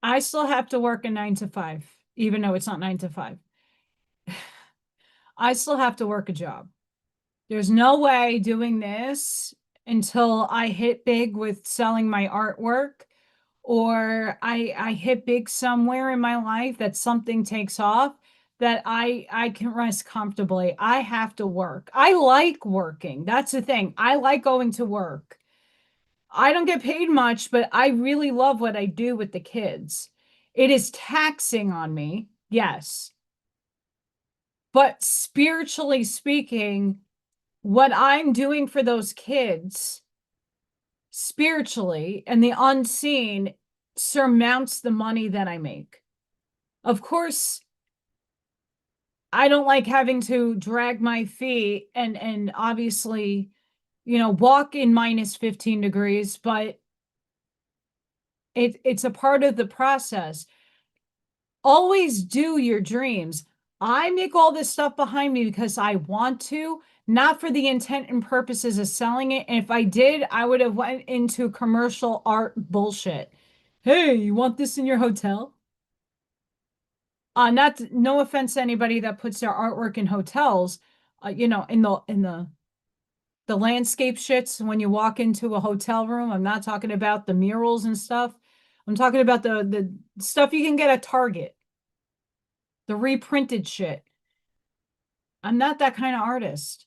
I still have to work a 9 to 5, even though it's not 9 to 5. I still have to work a job. There's no way doing this until I hit big with selling my artwork, or I hit big somewhere in my life that something takes off, that I can rest comfortably. I have to work. I like working. That's the thing. I like going to work. I don't get paid much, but I really love what I do with the kids. It is taxing on me, yes. But spiritually speaking, what I'm doing for those kids spiritually and the unseen surmounts the money that I make. Of course, I don't like having to drag my feet and obviously, walk in minus 15 degrees, but it's a part of the process. Always do your dreams. I make all this stuff behind me because I want to, not for the intent and purposes of selling it. And if I did, I would have went into commercial art bullshit. Hey, you want this in your hotel? Not no offense to anybody that puts their artwork in hotels. In the landscape shits when you walk into a hotel room. I'm not talking about the murals and stuff. I'm talking about the stuff you can get at Target, the reprinted shit. I'm not that kind of artist.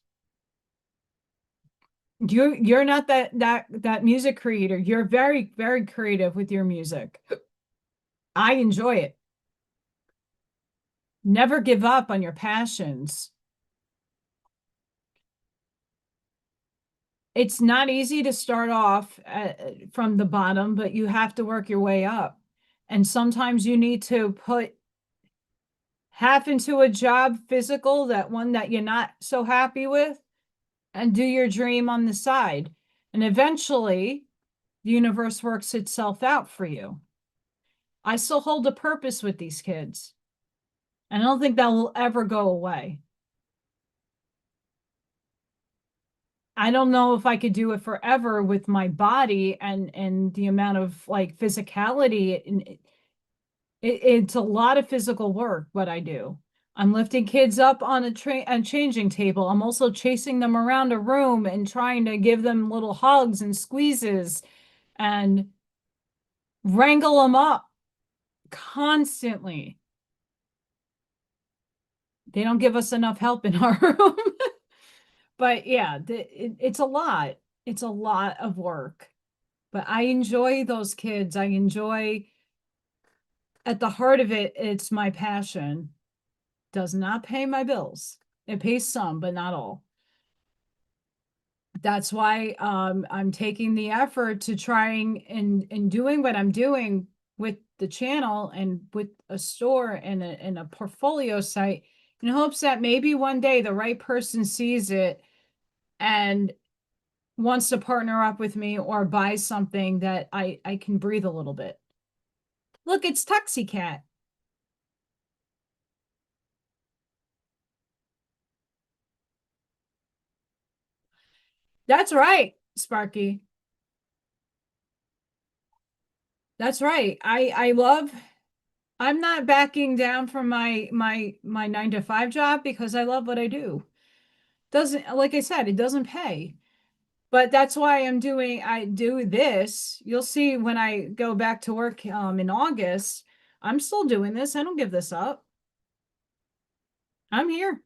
You're not that music creator. You're very, very creative with your music. I enjoy it. Never give up on your passions. It's not easy to start off from the bottom, but you have to work your way up. And sometimes you need to put half into a job physical, that one that you're not so happy with, and do your dream on the side. And eventually, the universe works itself out for you. I still hold a purpose with these kids. And I don't think that will ever go away. I don't know if I could do it forever with my body and the amount of like physicality. It's a lot of physical work, what I do. I'm lifting kids up on a changing table. I'm also chasing them around a room and trying to give them little hugs and squeezes and wrangle them up constantly. They don't give us enough help in our room. But yeah, it's a lot. It's a lot of work. But I enjoy those kids. I enjoy, at the heart of it, it's my passion. Does not pay my bills. It pays some, but not all. That's why I'm taking the effort to trying and doing what I'm doing with the channel and with a store and a portfolio site in hopes that maybe one day the right person sees it and wants to partner up with me or buy something that I can breathe a little bit. Look, it's Cat. That's right, Sparky. That's right. I'm not backing down from my 9 to 5 job because I love what I do. Doesn't, like I said, it doesn't pay. But that's why I do this. You'll see when I go back to work in August, I'm still doing this. I don't give this up. I'm here.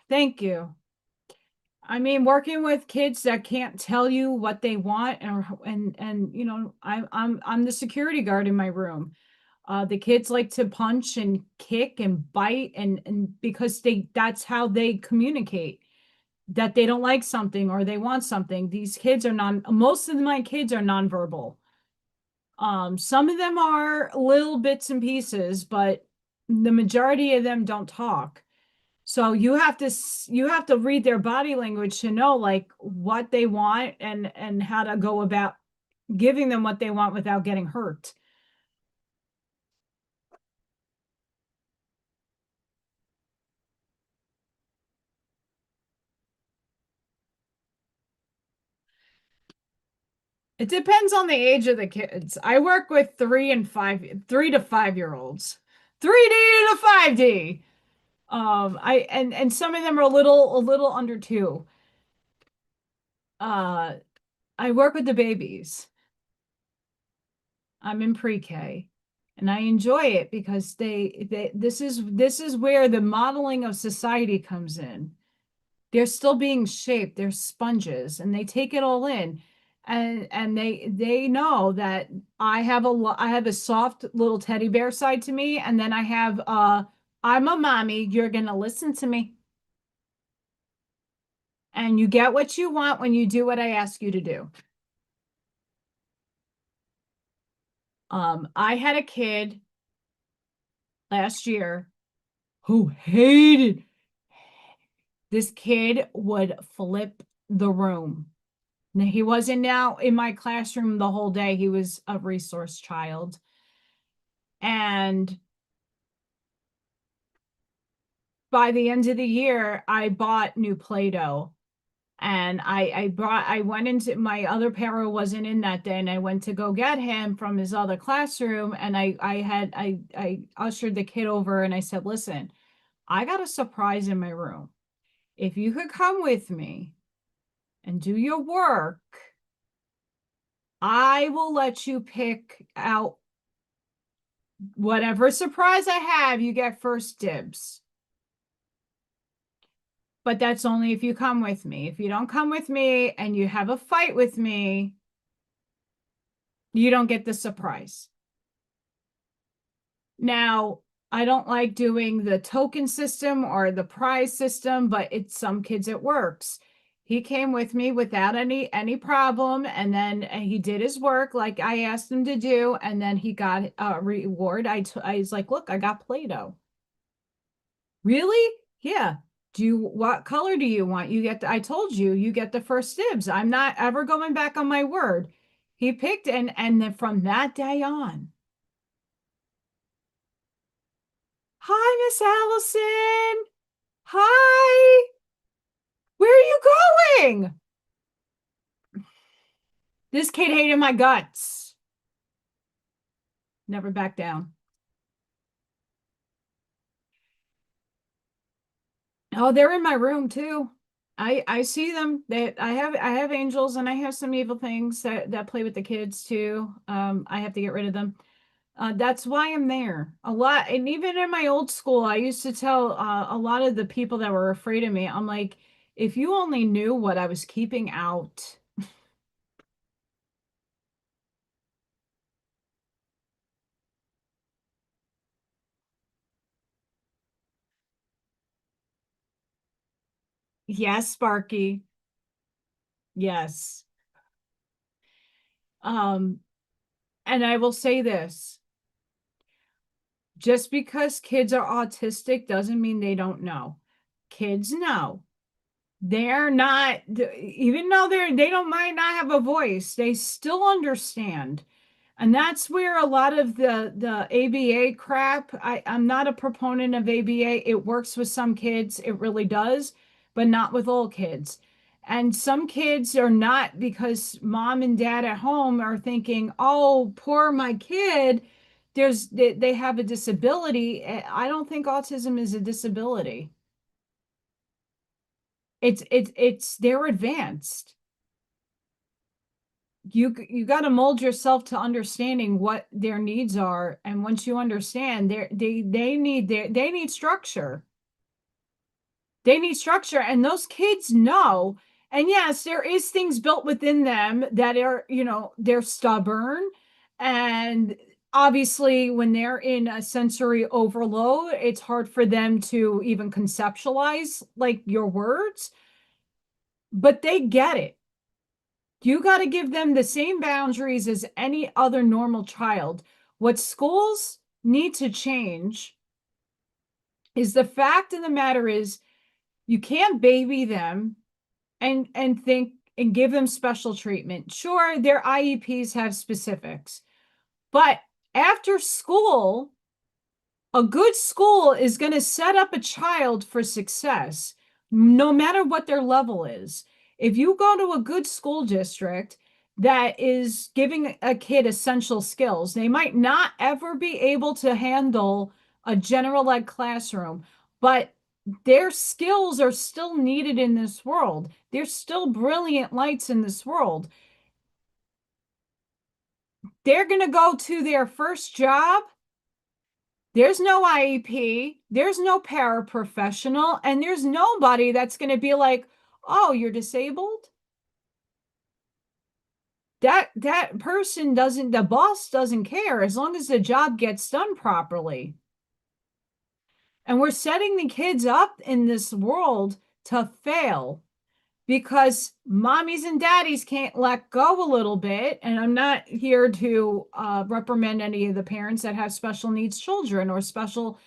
Thank you. I mean, working with kids that can't tell you what they want, and I'm the security guard in my room. The kids like to punch and kick and bite, and because that's how they communicate that they don't like something or they want something. These kids are most of my kids are nonverbal. Some of them are little bits and pieces, but the majority of them don't talk. So you have to read their body language to know like what they want and how to go about giving them what they want without getting hurt. It depends on the age of the kids. I work with 3 to 5 year olds. 3D to 5D. And some of them are a little under 2. Uh I work with the babies. I'm in pre-K and I enjoy it because this is where the modeling of society comes in. They're still being shaped, they're sponges and they take it all in. And they know that I have a soft little teddy bear side to me, and then I have I'm a mommy, you're gonna listen to me. And you get what you want when you do what I ask you to do. I had a kid last year who hated, this kid would flip the room. Now, he wasn't now in my classroom the whole day. He was a resource child. And by the end of the year, I bought new Play-Doh. And I went into my other para wasn't in that day, and I went to go get him from his other classroom. And I ushered the kid over and I said, listen, I got a surprise in my room. If you could come with me and do your work, I will let you pick out whatever surprise I have, you get first dibs. But that's only if you come with me. If you don't come with me and you have a fight with me, you don't get the surprise. Now, I don't like doing the token system or the prize system, but it's some kids it works. He came with me without any problem, and then he did his work like I asked him to do, and then he got a reward. I was like, look, I got Play-Doh. Really? Yeah. What color do you want? I told you, you get the first dibs. I'm not ever going back on my word. He picked, and then from that day on. Hi, Miss Allison. Hi. Where are you going? This kid hated my guts. Never back down. Oh, they're in my room too. I see them. I have angels and I have some evil things that play with the kids too. I have to get rid of them. That's why I'm there a lot. And even in my old school, I used to tell a lot of the people that were afraid of me, I'm like, if you only knew what I was keeping out. Yes, Sparky. Yes. Um, and I will say this, just because kids are autistic doesn't mean they don't know. Kids know. They're not, even though they don't might not have a voice, they still understand. And that's where a lot of the ABA crap, I'm not a proponent of ABA. It works with some kids, it really does, but not with all kids. And some kids are not, because mom and dad at home are thinking, oh, poor my kid, they have a disability. I don't think autism is a disability. It's they're advanced. You got to mold yourself to understanding what their needs are, and once you understand, they need structure. They need structure, and those kids know. And yes, there is things built within them that are, they're stubborn, and obviously when they're in a sensory overload, it's hard for them to even conceptualize like your words, but they get it. You got to give them the same boundaries as any other normal child. What schools need to change is the fact of the matter is you can't baby them and think and give them special treatment. Sure, their IEPs have specifics, but after school, a good school is going to set up a child for success, no matter what their level is. If you go to a good school district that is giving a kid essential skills, they might not ever be able to handle a general ed classroom, but their skills are still needed in this world. There's still brilliant lights in this world. They're going to go to their first job. There's no IEP, there's no paraprofessional, and there's nobody that's going to be like, oh, you're disabled? That person doesn't, the boss doesn't care as long as the job gets done properly. And we're setting the kids up in this world to fail because mommies and daddies can't let go a little bit. And I'm not here to reprimand any of the parents that have special needs children or special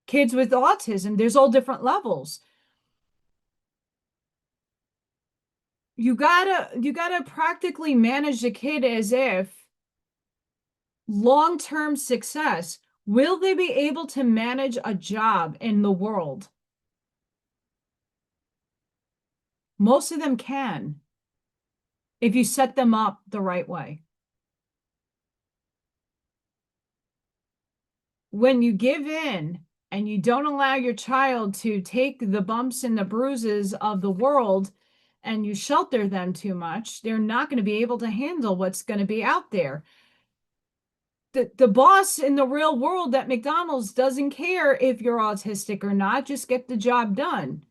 kids with autism. There's all different levels. You gotta practically manage the kid as if long-term success. Will they be able to manage a job in the world? Most of them can, if you set them up the right way. When you give in and you don't allow your child to take the bumps and the bruises of the world and you shelter them too much, they're not going to be able to handle what's going to be out there. The boss in the real world at McDonald's doesn't care if you're autistic or not, just get the job done.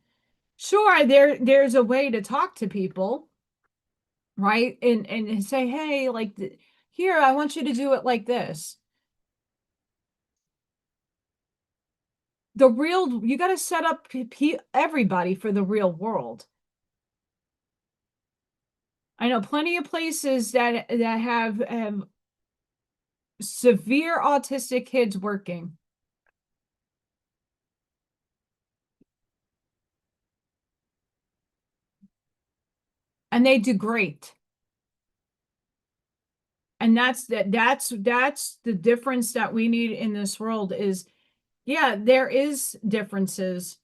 Sure, there's a way to talk to people, right? And say, hey, like, here, I want you to do it like this. You got to set up everybody for the real world. I know plenty of places that have severe autistic kids working. And they do great. And that's the difference that we need in this world is, yeah, there is differences.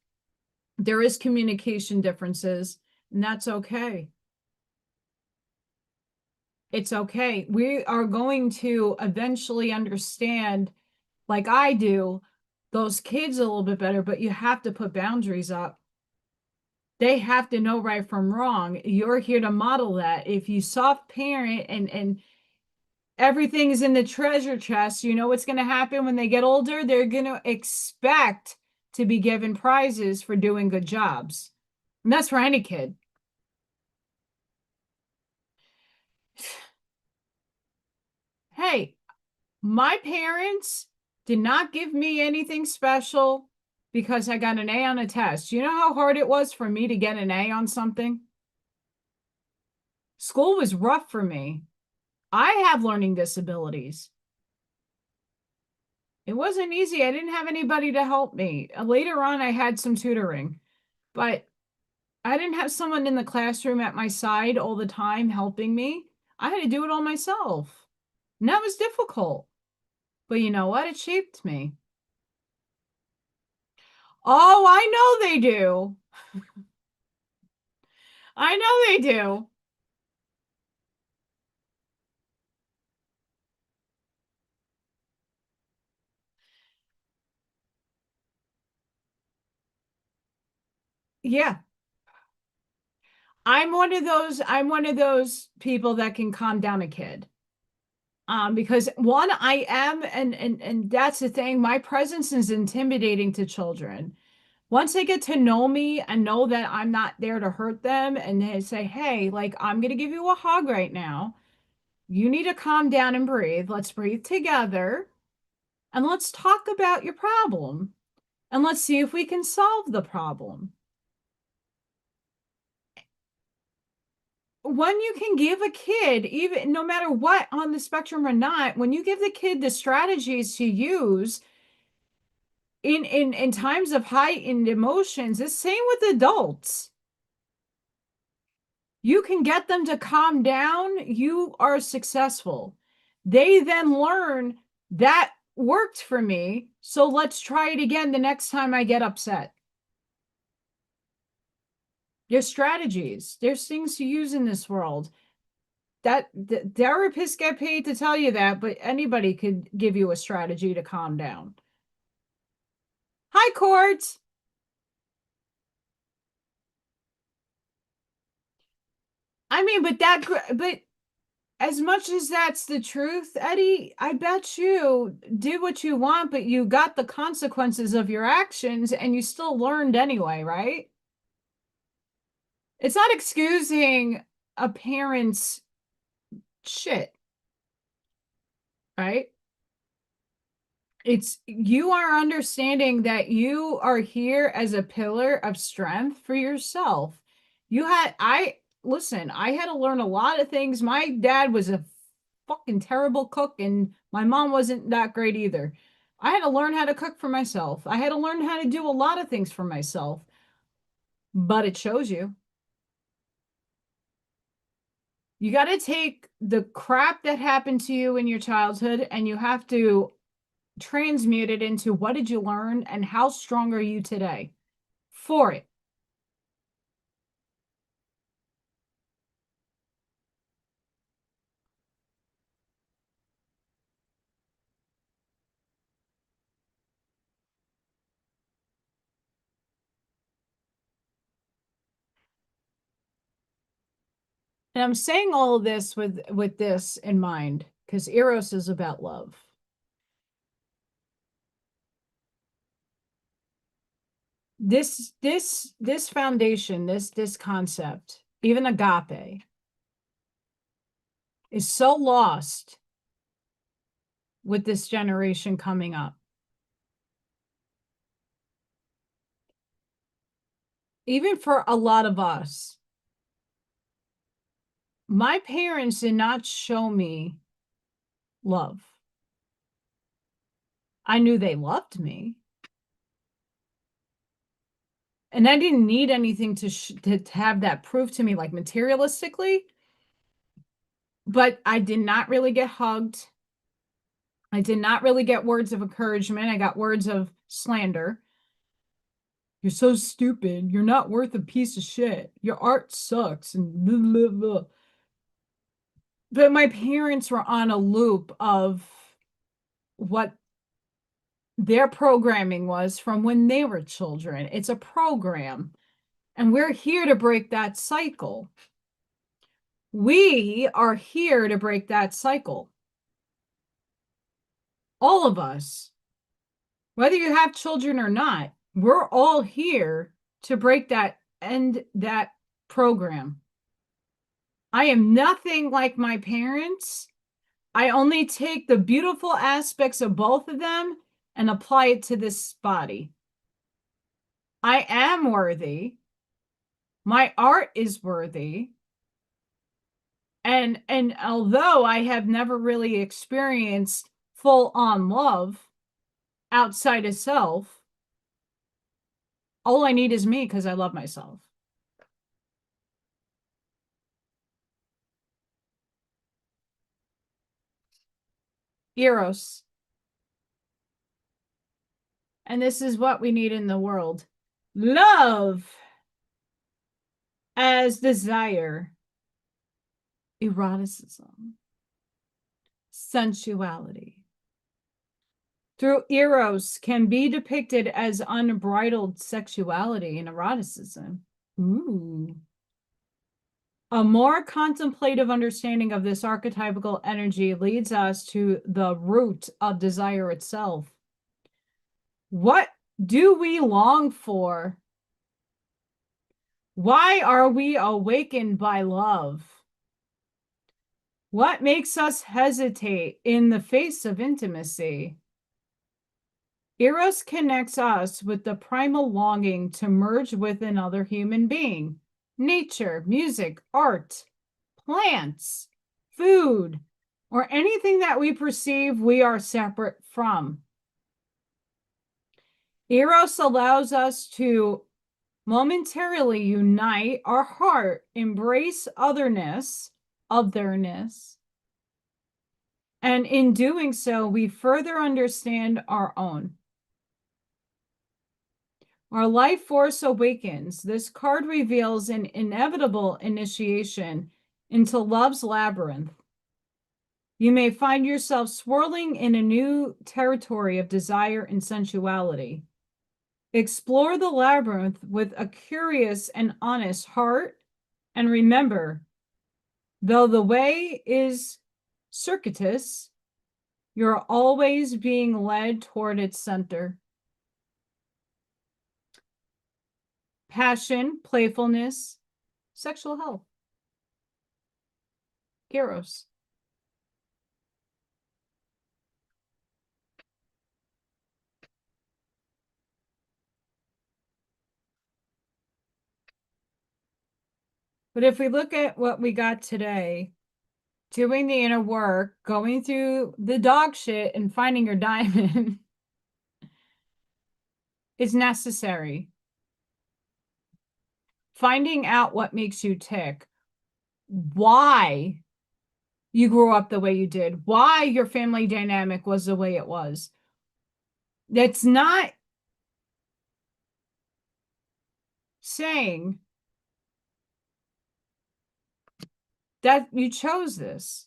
There is communication differences, and that's okay. It's okay. We are going to eventually understand, like I do, those kids a little bit better, but you have to put boundaries up. They have to know right from wrong. You're here to model that. If you soft parent and everything's in the treasure chest, you know what's going to happen when they get older? They're going to expect to be given prizes for doing good jobs. And that's for any kid. Hey, my parents did not give me anything special because I got an A on a test. You know how hard it was for me to get an A on something? School was rough for me. I have learning disabilities. It wasn't easy. I didn't have anybody to help me. Later on, I had some tutoring, but I didn't have someone in the classroom at my side all the time helping me. I had to do it all myself. And that was difficult. But you know what? It shaped me. Oh, I know they do. I know they do. Yeah. I'm one of those people that can calm down a kid. Because one, I am, and that's the thing, my presence is intimidating to children. Once they get to know me and know that I'm not there to hurt them, and they say, hey, like, I'm gonna give you a hug right now. You need to calm down and breathe. Let's breathe together and let's talk about your problem. And let's see if we can solve the problem. When you can give a kid, even no matter what on the spectrum or not, when you give the kid the strategies to use in times of heightened emotions, it's same with adults. You can get them to calm down, you are successful. They then learn that worked for me, so let's try it again the next time I get upset. There's strategies. There's things to use in this world. That the therapists get paid to tell you that, but anybody could give you a strategy to calm down. Hi, Court. I mean, but as much as that's the truth, Eddie, I bet you did what you want, but you got the consequences of your actions and you still learned anyway, right? It's not excusing a parent's shit, right? It's you are understanding that you are here as a pillar of strength for yourself. Listen, I had to learn a lot of things. My dad was a fucking terrible cook, and my mom wasn't that great either. I had to learn how to cook for myself. I had to learn how to do a lot of things for myself, but it shows you. You got to take the crap that happened to you in your childhood and you have to transmuted into what did you learn and how strong are you today for it. And I'm saying all of this with this in mind, because Eros is about love. This foundation, this concept, even agape, is so lost with this generation coming up. Even for a lot of us, my parents did not show me love. I knew they loved me. And I didn't need anything to have that proof to me, like materialistically. But I did not really get hugged. I did not really get words of encouragement. I got words of slander. You're so stupid. You're not worth a piece of shit. Your art sucks. And blah, blah, blah. But my parents were on a loop of what their programming was from when they were children. It's a program. And we're here to break that cycle. We are here to break that cycle. All of us. Whether you have children or not, we're all here to break that end that program. I am nothing like my parents. I only take the beautiful aspects of both of them and apply it to this body. I am worthy. My art is worthy. And although I have never really experienced full-on love outside of self, all I need is me because I love myself. Eros. And this is what we need in the world. Love as desire, eroticism, sensuality. Through Eros can be depicted as unbridled sexuality and eroticism. Ooh. A more contemplative understanding of this archetypical energy leads us to the root of desire itself. What do we long for? Why are we awakened by love? What makes us hesitate in the face of intimacy? Eros connects us with the primal longing to merge with another human being. Nature, music, art, plants, food, or anything that we perceive we are separate from. Eros allows us to momentarily unite our heart, embrace otherness, and in doing so, we further understand our own. Our life force awakens. This card reveals an inevitable initiation into love's labyrinth. You may find yourself swirling in a new territory of desire and sensuality. Explore the labyrinth with a curious and honest heart, and remember, though the way is circuitous, you're always being led toward its center. Passion, playfulness, sexual health. Eros. But if we look at what we got today, doing the inner work, going through the dog shit and finding your diamond is necessary. Finding out what makes you tick, why you grew up the way you did, why your family dynamic was the way it was, That's not saying that you chose this.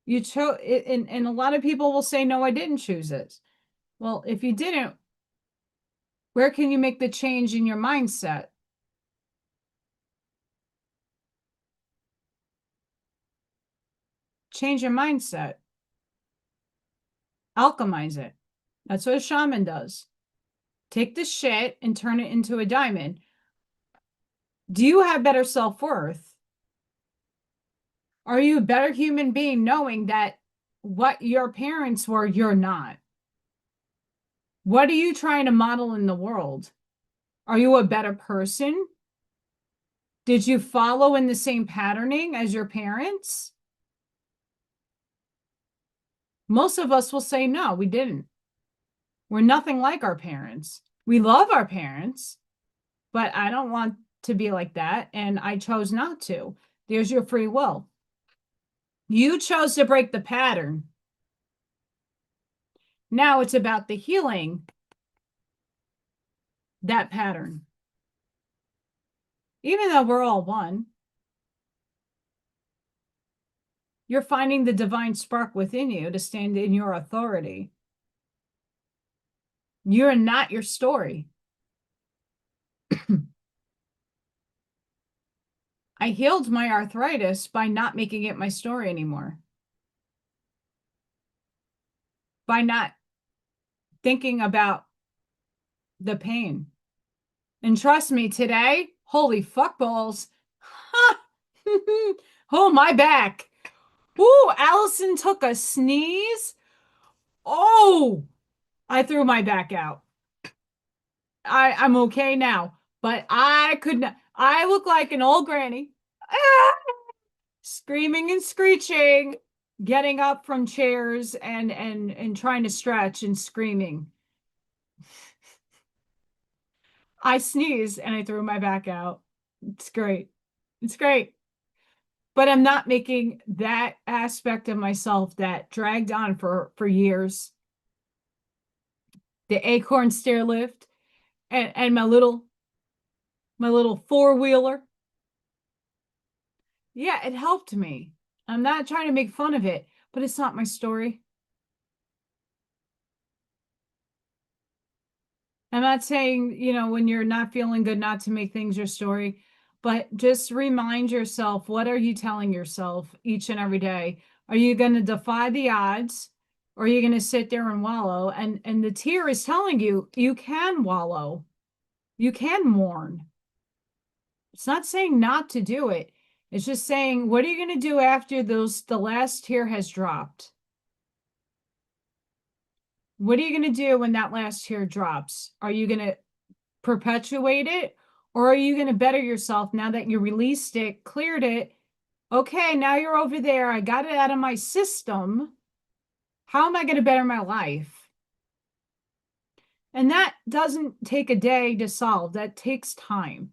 You chose it, and a lot of people will say, no, I didn't choose this. Well, if you didn't, where can you make the change in your mindset? Change your mindset. Alchemize it. That's what a shaman does. Take the shit and turn it into a diamond. Do you have better self-worth? Are you a better human being knowing that what your parents were, you're not? What are you trying to model in the world? Are you a better person? Did you follow in the same patterning as your parents? Most of us will say, no, we didn't. We're nothing like our parents. We love our parents, but I don't want to be like that. And I chose not to. There's your free will. You chose to break the pattern. Now it's about the healing that pattern. Even though we're all one, you're finding the divine spark within you to stand in your authority. You're not your story. I healed my arthritis by not making it my story anymore. By not thinking about the pain. And trust me, today, holy fuck balls. Oh, my back. Ooh, Allison took a sneeze. Oh, I threw my back out. I'm okay now, but I could not. I look like an old granny. Ah! Screaming and screeching, getting up from chairs and trying to stretch and screaming. I sneezed and I threw my back out. It's great. It's great. But I'm not making that aspect of myself that dragged on for years. The acorn stair lift and my little four-wheeler. Yeah, it helped me. I'm not trying to make fun of it, but it's not my story. I'm not saying, when you're not feeling good, not to make things your story, but just remind yourself, what are you telling yourself each and every day? Are you going to defy the odds, or are you going to sit there and wallow? And the tear is telling you, you can wallow. You can mourn. It's not saying not to do it. It's just saying, what are you going to do after the last tear has dropped? What are you going to do when that last tear drops? Are you going to perpetuate it, or are you going to better yourself now that you released it, cleared it? Okay, now you're over there. I got it out of my system. How am I going to better my life? And that doesn't take a day to solve. That takes time.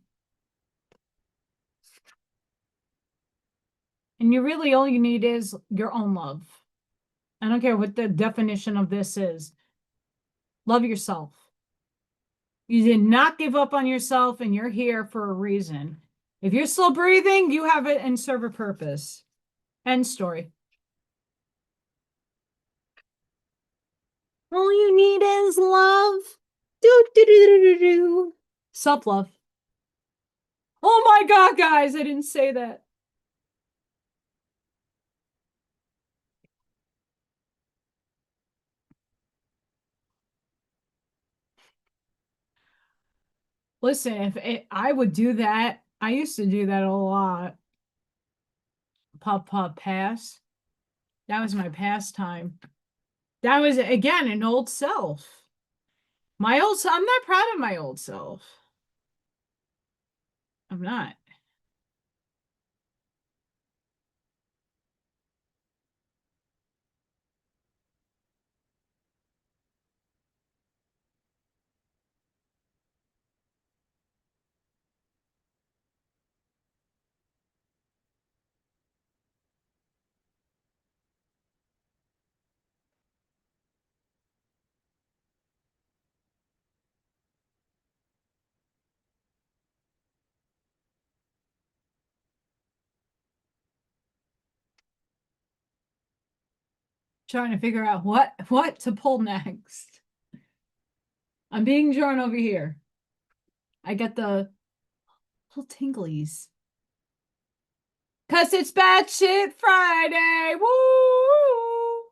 And all you need is your own love. I don't care what the definition of this is. Love yourself. You did not give up on yourself, and you're here for a reason. If you're still breathing, you have it and serve a purpose. End story. All you need is love. Do, do, do, do, do, do. Self-love. Oh my God, guys, I didn't say that. Listen, I would do that, I used to do that a lot. Pop, pop, pass. That was my pastime. That was, again, an old self. I'm not proud of my old self. I'm not. trying to figure out what to pull next. I'm being drawn over here. I get the little tinglies. Cause it's Batshit Friday. Woo!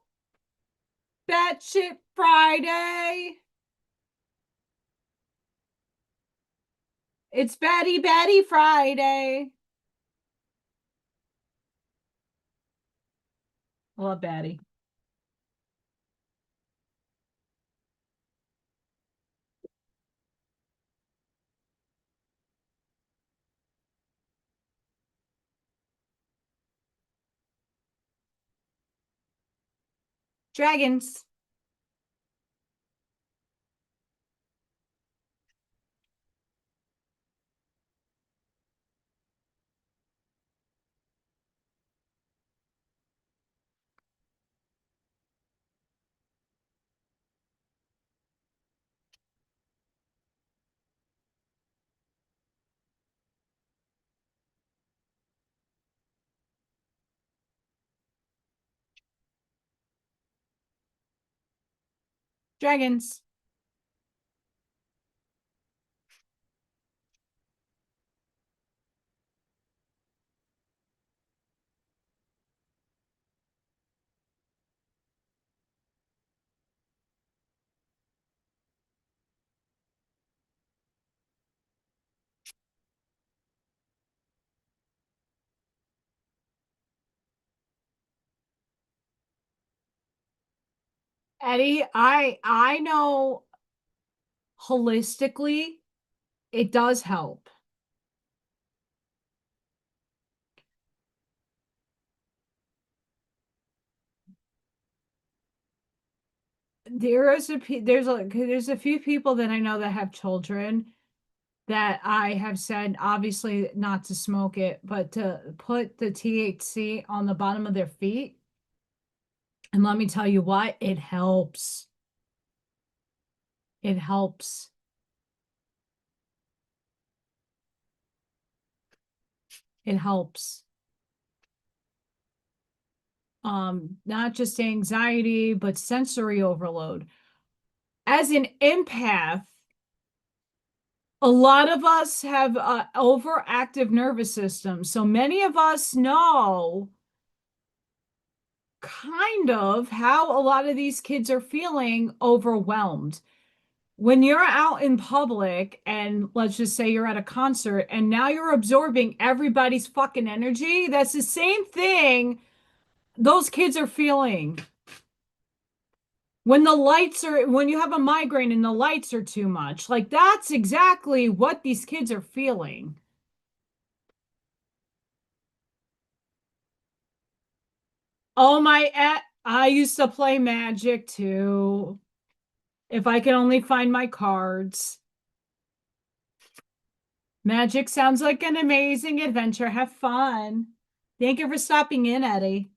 Batshit Friday. It's Batty Friday. I love Batty. Dragons. Dragons. Eddie, I know holistically it does help. There's a few people that I know that have children that I have said obviously not to smoke it, but to put the THC on the bottom of their feet. And let me tell you what, it helps. It helps. It helps. Not just anxiety, but sensory overload. As an empath, a lot of us have overactive nervous system. So many of us know kind of how a lot of these kids are feeling overwhelmed. When you're out in public and let's just say you're at a concert and now you're absorbing everybody's fucking energy, that's the same thing those kids are feeling. When you have a migraine and the lights are too much, like that's exactly what these kids are feeling. Oh I used to play Magic too. If I can only find my cards. Magic sounds like an amazing adventure. Have fun. Thank you for stopping in, Eddie.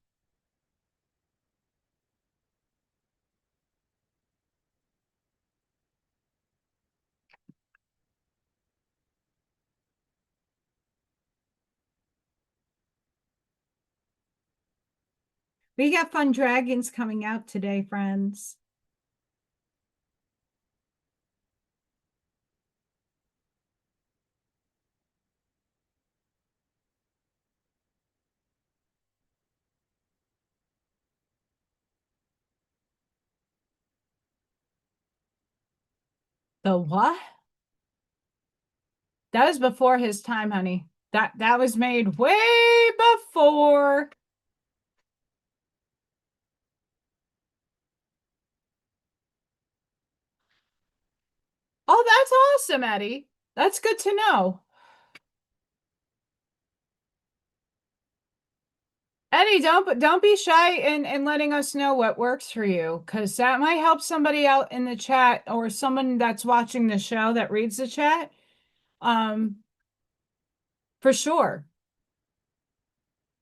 We got fun dragons coming out today, friends. The what? That was before his time, honey. That was made way before. Oh, that's awesome, Eddie. That's good to know. Eddie, don't be shy in letting us know what works for you, because that might help somebody out in the chat or someone that's watching the show that reads the chat. Um, for sure.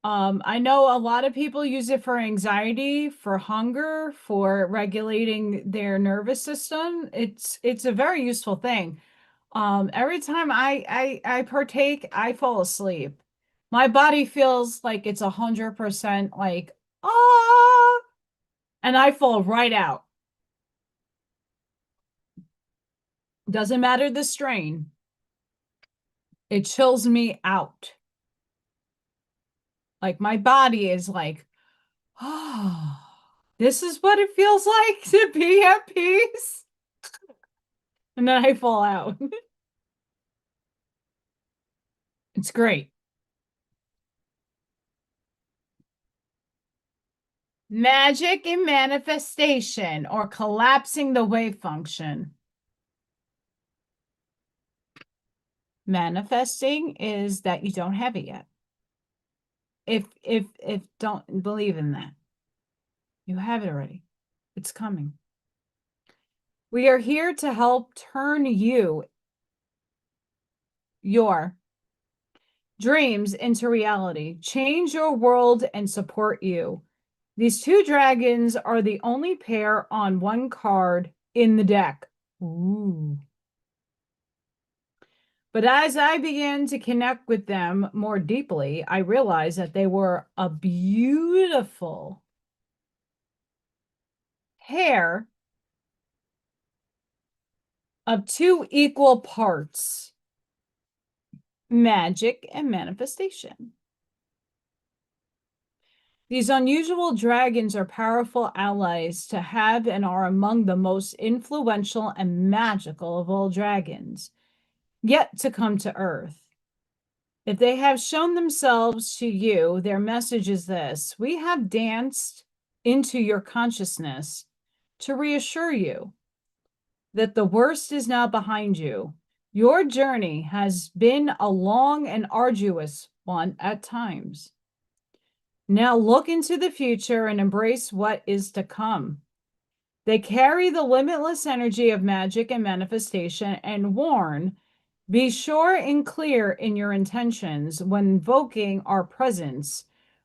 I know a lot of people use it for anxiety, for hunger, for regulating their nervous system. It's a very useful thing. Every time I partake, I fall asleep. My body feels like it's 100% like, ah. and I fall right out. Doesn't matter the strain. It chills me out. Like my body is like, oh, this is what it feels like to be at peace. And then I fall out. It's great. Magic in manifestation, or collapsing the wave function. Manifesting is that you don't have it yet. If don't believe in that. You have it already. It's coming. We are here to help turn your dreams into reality, change your world, and support you. These two dragons are the only pair on one card in the deck. Ooh. But as I began to connect with them more deeply, I realized that they were a beautiful pair of two equal parts, magic and manifestation. These unusual dragons are powerful allies to have and are among the most influential and magical of all dragons yet to come to Earth. If they have shown themselves to you, their message is this: we have danced into your consciousness to reassure you that the worst is now behind you. Your journey has been a long and arduous one at times. Now look into the future and embrace what is to come. They carry the limitless energy of magic and manifestation and warn, be sure and clear in your intentions when invoking our presence,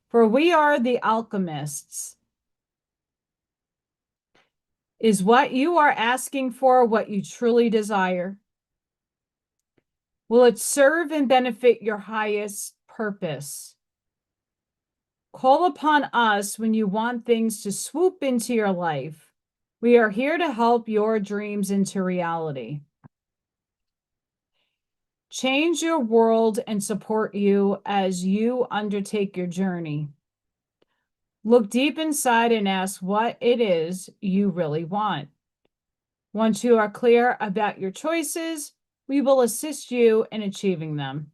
for we are the alchemists. Is what you are asking for what you truly desire? Will it serve and benefit your highest purpose? Call upon us when you want things to swoop into your life. We are here to help your dreams into reality. Change your world and support you as you undertake your journey. Look deep inside and ask what it is you really want. Once you are clear about your choices, we will assist you in achieving them.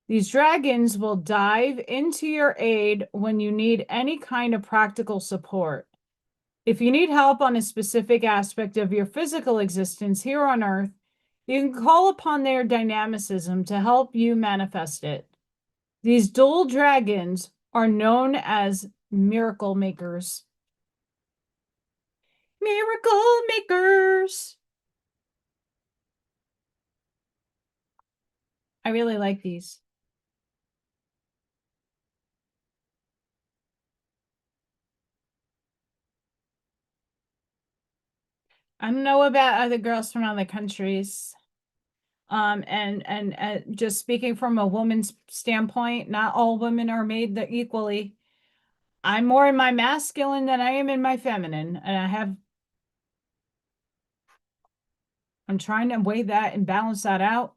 These dragons will dive into your aid when you need any kind of practical support. If you need help on a specific aspect of your physical existence here on Earth, you can call upon their dynamicism to help you manifest it. These dual dragons are known as miracle makers. Miracle makers. I really like these. I don't know about other girls from other countries. And just speaking from a woman's standpoint, not all women are made equally. I'm more in my masculine than I am in my feminine, and I'm trying to weigh that and balance that out.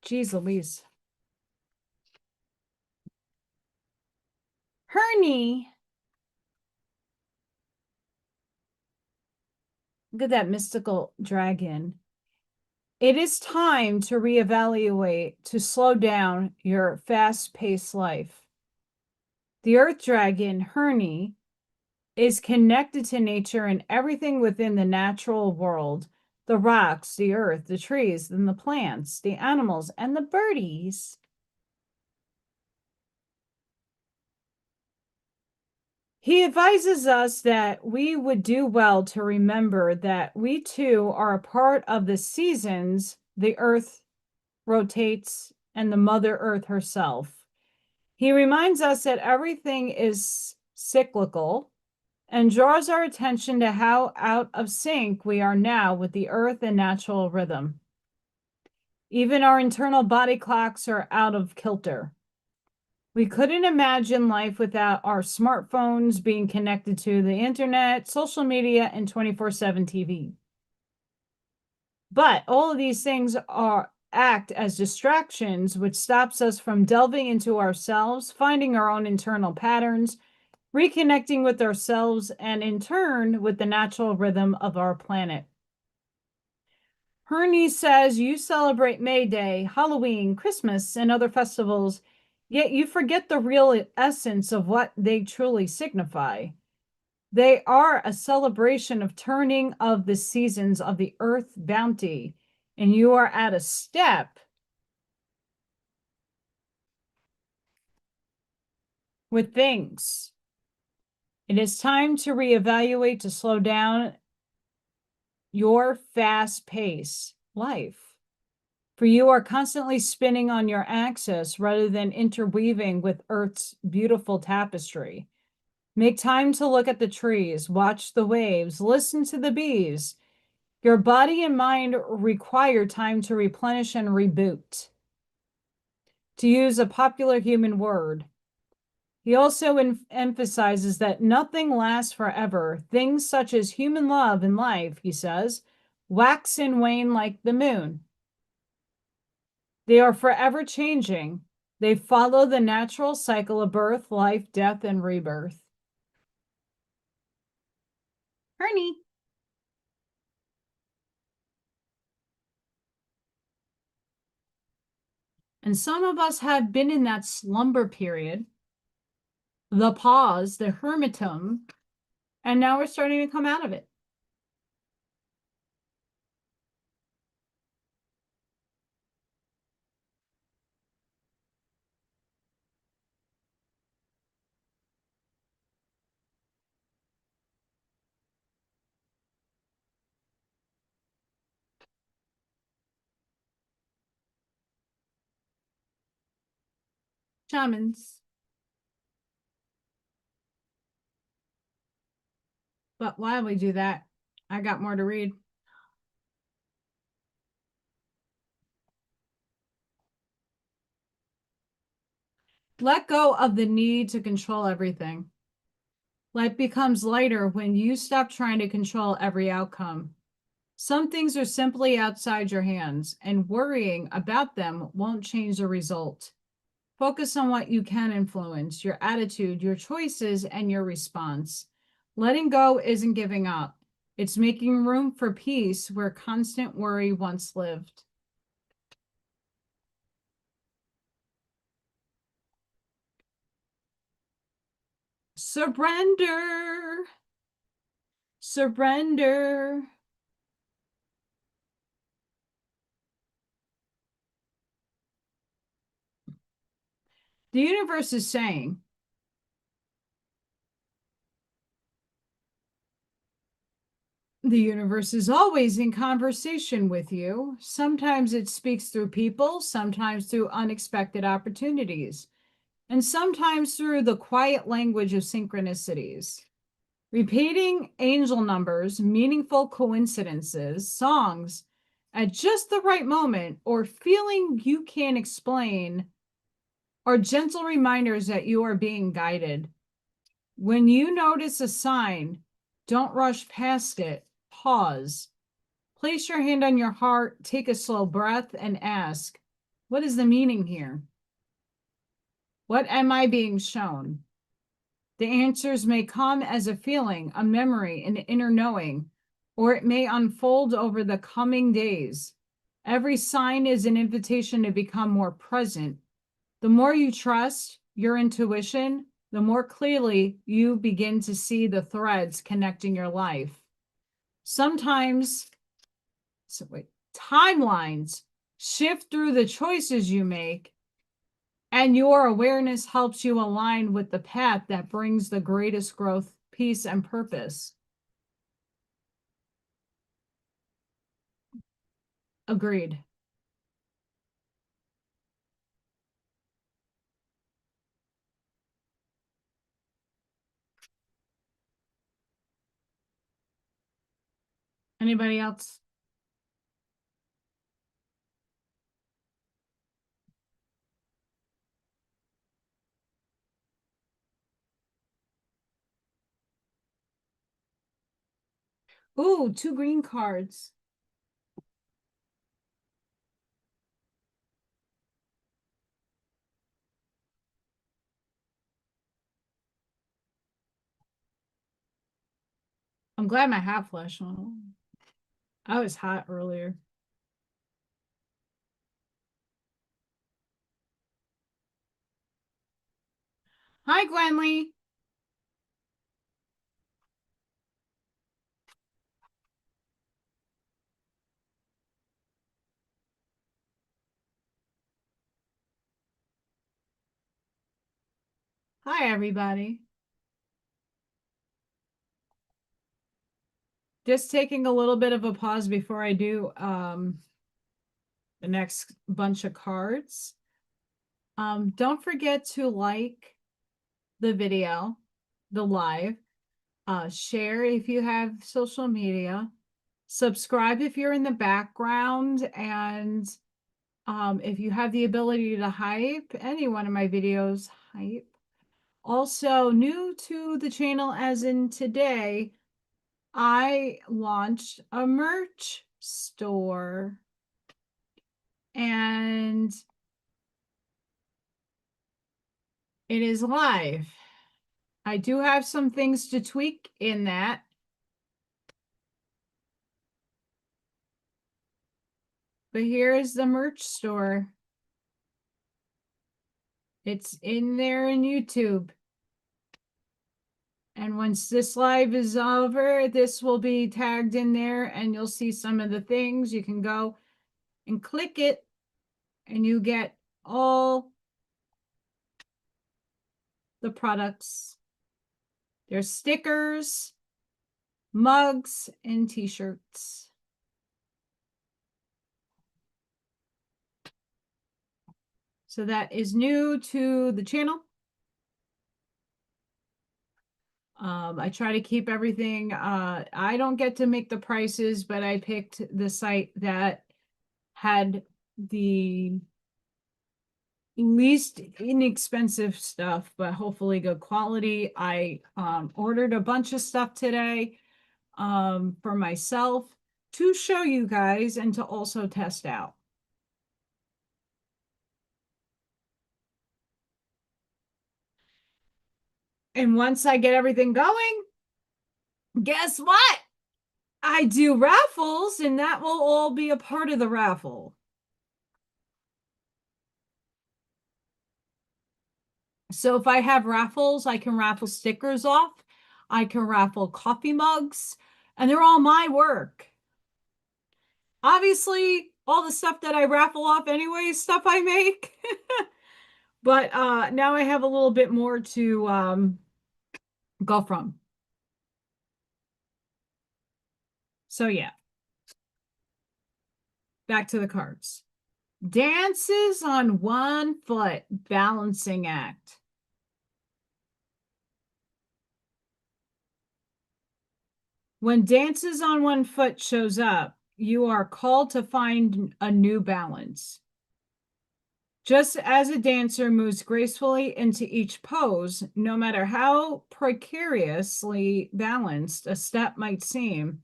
Jeez Louise. Hernie. Look at that mystical dragon. It is time to reevaluate, to slow down your fast-paced life. The earth dragon, Hernie, is connected to nature and everything within the natural world: the rocks, the earth, the trees, and the plants, the animals, and the birdies. He advises us that we would do well to remember that we too are a part of the seasons the earth rotates and the Mother Earth herself. He reminds us that everything is cyclical and draws our attention to how out of sync we are now with the earth and natural rhythm. Even our internal body clocks are out of kilter. We couldn't imagine life without our smartphones being connected to the internet, social media, and 24/7 TV. But all of these things act as distractions, which stops us from delving into ourselves, finding our own internal patterns, reconnecting with ourselves, and in turn with the natural rhythm of our planet. Her says you celebrate May Day, Halloween, Christmas, and other festivals, yet you forget the real essence of what they truly signify. They are a celebration of turning of the seasons of the earth bounty, and you are at a step with things. It is time to reevaluate, to slow down your fast-paced life. For you are constantly spinning on your axis rather than interweaving with Earth's beautiful tapestry. Make time to look at the trees, watch the waves, listen to the bees. Your body and mind require time to replenish and reboot. To use a popular human word, he also emphasizes that nothing lasts forever. Things such as human love and life, he says, wax and wane like the moon. They are forever changing. They follow the natural cycle of birth, life, death, and rebirth. Ernie. And some of us have been in that slumber period, the pause, the hermitum, and now we're starting to come out of it. Shamans. But while we do that, I got more to read. Let go of the need to control everything. Life becomes lighter when you stop trying to control every outcome. Some things are simply outside your hands, and worrying about them won't change the result. Focus on what you can influence, your attitude, your choices, and your response. Letting go isn't giving up. It's making room for peace where constant worry once lived. Surrender. Surrender. The universe is saying, the universe is always in conversation with you. Sometimes it speaks through people, sometimes through unexpected opportunities, and sometimes through the quiet language of synchronicities. Repeating angel numbers, meaningful coincidences, songs at just the right moment, or feeling you can't explain are gentle reminders that you are being guided. When you notice a sign, don't rush past it. Pause. Place your hand on your heart, take a slow breath, and ask, what is the meaning here? What am I being shown? The answers may come as a feeling, a memory, an inner knowing, or it may unfold over the coming days. Every sign is an invitation to become more present. The more you trust your intuition, the more clearly you begin to see the threads connecting your life. Sometimes, timelines shift through the choices you make, and your awareness helps you align with the path that brings the greatest growth, peace, and purpose. Agreed. Anybody else? Ooh, 2 green cards. I'm glad my hot flash on. I was hot earlier. Hi, Gwenly. Hi, everybody. Just taking a little bit of a pause before I do the next bunch of cards. Don't forget to like the video, the live, share if you have social media, subscribe if you're in the background, and if you have the ability to hype any one of my videos, hype. Also, new to the channel as in today, I launched a merch store, and it is live. I do have some things to tweak in that. But here is the merch store. It's in there in YouTube. And once this live is over, this will be tagged in there and you'll see some of the things. You can go and click it and you get all the products. There's stickers, mugs, and t-shirts. So that is new to the channel. I try to keep everything. I don't get to make the prices, but I picked the site that had the least inexpensive stuff, but hopefully good quality. I ordered a bunch of stuff today for myself to show you guys and to also test out. And once I get everything going, guess what? I do raffles, and that will all be a part of the raffle. So if I have raffles, I can raffle stickers off. I can raffle coffee mugs, and they're all my work. Obviously, all the stuff that I raffle off anyway is stuff I make. But now I have a little bit more to go from. So yeah, back to the cards. Dances on 1 foot, balancing act. When dances on 1 foot shows up, you are called to find a new balance. Just as a dancer moves gracefully into each pose, no matter how precariously balanced a step might seem,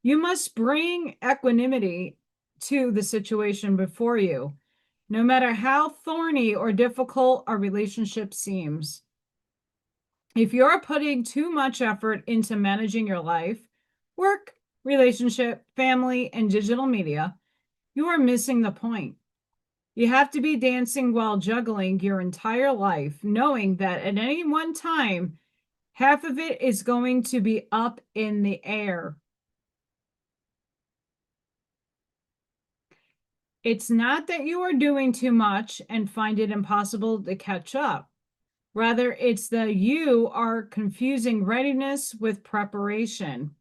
you must bring equanimity to the situation before you, no matter how thorny or difficult a relationship seems. If you're putting too much effort into managing your life, work, relationship, family, and digital media, you are missing the point. You have to be dancing while juggling your entire life, knowing that at any one time, half of it is going to be up in the air. It's not that you are doing too much and find it impossible to catch up. Rather, it's that you are confusing readiness with preparation.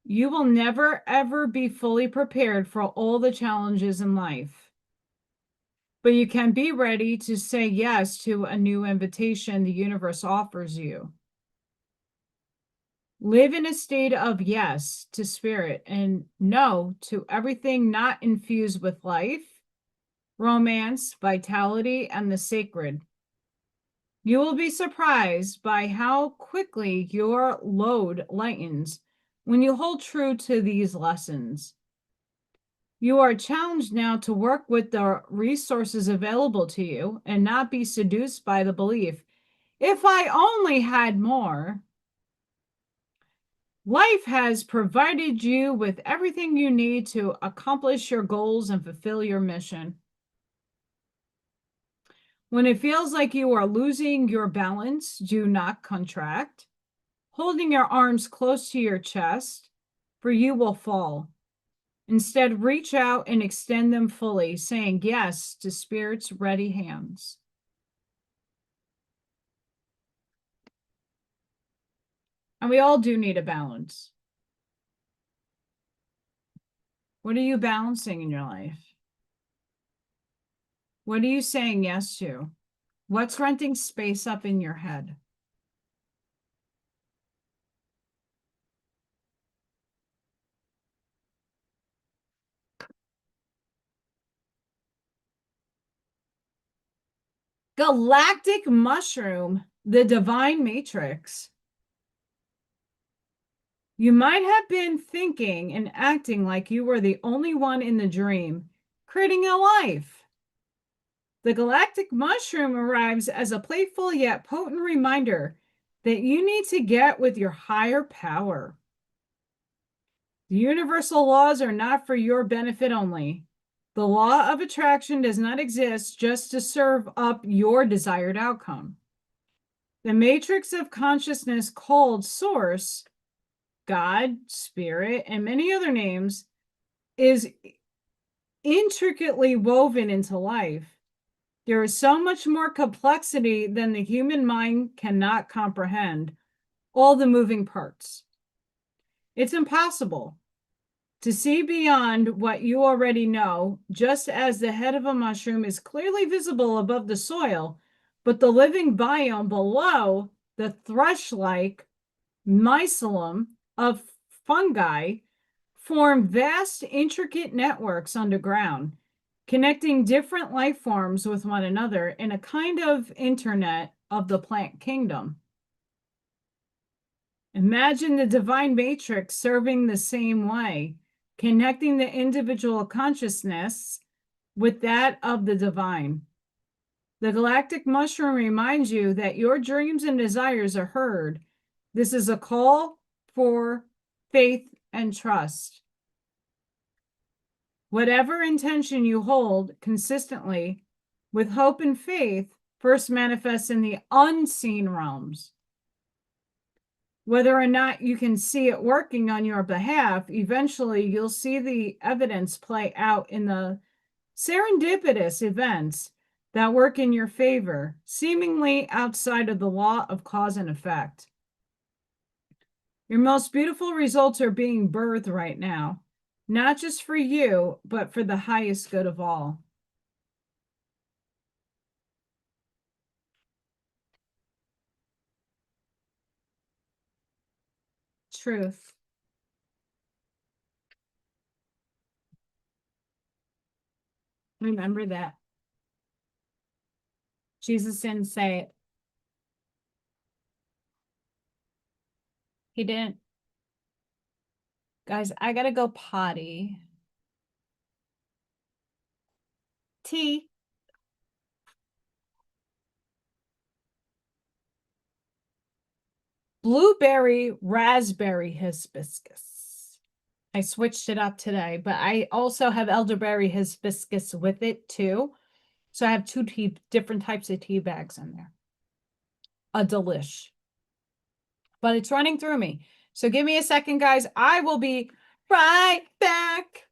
You will never, ever be fully prepared for all the challenges in life. But you can be ready to say yes to a new invitation the universe offers you. Live in a state of yes to spirit and no to everything not infused with life, romance, vitality, and the sacred. You will be surprised by how quickly your load lightens when you hold true to these lessons. You are challenged now to work with the resources available to you and not be seduced by the belief, if I only had more. Life has provided you with everything you need to accomplish your goals and fulfill your mission. When it feels like you are losing your balance, do not contract. Holding your arms close to your chest, for you will fall. Instead, reach out and extend them fully, saying yes to Spirit's ready hands. And we all do need a balance. What are you balancing in your life? What are you saying yes to? What's renting space up in your head? Galactic mushroom, the divine matrix. You might have been thinking and acting like you were the only one in the dream, creating a life. The galactic mushroom arrives as a playful yet potent reminder that you need to get with your higher power. The universal laws are not for your benefit only. The law of attraction does not exist just to serve up your desired outcome. The matrix of consciousness called Source, God, Spirit, and many other names is intricately woven into life. There is so much more complexity than the human mind cannot comprehend, all the moving parts. It's impossible to see beyond what you already know, just as the head of a mushroom is clearly visible above the soil, but the living biome below the thrush-like mycelium of fungi form vast, intricate networks underground, connecting different life forms with one another in a kind of internet of the plant kingdom. Imagine the divine matrix serving the same way, connecting the individual consciousness with that of the divine. The galactic mushroom reminds you that your dreams and desires are heard. This is a call for faith and trust. Whatever intention you hold consistently with hope and faith first manifests in the unseen realms. Whether or not you can see it working on your behalf, eventually you'll see the evidence play out in the serendipitous events that work in your favor, seemingly outside of the law of cause and effect. Your most beautiful results are being birthed right now, not just for you, but for the highest good of all. Truth. Remember that. Jesus didn't say it. He didn't. Guys, I gotta go potty. Tea. Blueberry raspberry hibiscus. I switched it up today, but I also have elderberry hibiscus with it too. So I have two different types of tea bags in there. A delish. But it's running through me. So give me a second, guys. I will be right back.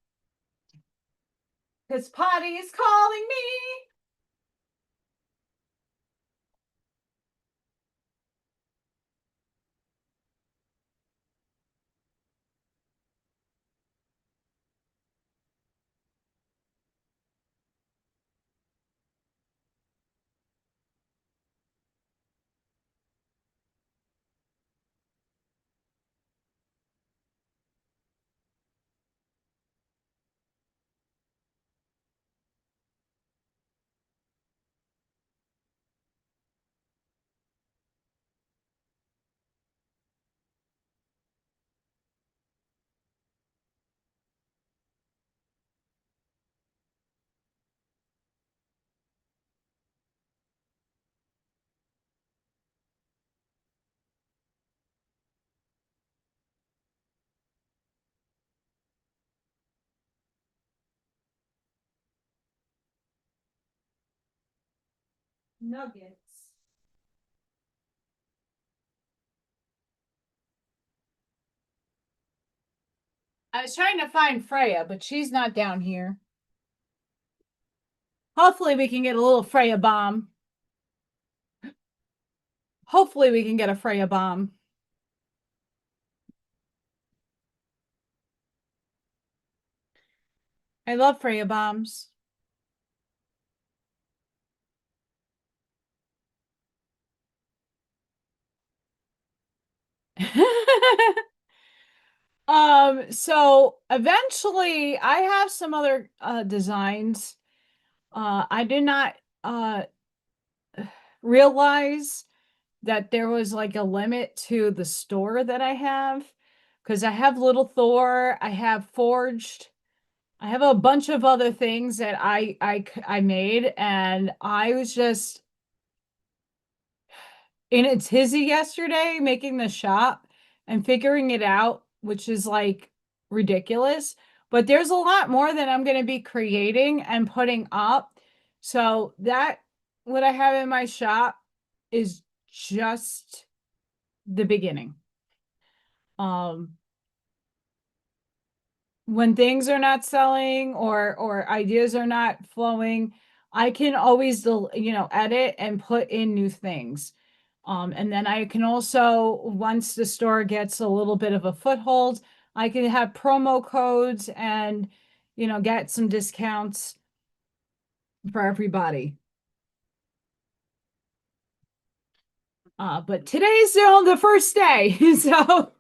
Because potty is calling me. nuggets. I was trying to find Freya, but she's not down here. Hopefully we can get a little Freya bomb. Hopefully we can get a Freya bomb. I love Freya bombs. So eventually I have some other designs. I did not realize that there was like a limit to the store that I have, because I have Little Thor, I have Forged, I have a bunch of other things that I made, and I was just in a tizzy yesterday making the shop and figuring it out, which is like ridiculous. But there's a lot more that I'm going to be creating and putting up. So that what I have in my shop is just the beginning. When things are not selling or ideas are not flowing, I can always edit and put in new things. And then I can also, once the store gets a little bit of a foothold, I can have promo codes and get some discounts for everybody. But today's the first day, so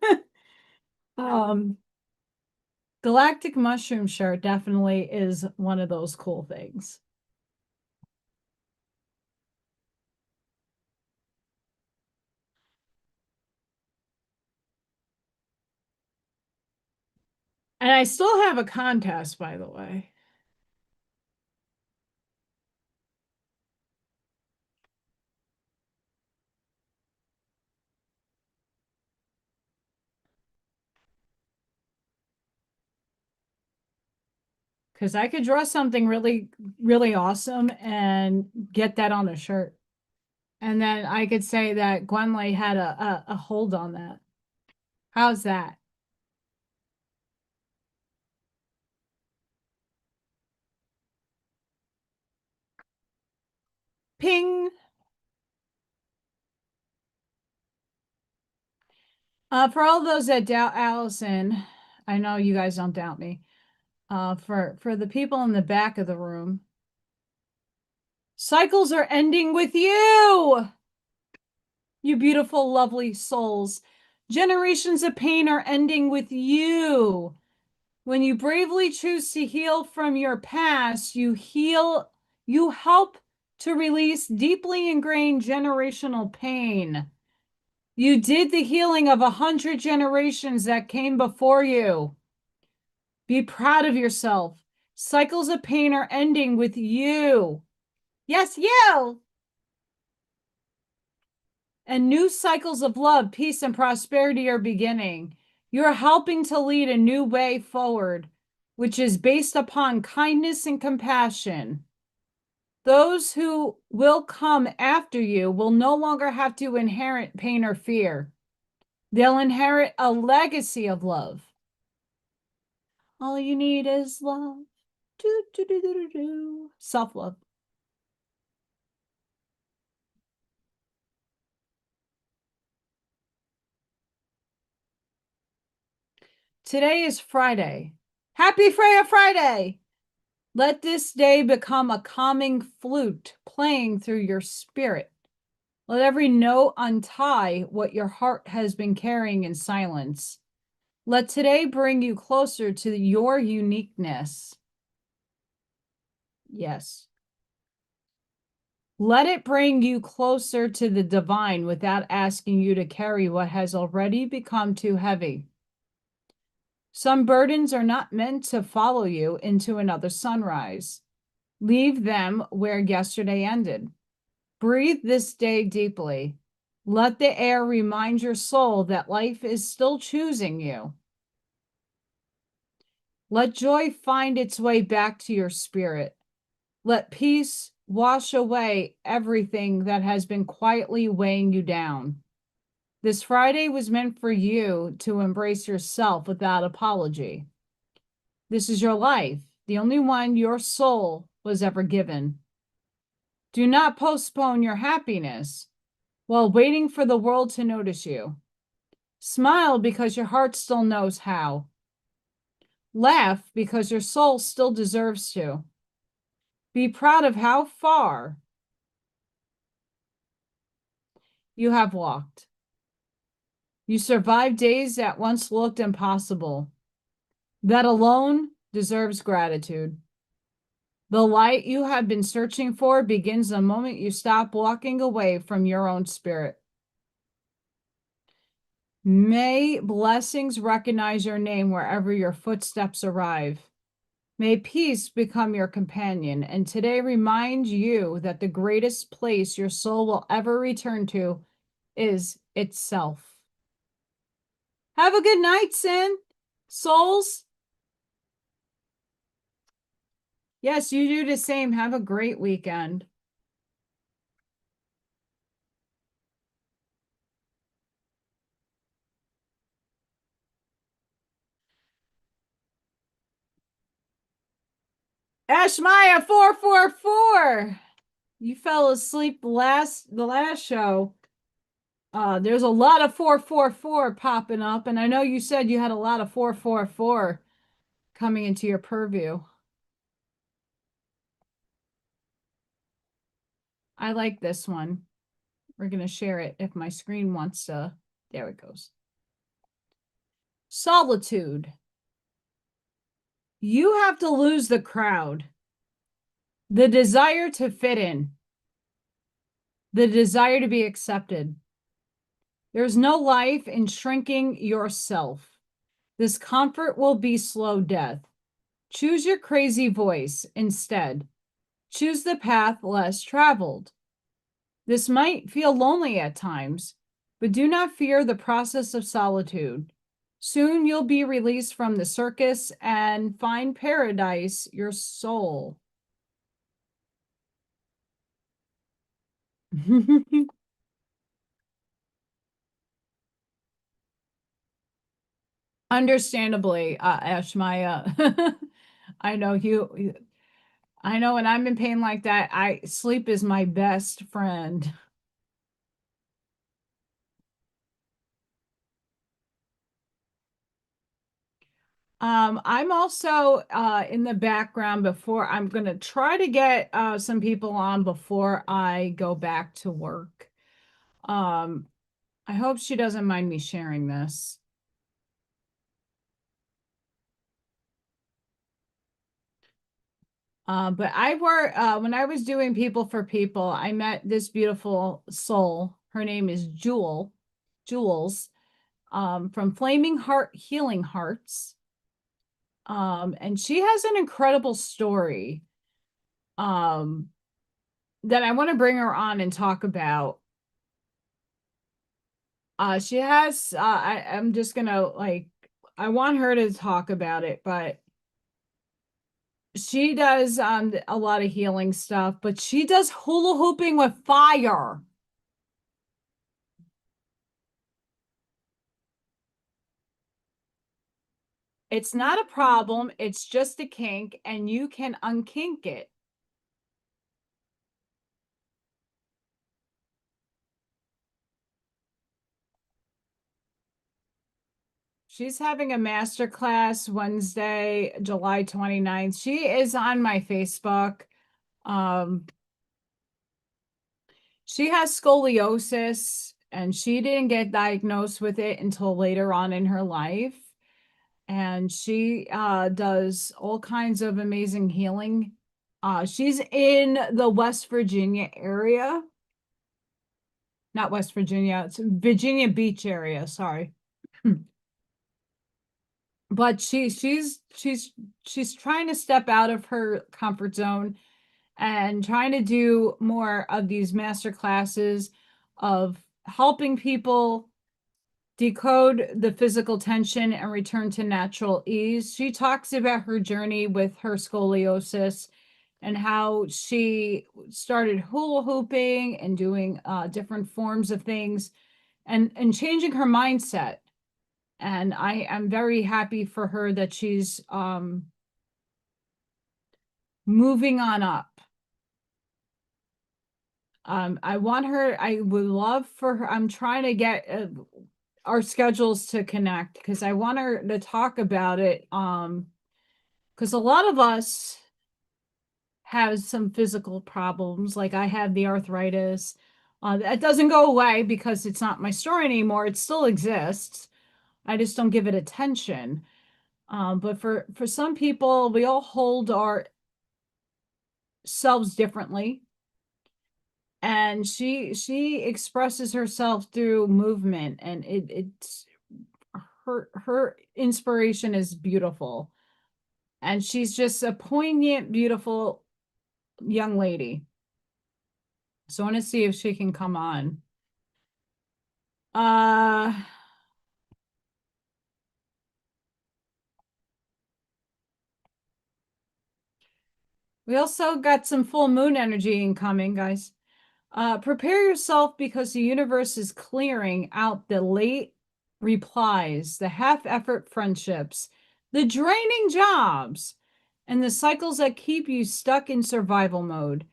Galactic Mushroom shirt definitely is one of those cool things. And I still have a contest, by the way. Because I could draw something really, really awesome and get that on a shirt. And then I could say that Gwenley had a hold on that. How's that? Ping. For all those that doubt Allison, I know you guys don't doubt me. For the people in the back of the room, cycles are ending with you. You beautiful, lovely souls. Generations of pain are ending with you. When you bravely choose to heal from your past, you help to release deeply ingrained generational pain. You did the healing of 100 generations that came before you. Be proud of yourself. Cycles of pain are ending with you. Yes, you. And new cycles of love, peace, and prosperity are beginning. You're helping to lead a new way forward, which is based upon kindness and compassion. Those who will come after you will no longer have to inherit pain or fear. They'll inherit a legacy of love. All you need is love. Do, do, do, do, do, do. Self-love. Today is Friday. Happy Freya Friday! Let this day become a calming flute playing through your spirit. Let every note untie what your heart has been carrying in silence. Let today bring you closer to your uniqueness. Yes. Let it bring you closer to the divine without asking you to carry what has already become too heavy. Some burdens are not meant to follow you into another sunrise. Leave them where yesterday ended. Breathe this day deeply. Let the air remind your soul that life is still choosing you. Let joy find its way back to your spirit. Let peace wash away everything that has been quietly weighing you down. This Friday was meant for you to embrace yourself without apology. This is your life, the only one your soul was ever given. Do not postpone your happiness while waiting for the world to notice you. Smile because your heart still knows how. Laugh because your soul still deserves to. Be proud of how far you have walked. You survived days that once looked impossible. That alone deserves gratitude. The light you have been searching for begins the moment you stop walking away from your own spirit. May blessings recognize your name wherever your footsteps arrive. May peace become your companion, and today remind you that the greatest place your soul will ever return to is itself. Have a good night, Zinn. Souls. Yes, you do the same. Have a great weekend. Ashmaya 444. You fell asleep the last show. There's a lot of 444 popping up, and I know you said you had a lot of 444 coming into your purview. I like this one. We're going to share it if my screen wants to. There it goes. Solitude. You have to lose the crowd. The desire to fit in. The desire to be accepted. There's no life in shrinking yourself. This comfort will be slow death. Choose your crazy voice instead. Choose the path less traveled. This might feel lonely at times, but do not fear the process of solitude. Soon you'll be released from the circus and find paradise, your soul. Understandably, Ashmaya. I know I know when I'm in pain like that, sleep is my best friend. I'm also in the background before I'm going to try to get some people on before I go back to work. I hope she doesn't mind me sharing this. But when I was doing People for People, I met this beautiful soul. Her name is Jules, from Flaming Heart Healing Hearts. And she has an incredible story that I want to bring her on and talk about. She has, I'm just gonna I want her to talk about it, but she does a lot of healing stuff, but she does hula hooping with fire. It's not a problem. It's just a kink, and you can unkink it. She's having a master class Wednesday, July 29th. She is on my Facebook. She has scoliosis, and she didn't get diagnosed with it until later on in her life. And she does all kinds of amazing healing. She's in the West Virginia area. Not West Virginia, it's Virginia Beach area, sorry. But she's trying to step out of her comfort zone and trying to do more of these master classes of helping people decode the physical tension and return to natural ease. She talks about her journey with her scoliosis and how she started hula hooping and doing different forms of things and changing her mindset. And I am very happy for her that she's moving on up. I want her, I would love for her, I'm trying to get our schedules to connect because I want her to talk about it. Because a lot of us have some physical problems, like I have the arthritis. That doesn't go away because it's not my story anymore. It still exists. I just don't give it attention. But for some people, we all hold ourselves differently. And she expresses herself through movement, and it's her inspiration is beautiful. And she's just a poignant, beautiful young lady. So I want to see if she can come on. We also got some full moon energy incoming, guys. Prepare yourself because the universe is clearing out the late replies, the half-effort friendships, the draining jobs, and the cycles that keep you stuck in survival mode.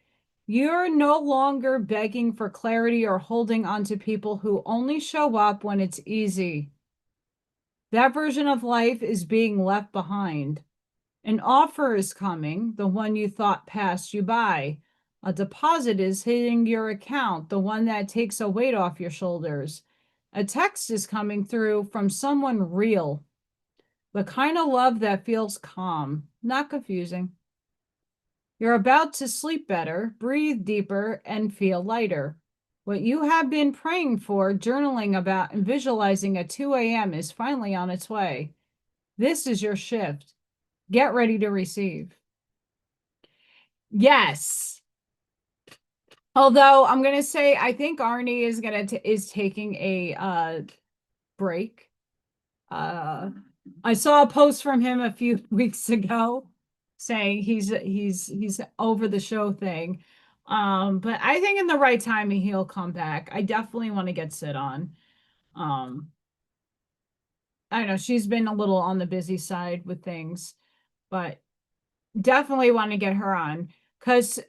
You're no longer begging for clarity or holding on to people who only show up when it's easy. That version of life is being left behind. An offer is coming, the one you thought passed you by. A deposit is hitting your account, the one that takes a weight off your shoulders. A text is coming through from someone real, the kind of love that feels calm, not confusing. You're about to sleep better, breathe deeper, and feel lighter. What you have been praying for, journaling about, and visualizing at 2 a.m. is finally on its way. This is your shift. Get ready to receive. Yes. Although I'm gonna say I think Arnie is taking a break. I saw a post from him a few weeks ago saying he's over the show thing. But I think in the right timing he'll come back. I definitely want to get Sid on. I don't know, she's been a little on the busy side with things, but definitely want to get her on because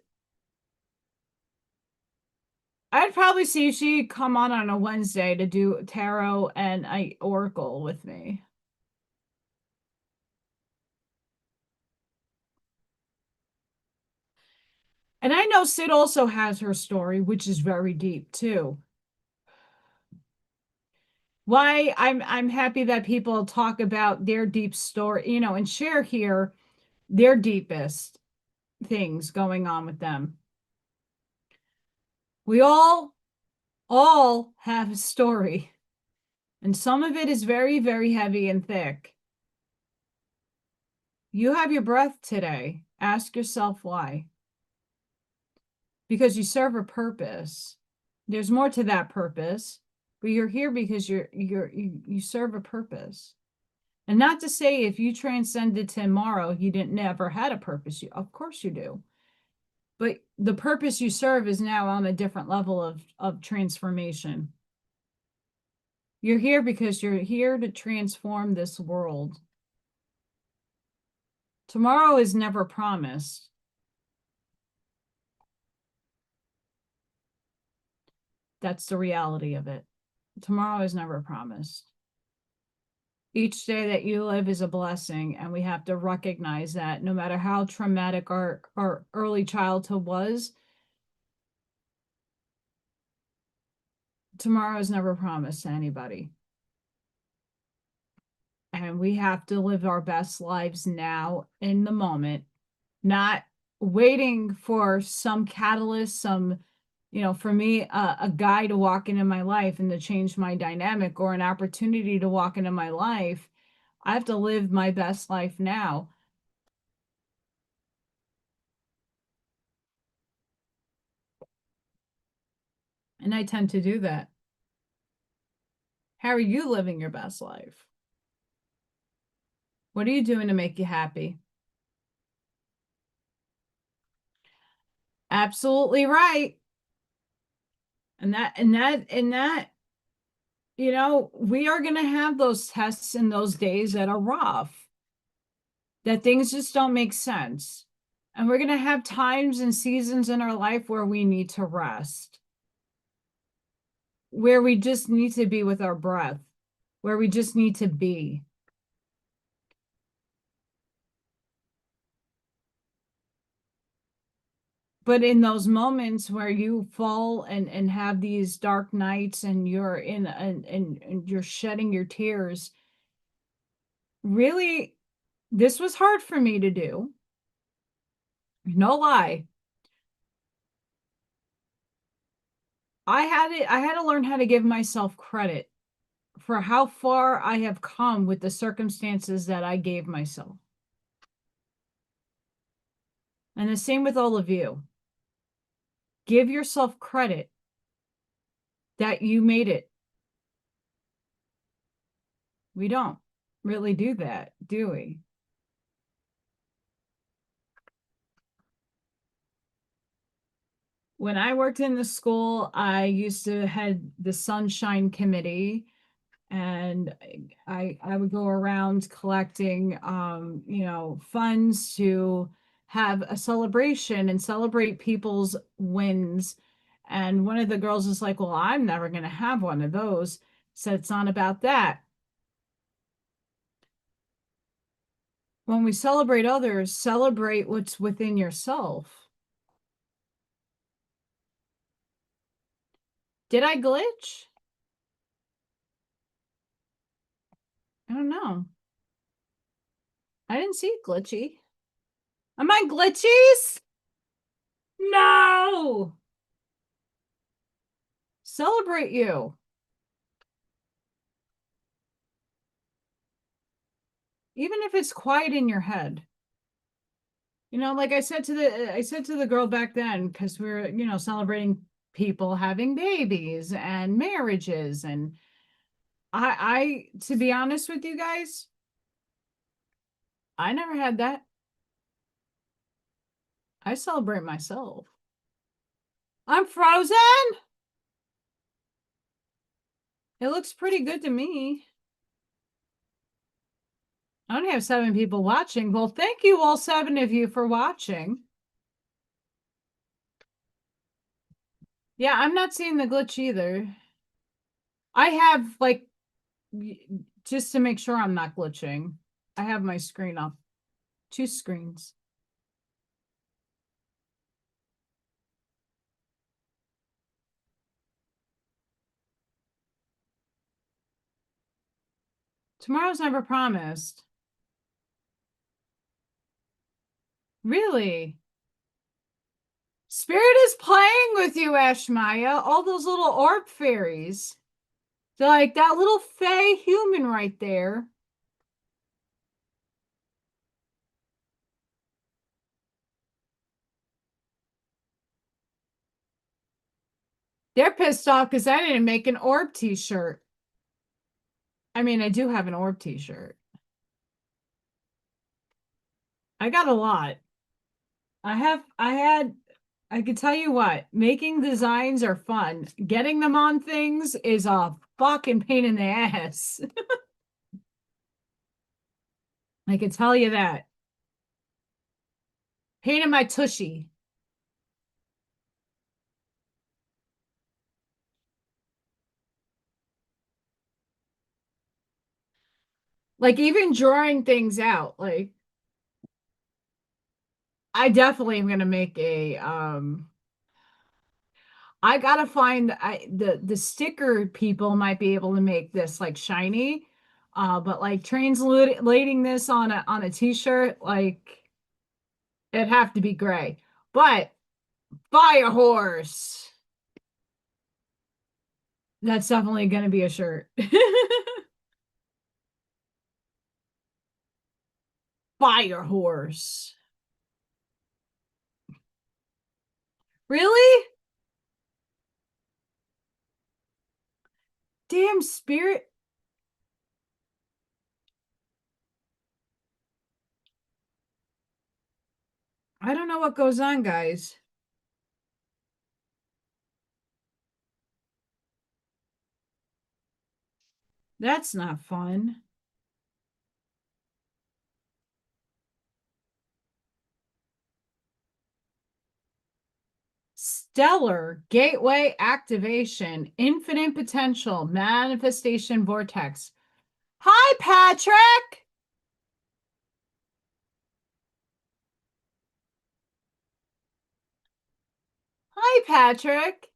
I'd probably see if she'd come on a Wednesday to do tarot and oracle with me. And I know Sid also has her story, which is very deep too. Why I'm happy that people talk about their deep story, and share here their deepest things going on with them. We all have a story, and some of it is very, very heavy and thick. You have your breath today. Ask yourself why. Because you serve a purpose. There's more to that purpose, but you're here because you serve a purpose. And not to say if you transcended tomorrow, you didn't never had a purpose. Of course you do. But the purpose you serve is now on a different level of transformation. You're here because you're here to transform this world. Tomorrow is never promised. That's the reality of it. Tomorrow is never promised. Each day that you live is a blessing, and we have to recognize that no matter how traumatic our early childhood was, tomorrow is never promised to anybody. And we have to live our best lives now in the moment, not waiting for some catalyst, for me, a guy to walk into my life and to change my dynamic, or an opportunity to walk into my life. I have to live my best life now. And I tend to do that. How are you living your best life? What are you doing to make you happy? Absolutely right. And that, we are going to have those tests in those days that are rough, that things just don't make sense. And we're going to have times and seasons in our life where we need to rest, where we just need to be with our breath, where we just need to be. But in those moments where you fall and have these dark nights and you're in and you're shedding your tears, really, this was hard for me to do. No lie. I had to learn how to give myself credit for how far I have come with the circumstances that I gave myself. And the same with all of you. Give yourself credit that you made it. We don't really do that, do we? When I worked in the school, I used to head the Sunshine Committee, and I would go around collecting funds to have a celebration and celebrate people's wins. And one of the girls is like, "Well, I'm never going to have one of those." So it's not about that. When we celebrate others, celebrate what's within yourself. Did I glitch? I don't know. I didn't see it glitchy. Am I glitchies? No. Celebrate you. Even if it's quiet in your head. Like I said to the girl back then, because we were, celebrating people having babies and marriages. And to be honest with you guys, I never had that. I celebrate myself. I'm frozen. It looks pretty good to me. I only have 7 people watching. Well, thank you all 7 of you for watching. Yeah, I'm not seeing the glitch either. I have just to make sure I'm not glitching, I have my screen up. 2 screens. Tomorrow's never promised. Really? Spirit is playing with you, Ashmaya. All those little orb fairies. They're like that little fey human right there. They're pissed off because I didn't make an orb t-shirt. I mean, I do have an orb t-shirt. I got a lot. I can tell you what, making designs are fun. Getting them on things is a fucking pain in the ass. I can tell you that. Pain in my tushy. Like even drawing things out. Like I definitely am gonna make a I gotta find the sticker people might be able to make this like shiny. But like translating this on a t-shirt, like it'd have to be gray. But Fire Horse. That's definitely gonna be a shirt. Fire Horse. Really? Damn spirit. I don't know what goes on, guys. That's not fun. Stellar gateway activation, infinite potential, manifestation vortex. Hi, Patrick. Hi, Patrick.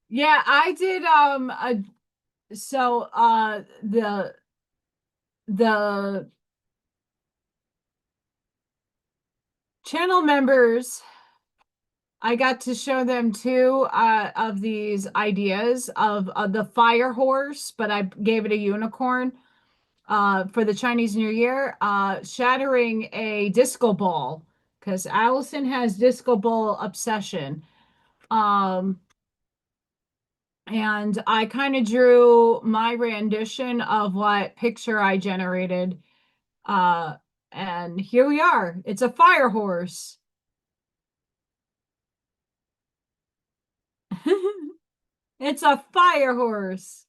Yeah, I did the channel members, I got to show them two of these ideas of the fire horse, but I gave it a unicorn for the Chinese New Year, shattering a disco ball because Allison has disco ball obsession. Um, and I kind of drew my rendition of what picture I generated. Uh, and here we are. It's a fire horse. It's a fire horse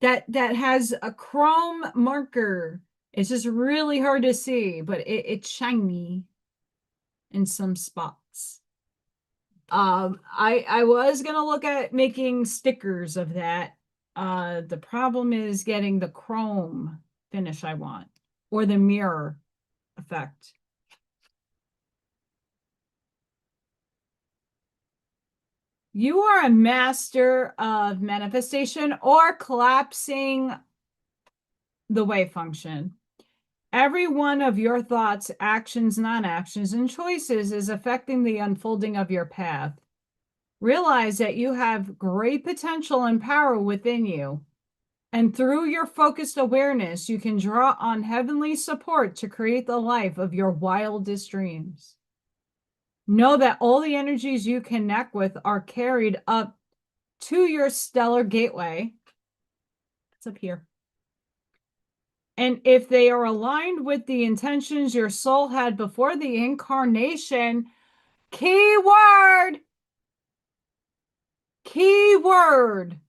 that has a chrome marker. It's just really hard to see, but it's shiny in some spots. I was gonna look at making stickers of that. The problem is getting the chrome finish I want, or the mirror effect. You are a master of manifestation or collapsing the wave function. Every one of your thoughts, actions, non-actions, and choices is affecting the unfolding of your path. Realize that you have great potential and power within you. And through your focused awareness, you can draw on heavenly support to create the life of your wildest dreams. Know that all the energies you connect with are carried up to your stellar gateway. It's up here. And if they are aligned with the intentions your soul had before the incarnation, keyword, keyword.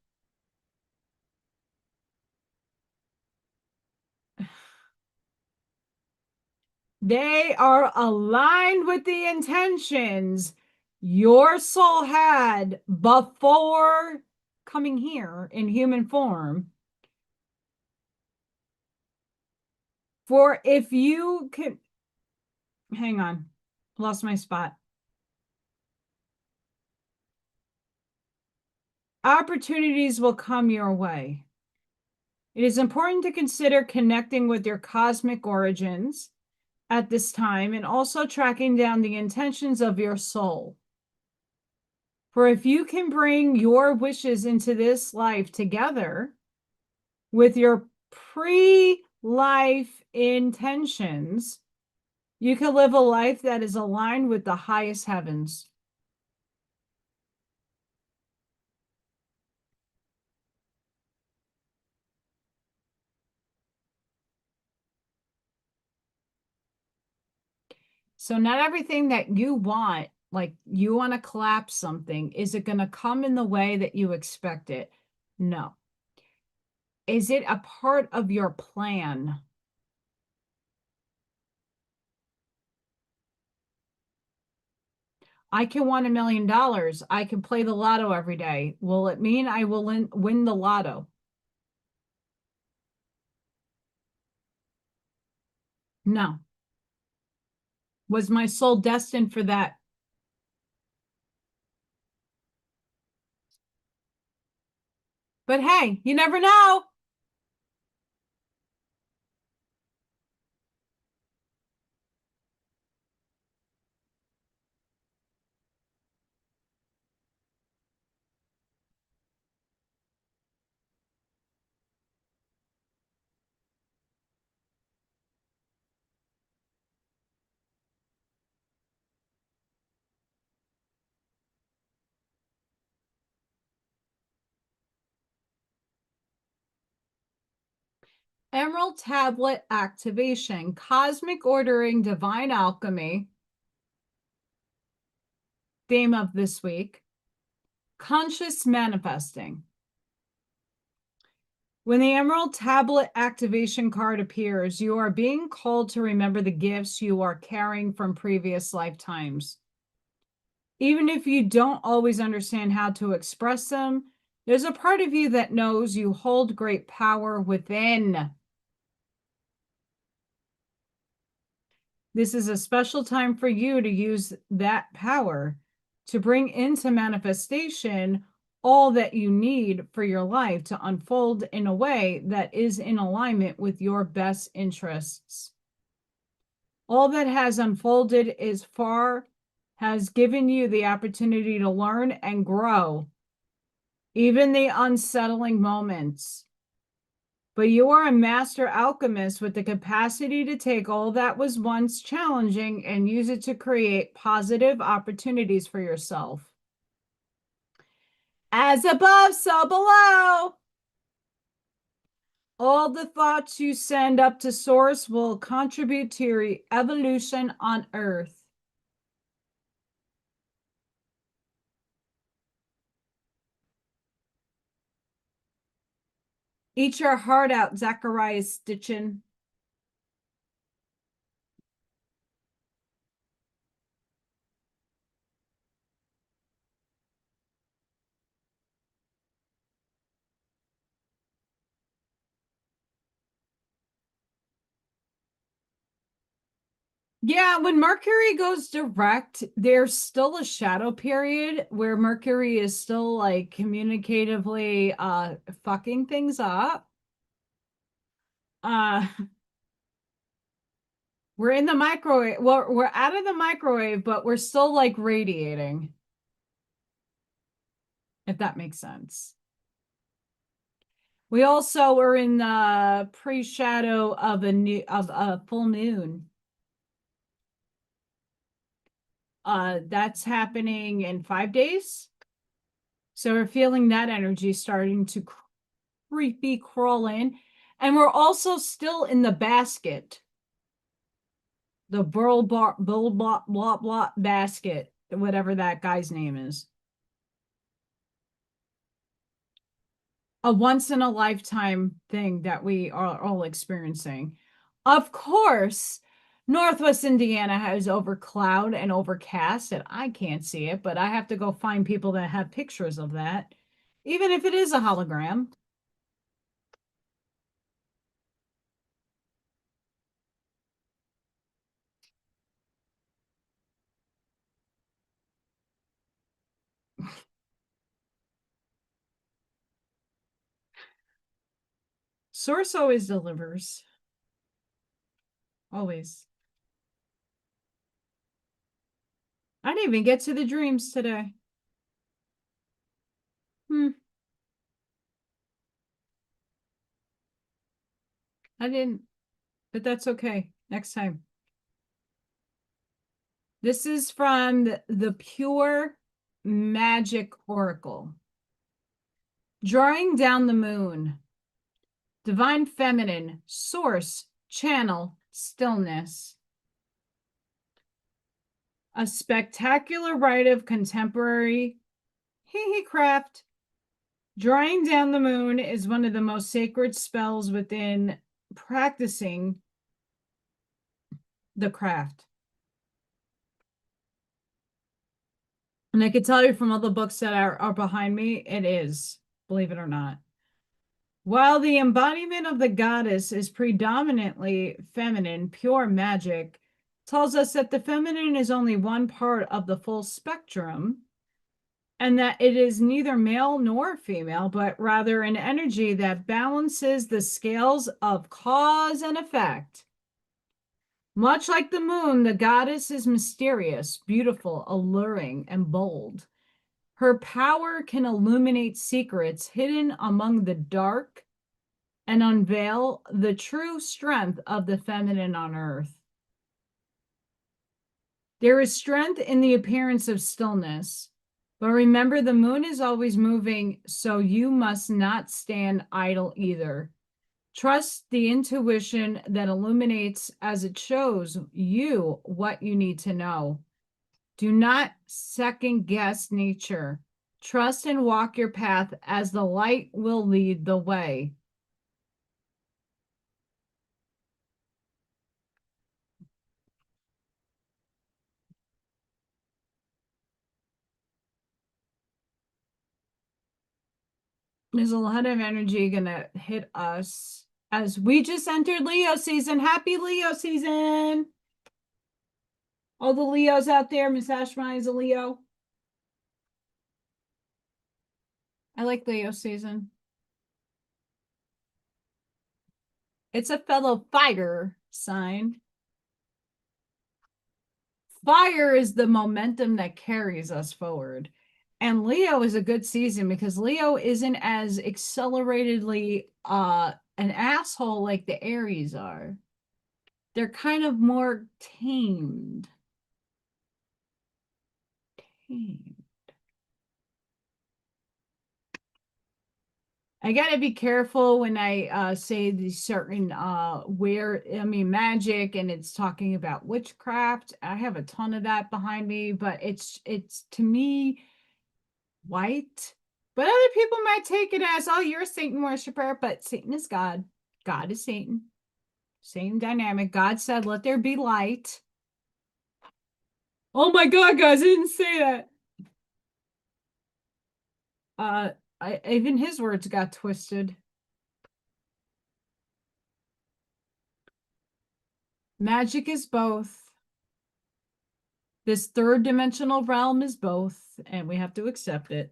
They are aligned with the intentions your soul had before coming here in human form. For if you can, hang on, lost my spot. Opportunities will come your way. It is important to consider connecting with your cosmic origins at this time and also tracking down the intentions of your soul. For if you can bring your wishes into this life together with your pre-life intentions, you can live a life that is aligned with the highest heavens. So not everything that you want, like you want to collapse something, is it going to come in the way that you expect it? No. Is it a part of your plan? I can want $1 million. I can play the lotto every day. Will it mean I will win the lotto? No. Was my soul destined for that? But hey, you never know. Emerald tablet activation, cosmic ordering, divine alchemy. theme of this week: conscious manifesting. When the Emerald Tablet activation card appears, you are being called to remember the gifts you are carrying from previous lifetimes. Even if you don't always understand how to express them, there's a part of you that knows you hold great power within. This is a special time for you to use that power to bring into manifestation all that you need for your life to unfold in a way that is in alignment with your best interests. All that has unfolded has given you the opportunity to learn and grow, even the unsettling moments. But you are a master alchemist with the capacity to take all that was once challenging and use it to create positive opportunities for yourself. As above, so below. All the thoughts you send up to Source will contribute to your evolution on Earth. Eat your heart out, Zachariah Stitchin. Yeah, when Mercury goes direct, there's still a shadow period where Mercury is still like communicatively fucking things up. We're in the microwave. Well, we're out of the microwave, but we're still like radiating. If that makes sense. We also are in the pre-shadow of a full moon. That's happening in 5 days. So we're feeling that energy starting to creepy crawl in. And we're also still in the basket. The bull blah blah basket, whatever that guy's name is. A once in a lifetime thing that we are all experiencing. Of course, Northwest Indiana has over cloud and overcast, and I can't see it, but I have to go find people that have pictures of that, even if it is a hologram. Source always delivers. Always. I didn't even get to the dreams today. I didn't, but that's okay. Next time. This is from the Pure Magic Oracle. Drawing down the moon. Divine Feminine, Source, Channel, Stillness. A spectacular rite of contemporary craft. Drawing down the moon is one of the most sacred spells within practicing the craft. And I can tell you from all the books that are behind me, it is, believe it or not. While the embodiment of the goddess is predominantly feminine, pure magic tells us that the feminine is only one part of the full spectrum, and that it is neither male nor female, but rather an energy that balances the scales of cause and effect. Much like the moon, the goddess is mysterious, beautiful, alluring, and bold. Her power can illuminate secrets hidden among the dark and unveil the true strength of the feminine on earth. There is strength in the appearance of stillness, but remember the moon is always moving, so you must not stand idle either. Trust the intuition that illuminates as it shows you what you need to know. Do not second guess nature. Trust and walk your path as the light will lead the way. There's a lot of energy gonna hit us as we just entered Leo season. Happy Leo season. All the Leos out there, Miss Ashmai is a Leo. I like Leo season. It's a fellow fire sign. Fire is the momentum that carries us forward. And Leo is a good season because Leo isn't as acceleratedly an asshole like the Aries are. They're kind of more tamed. I gotta be careful when I say these certain magic, and it's talking about witchcraft. I have a ton of that behind me, but it's to me white. But other people might take it as, oh, you're a Satan worshiper, but Satan is God. God is Satan. Same dynamic. God said, let there be light. Oh my God, guys, I didn't say that. Even his words got twisted. Magic is both. This third dimensional realm is both, and we have to accept it.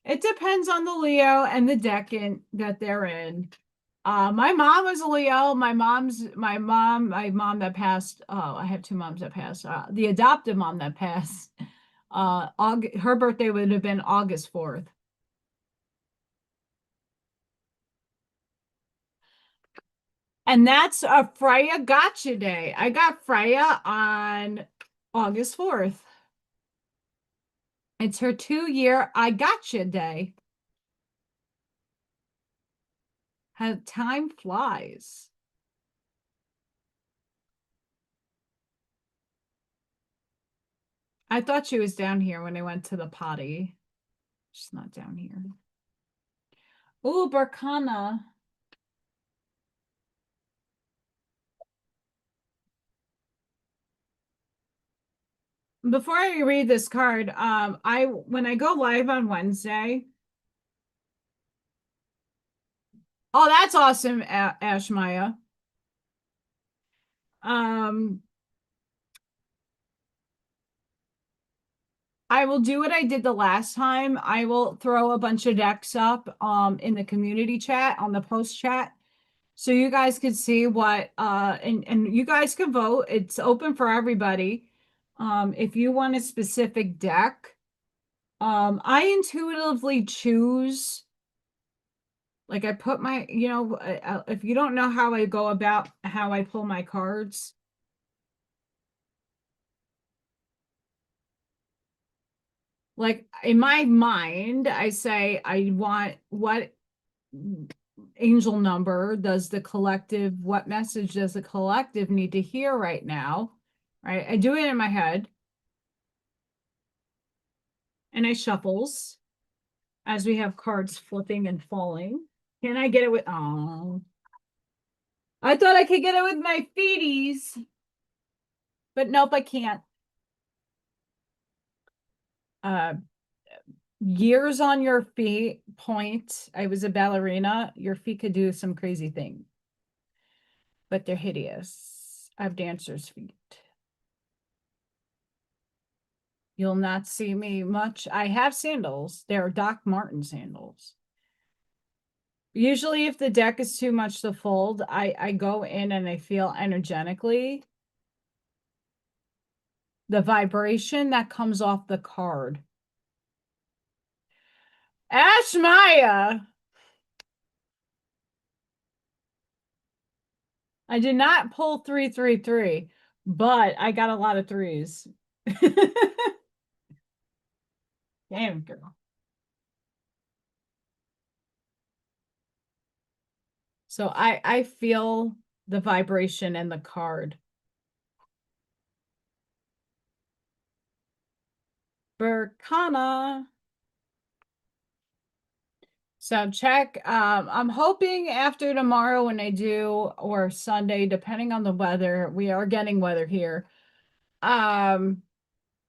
It depends on the Leo and the deck that they're in. My mom was a Leo. My mom that passed. Oh, I have two moms that passed. The adoptive mom that passed. Her birthday would have been August 4th. And that's a Freya gotcha day. I got Freya on August 4th. It's her 2-year I gotcha day. How time flies. I thought she was down here when I went to the potty. She's not down here. Ooh, Barkana. Before I read this card, when I go live on Wednesday. Oh, that's awesome, Ashmaya. I will do what I did the last time. I will throw a bunch of decks up in the community chat, on the post chat, so you guys can see what and you guys can vote. It's open for everybody. If you want a specific deck, I intuitively choose, like I put my, if you don't know how I go about how I pull my cards, like in my mind, I say I want what angel number does the collective, what message does the collective need to hear right now, right? I do it in my head, and I shuffles as we have cards flipping and falling. Can I get it with, oh, I thought I could get it with my feeties, but nope, I can't. Years on your feet point. I was a ballerina. Your feet could do some crazy thing, but they're hideous. I have dancer's feet. You'll not see me much. I have sandals. They're Doc Marten sandals. Usually if the deck is too much to fold, I go in and I feel energetically the vibration that comes off the card. Ashmaya! I did not pull 333, but I got a lot of threes. Damn, girl. So I feel the vibration in the card. Burkana. So check. I'm hoping after tomorrow when I do, or Sunday, depending on the weather, we are getting weather here. And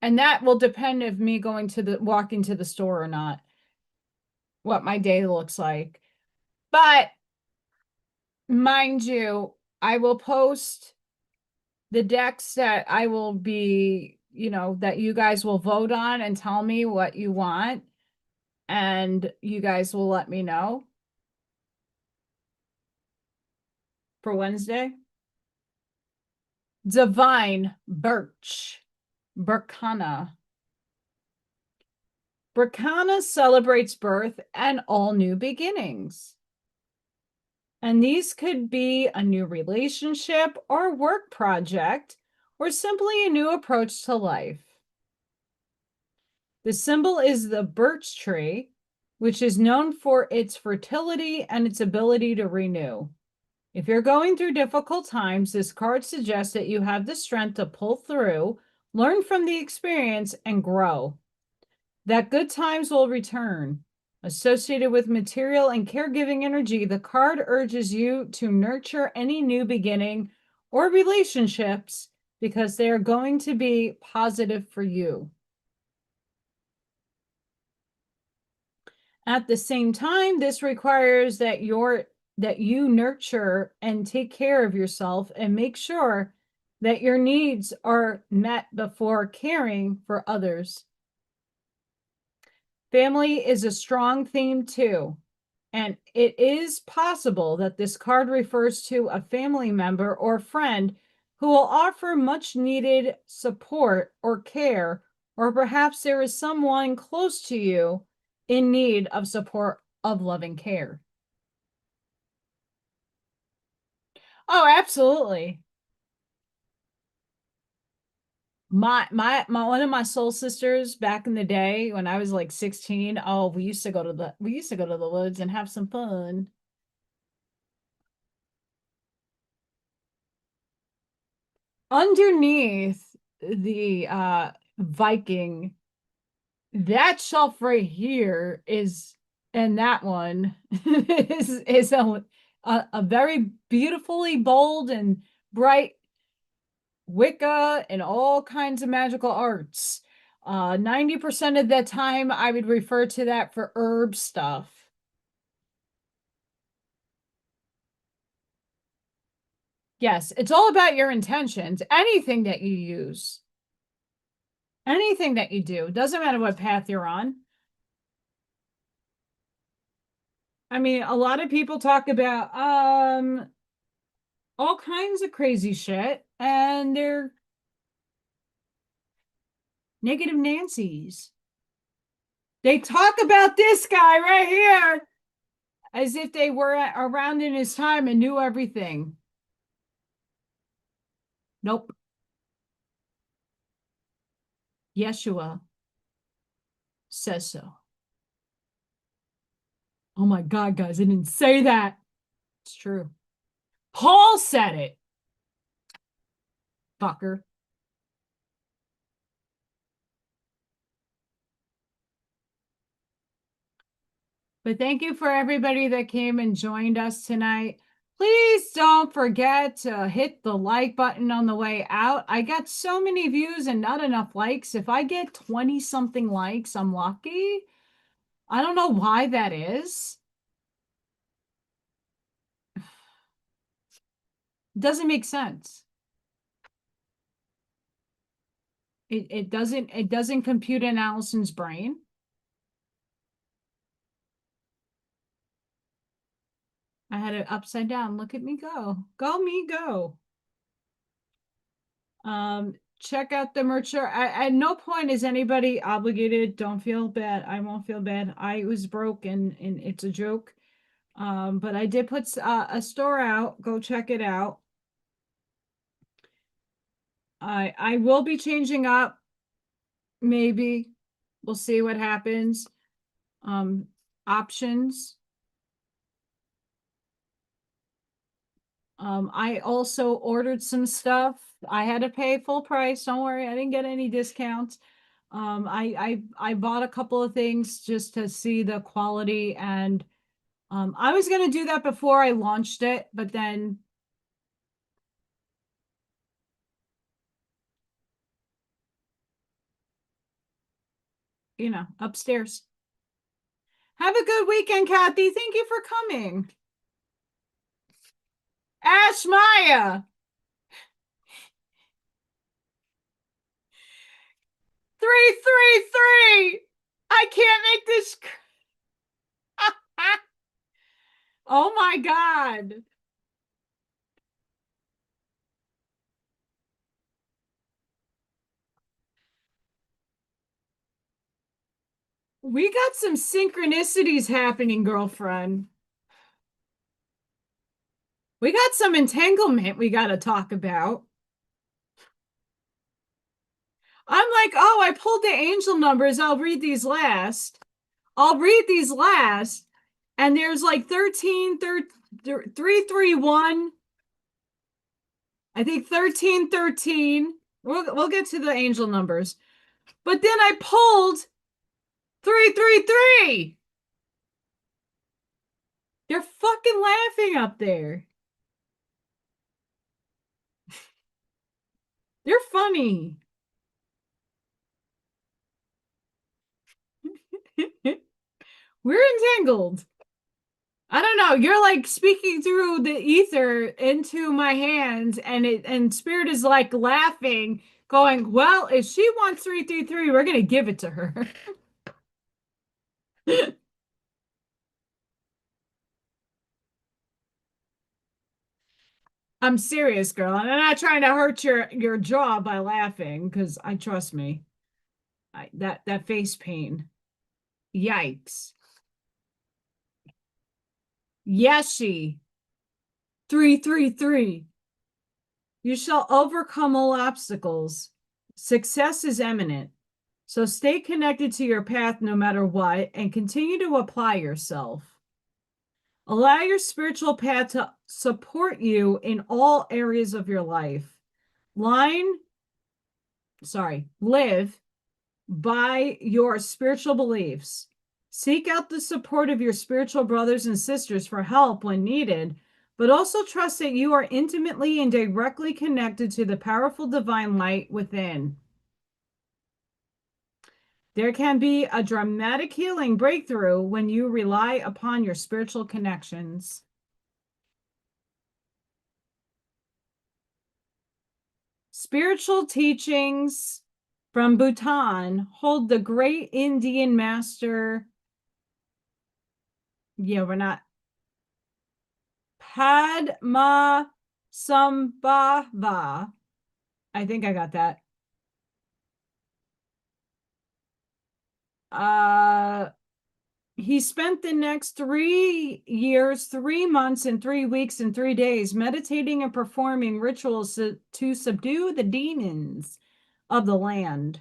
that will depend if me going to walking to the store or not, what my day looks like. But mind you, I will post the decks that I will be, that you guys will vote on and tell me what you want. And you guys will let me know for Wednesday. Divine Birch. Burkana. Burkana celebrates birth and all new beginnings. And these could be a new relationship or work project, or simply a new approach to life. The symbol is the birch tree, which is known for its fertility and its ability to renew. If you're going through difficult times, this card suggests that you have the strength to pull through, learn from the experience, and grow. That good times will return. Associated with material and caregiving energy, the card urges you to nurture any new beginning or relationships because they are going to be positive for you. At the same time, this requires that you nurture and take care of yourself and make sure that your needs are met before caring for others. Family is a strong theme too, and it is possible that this card refers to a family member or friend who will offer much needed support or care, or perhaps there is someone close to you in need of support of loving care. Oh, absolutely. My one of my soul sisters back in the day when I was like 16, oh, we used to go to the woods and have some fun. Underneath the Viking, that shelf right here is, and that one is a very beautifully bold and bright Wicca and all kinds of magical arts. 90% of the time I would refer to that for herb stuff. Yes, it's all about your intentions. Anything that you use, anything that you do, doesn't matter what path you're on. I mean, a lot of people talk about all kinds of crazy shit, and they're negative Nancy's. They talk about this guy right here as if they were around in his time and knew everything. Nope. Yeshua says so. Oh my God, guys, I didn't say that. It's true. Paul said it. Fucker. But thank you for everybody that came and joined us tonight. Please don't forget to hit the like button on the way out. I got so many views and not enough likes. If I get 20 something likes, I'm lucky. I don't know why that is. It doesn't make sense. It doesn't compute in Allison's brain. I had it upside down. Look at me go. Go me go. Check out the merch. At no point is anybody obligated. Don't feel bad. I won't feel bad. I was broke and it's a joke. But I did put a store out. Go check it out. I will be changing up. Maybe we'll see what happens. Options. I also ordered some stuff. I had to pay full price. Don't worry, I didn't get any discounts. I bought a couple of things just to see the quality, and I was gonna do that before I launched it, but then upstairs. Have a good weekend, Kathy. Thank you for coming. Ash Maya. 333. I can't make this. Oh my God. We got some synchronicities happening, girlfriend. We got some entanglement we got to talk about. I'm like, oh, I pulled the angel numbers. I'll read these last. And there's like 331. I think 1313. We'll get to the angel numbers. But then I pulled 333. They're fucking laughing up there. They're funny. We're entangled. I don't know. You're like speaking through the ether into my hands, and Spirit is like laughing, going, well, if she wants 333, we're gonna give it to her. I'm serious, girl. And I'm not trying to hurt your jaw by laughing, because I trust me. That face pain. Yikes. Yeshi. 333. You shall overcome all obstacles. Success is imminent. So stay connected to your path no matter what, and continue to apply yourself. Allow your spiritual path to support you in all areas of your life. Live by your spiritual beliefs. Seek out the support of your spiritual brothers and sisters for help when needed, but also trust that you are intimately and directly connected to the powerful divine light within. There can be a dramatic healing breakthrough when you rely upon your spiritual connections. Spiritual teachings from Bhutan hold the great Indian master. Yeah, we're not. Padma Sambhava. I think I got that. He spent the next 3 years, 3 months, and 3 weeks, and 3 days meditating and performing rituals to subdue the demons of the land.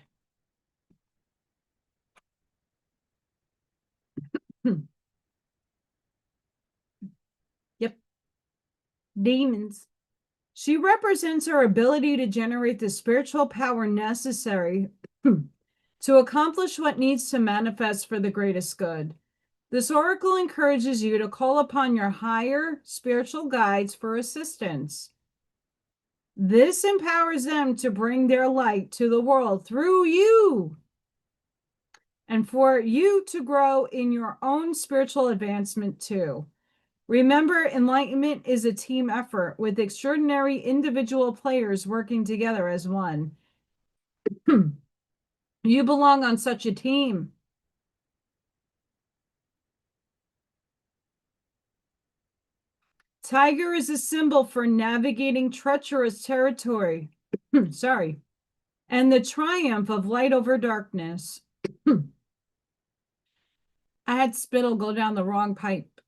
Yep. Demons. She represents her ability to generate the spiritual power necessary to accomplish what needs to manifest for the greatest good. This oracle encourages you to call upon your higher spiritual guides for assistance. This empowers them to bring their light to the world through you, and for you to grow in your own spiritual advancement too. Remember, enlightenment is a team effort with extraordinary individual players working together as one. You belong on such a team. Tiger is a symbol for navigating treacherous territory. Sorry. And the triumph of light over darkness. I had spittle go down the wrong pipe.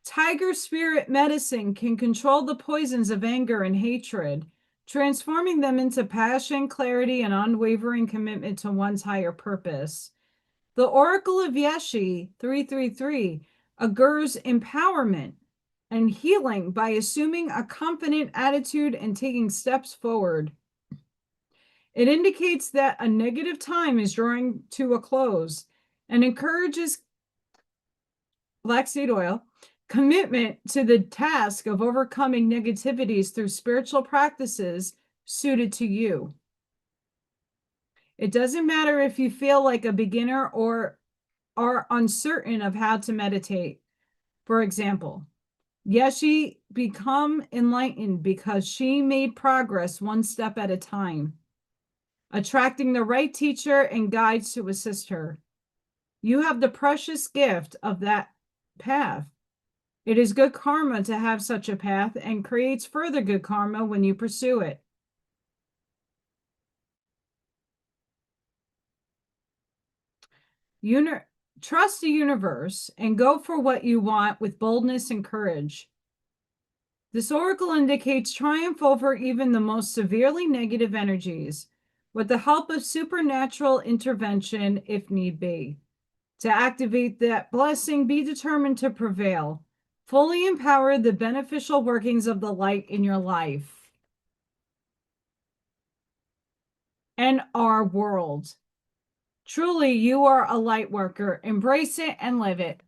Tiger spirit medicine can control the poisons of anger and hatred, transforming them into passion, clarity, and unwavering commitment to one's higher purpose. The Oracle of Yeshi, 333, augurs empowerment, and healing by assuming a confident attitude and taking steps forward. It indicates that a negative time is drawing to a close and encourages black seed oil commitment to the task of overcoming negativities through spiritual practices suited to you. It doesn't matter if you feel like a beginner or are uncertain of how to meditate. For example, Yeshi become enlightened because she made progress one step at a time, attracting the right teacher and guides to assist her. You have the precious gift of that path. It is good karma to have such a path and creates further good karma when you pursue it. Trust the universe and go for what you want with boldness and courage. This oracle indicates triumph over even the most severely negative energies with the help of supernatural intervention if need be. To activate that blessing, be determined to prevail. Fully empower the beneficial workings of the light in your life and our world. Truly, you are a light worker. Embrace it and live it.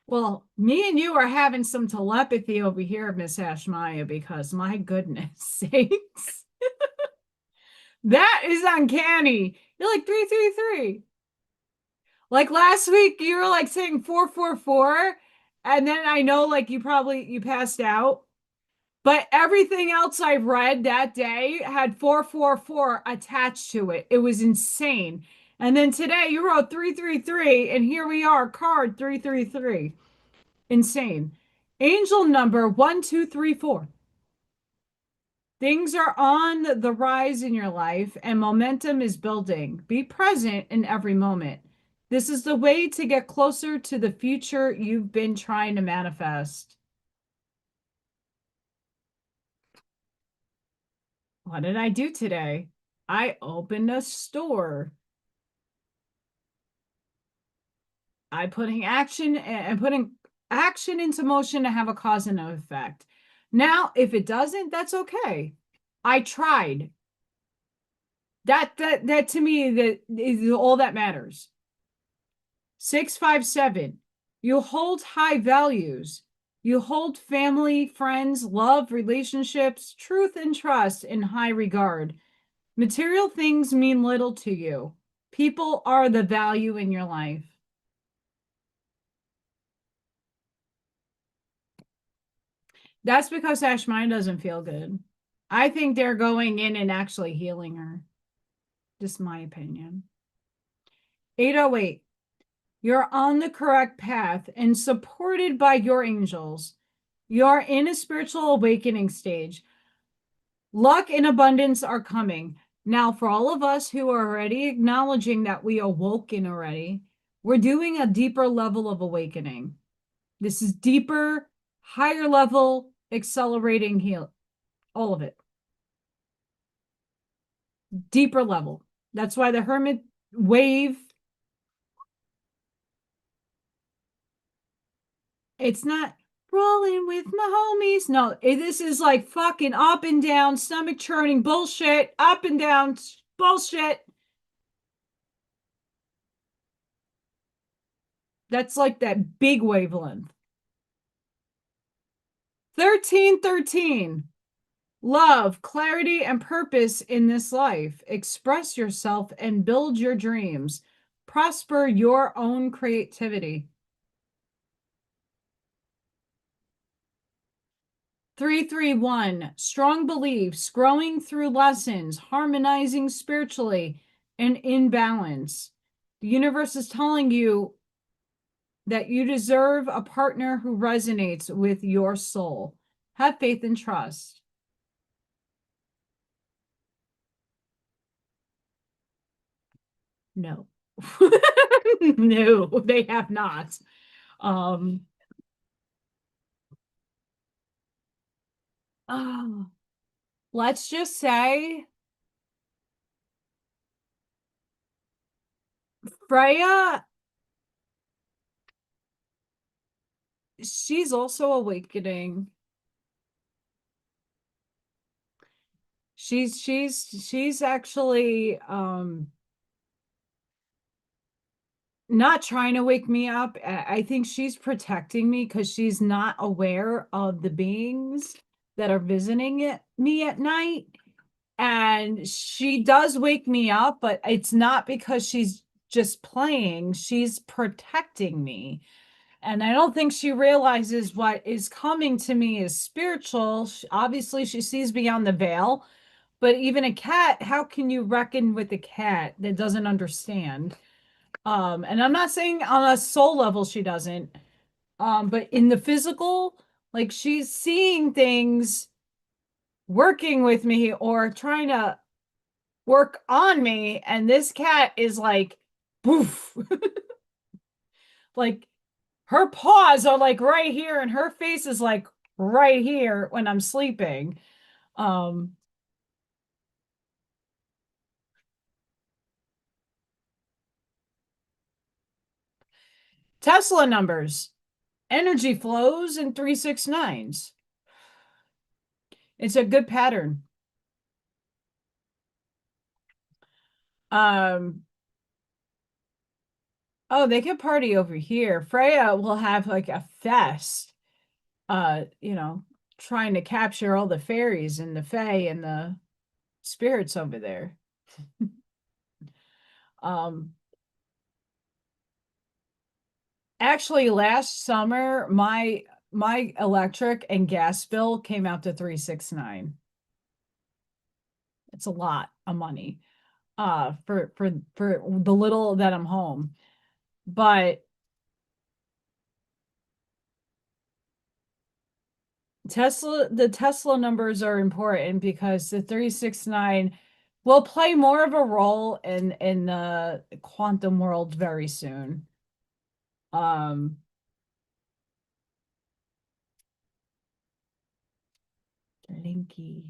Well, me and you are having some telepathy over here, Miss Ashmaya, because my goodness sakes. That is uncanny. You're like 333. Like last week, you were like saying 444, and then I know like you passed out. But everything else I read that day had 444 attached to it. It was insane. And then today you wrote 333, and here we are, card 333. Insane. Angel number 1234. Things are on the rise in your life and momentum is building. Be present in every moment. This is the way to get closer to the future you've been trying to manifest. What did I do today? I opened a store. I'm putting action into motion to have a cause and effect. Now, if it doesn't, that's okay. I tried. That to me, that is all that matters. 657. You hold high values. You hold family, friends, love, relationships, truth, and trust in high regard. Material things mean little to you. People are the value in your life. That's because Ashmine doesn't feel good. I think they're going in and actually healing her. Just my opinion. 808. You're on the correct path and supported by your angels. You're in a spiritual awakening stage. Luck and abundance are coming. Now, for all of us who are already acknowledging that we awoken already, we're doing a deeper level of awakening. This is deeper, higher level, accelerating heal, all of it. Deeper level. That's why the Hermit wave, it's not rolling with my homies. No, this is like fucking up and down, stomach churning bullshit, up and down bullshit. That's like that big wavelength. 1313. Love, clarity, and purpose in this life. Express yourself and build your dreams. Prosper your own creativity. 331. Strong beliefs, growing through lessons, harmonizing spiritually, and in balance. The universe is telling you that you deserve a partner who resonates with your soul. Have faith and trust. No. No, they have not. Let's just say Freya, she's also awakening. She's actually not trying to wake me up. I think she's protecting me because she's not aware of the beings that are visiting me at night. And she does wake me up, but it's not because she's just playing. She's protecting me. And I don't think she realizes what is coming to me is spiritual. Obviously, she sees beyond the veil. But even a cat, how can you reckon with a cat that doesn't understand? And I'm not saying on a soul level she doesn't, but in the physical, like she's seeing things working with me or trying to work on me, and this cat is like, poof. Like her paws are like right here, and her face is like right here when I'm sleeping. Um, Tesla numbers, energy flows in 369s. It's a good pattern. Um, oh, they can party over here. Freya will have like a fest, you know, trying to capture all the fairies and the fae and the spirits over there. Um, Actually, last summer, my electric and gas bill came out to 369. It's a lot of money for the little that I'm home. But the Tesla numbers are important because the 369 will play more of a role in the quantum world very soon. Um Linky.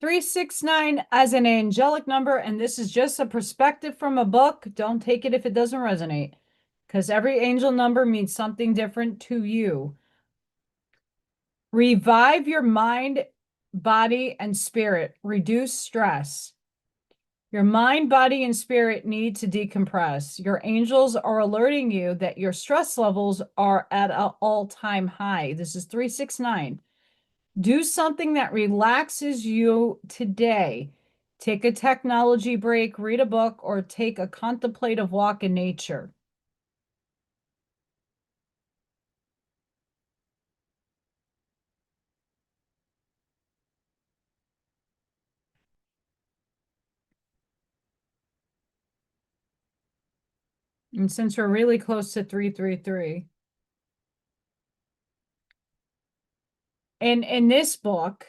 369 as an angelic number, and this is just a perspective from a book. Don't take it if it doesn't resonate, because every angel number means something different to you. Revive your mind, body, and spirit. Reduce stress. Your mind, body, and spirit need to decompress. Your angels are alerting you that your stress levels are at an all-time high. This is 369. Do something that relaxes you today. Take a technology break, read a book, or take a contemplative walk in nature. And since we're really close to 333, and in this book,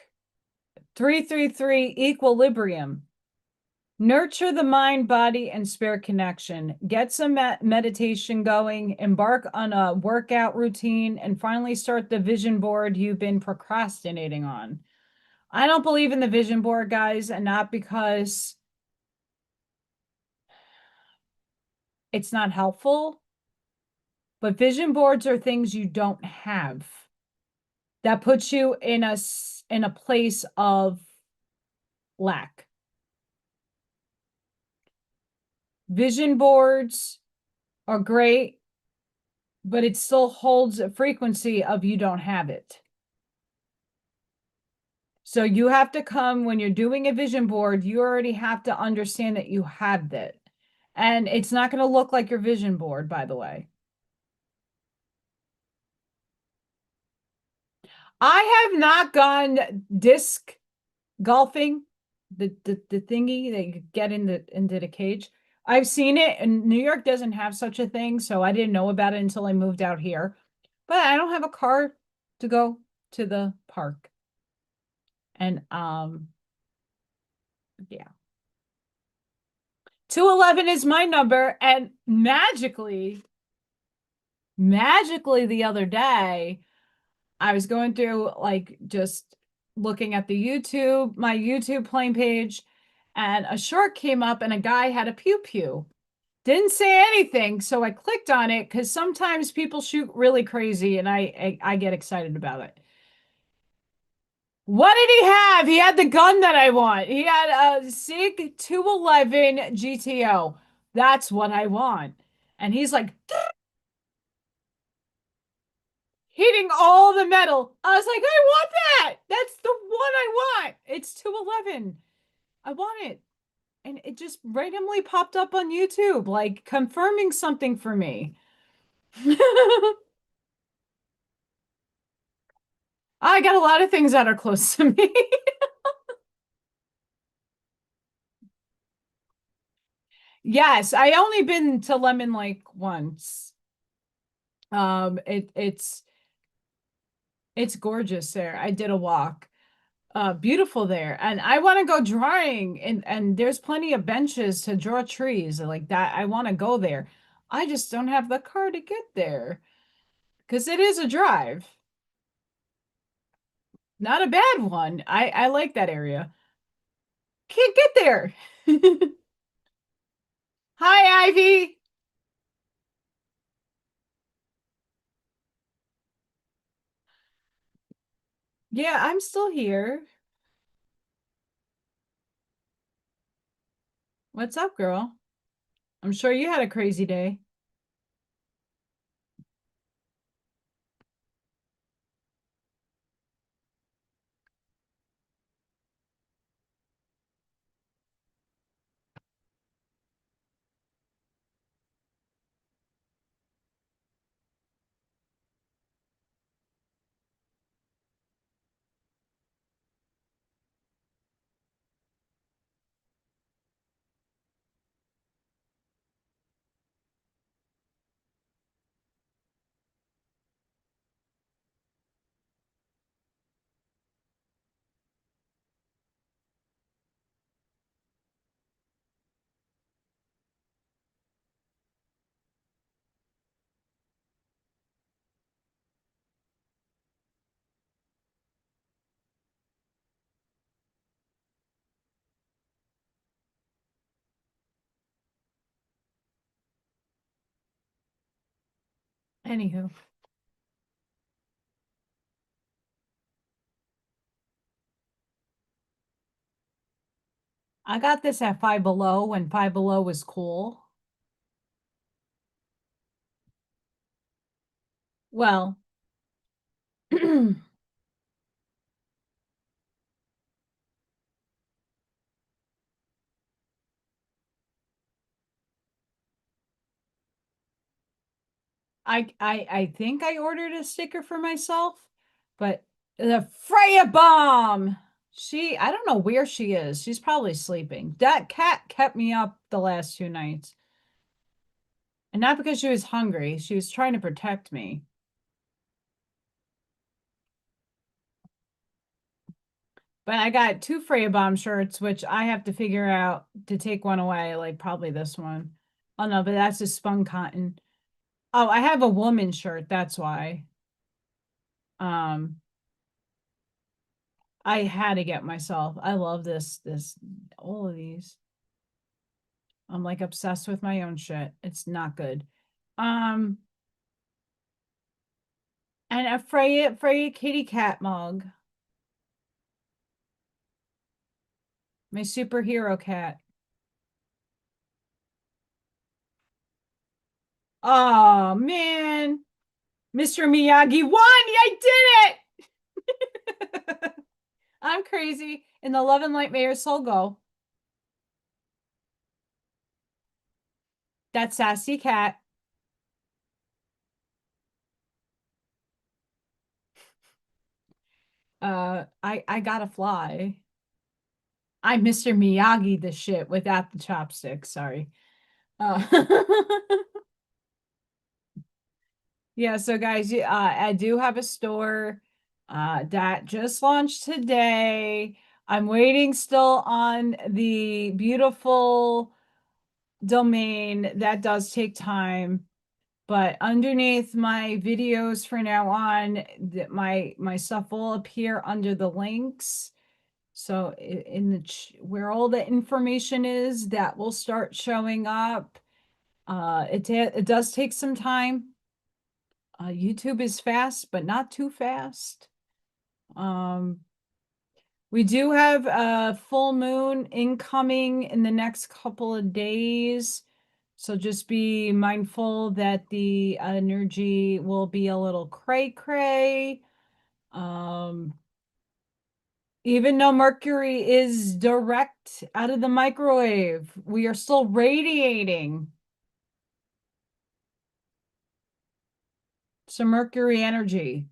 333 equilibrium. Nurture the mind, body, and spirit connection. Get some meditation going, embark on a workout routine, and finally start the vision board you've been procrastinating on. I don't believe in the vision board, guys, and not because it's not helpful, but vision boards are things you don't have. That puts you in a place of lack. Vision boards are great, but it still holds a frequency of you don't have it. So you have to come when you're doing a vision board, you already have to understand that you have that. And it's not going to look like your vision board, by the way. I have not gone disc golfing, the thingy that you get into the cage. I've seen it, and New York doesn't have such a thing, so I didn't know about it until I moved out here. But I don't have a car to go to the park. And yeah. 211 is my number, and magically the other day, I was going through like just looking at my YouTube playing page, and a short came up and a guy had a pew pew. Didn't say anything, so I clicked on it because sometimes people shoot really crazy and I get excited about it. What did he have? He had the gun that I want. He had a SIG 211 GTO. That's what I want. And he's like hitting all the metal. I was like, I want that. That's the one I want. It's 211. I want it. And it just randomly popped up on YouTube, like confirming something for me. I got a lot of things that are close to me. Yes, I only been to Lemon Lake once. It's gorgeous there. I did a walk. Beautiful there. And I want to go drawing, and there's plenty of benches to draw trees like that. I want to go there. I just don't have the car to get there because it is a drive. Not a bad one. I like that area. Can't get there. Hi, Ivy. Yeah, I'm still here. What's up, girl? I'm sure you had a crazy day. Anywho, I got this at Five Below when Five Below was cool. Well, I think I ordered a sticker for myself, but the Freya bomb. I don't know where she is. She's probably sleeping. That cat kept me up the last 2 nights. And not because she was hungry. She was trying to protect me. But I got two Freya bomb shirts, which I have to figure out to take one away, like probably this one. Oh no, but that's just spun cotton. Oh, I have a woman shirt, that's why. Um, I had to get myself. I love all of these. I'm like obsessed with my own shit. It's not good. Um, and a Freya kitty cat mug. My superhero cat. Oh man. Mr. Miyagi won! I did it! I'm crazy. In the Love and Light Mayor's Soul Go. That sassy cat. I gotta fly. I'm Mr. Miyagi the shit without the chopsticks. Sorry. Uh, yeah, so guys, I do have a store that just launched today. I'm waiting still on the beautiful domain. That does take time, but underneath my videos for now on, my stuff will appear under the links. So in the where all the information is, that will start showing up. It does take some time. YouTube is fast, but not too fast. We do have a full moon incoming in the next couple of days. So just be mindful that the energy will be a little cray-cray. Even though Mercury is direct out of the microwave, we are still radiating some Mercury energy.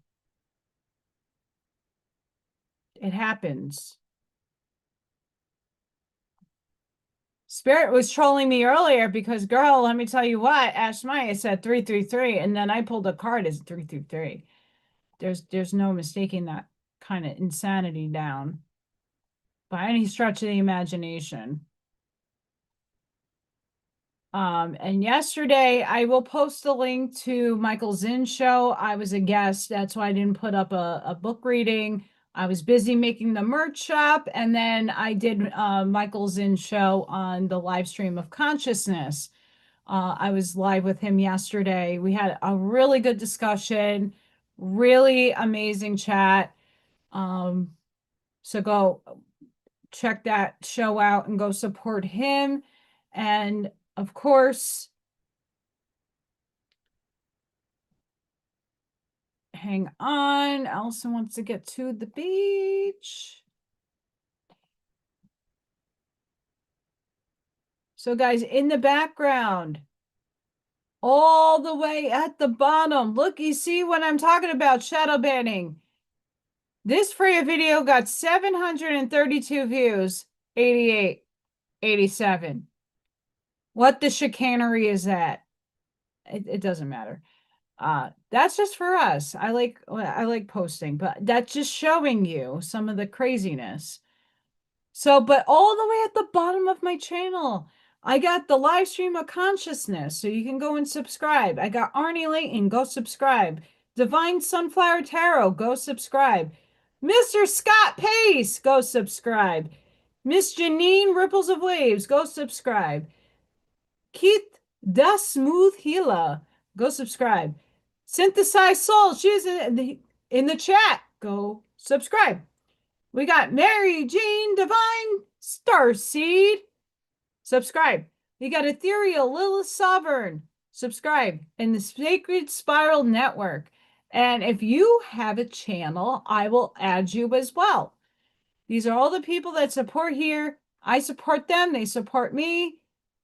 It happens. Spirit was trolling me earlier because, girl, let me tell you what, Ash Maya said 333, and then I pulled a card as 333. There's no mistaking that kind of insanity down by any stretch of the imagination. And yesterday I will post a link to Michael Zinn's show. I was a guest. That's why I didn't put up a book reading. I was busy making the merch shop, and then I did Michael Zinn's show on the live stream of consciousness. I was live with him yesterday. We had a really good discussion, really amazing chat. So go check that show out and go support him. And of course, hang on. Allison wants to get to the beach. So guys, in the background, all the way at the bottom, look, you see what I'm talking about, shadow banning. This Freya video got 732 views, 88, 87. What the chicanery is that? It doesn't matter. That's just for us. I like posting, but that's just showing you some of the craziness. So, but all the way at the bottom of my channel, I got the live stream of consciousness, so you can go and subscribe. I got Arnie Layton, go subscribe. Divine Sunflower Tarot, go subscribe. Mr. Scott Pace, go subscribe. Miss Janine Ripples of Waves, go subscribe. Keith Da Smooth Healer, go subscribe. Synthesized Soul, she's in the chat, go subscribe. We got Mary Jane Divine Starseed. Subscribe. We got Ethereal Lilith Sovereign. Subscribe. And the Sacred Spiral Network. And if you have a channel, I will add you as well. These are all the people that support here. I support them. They support me.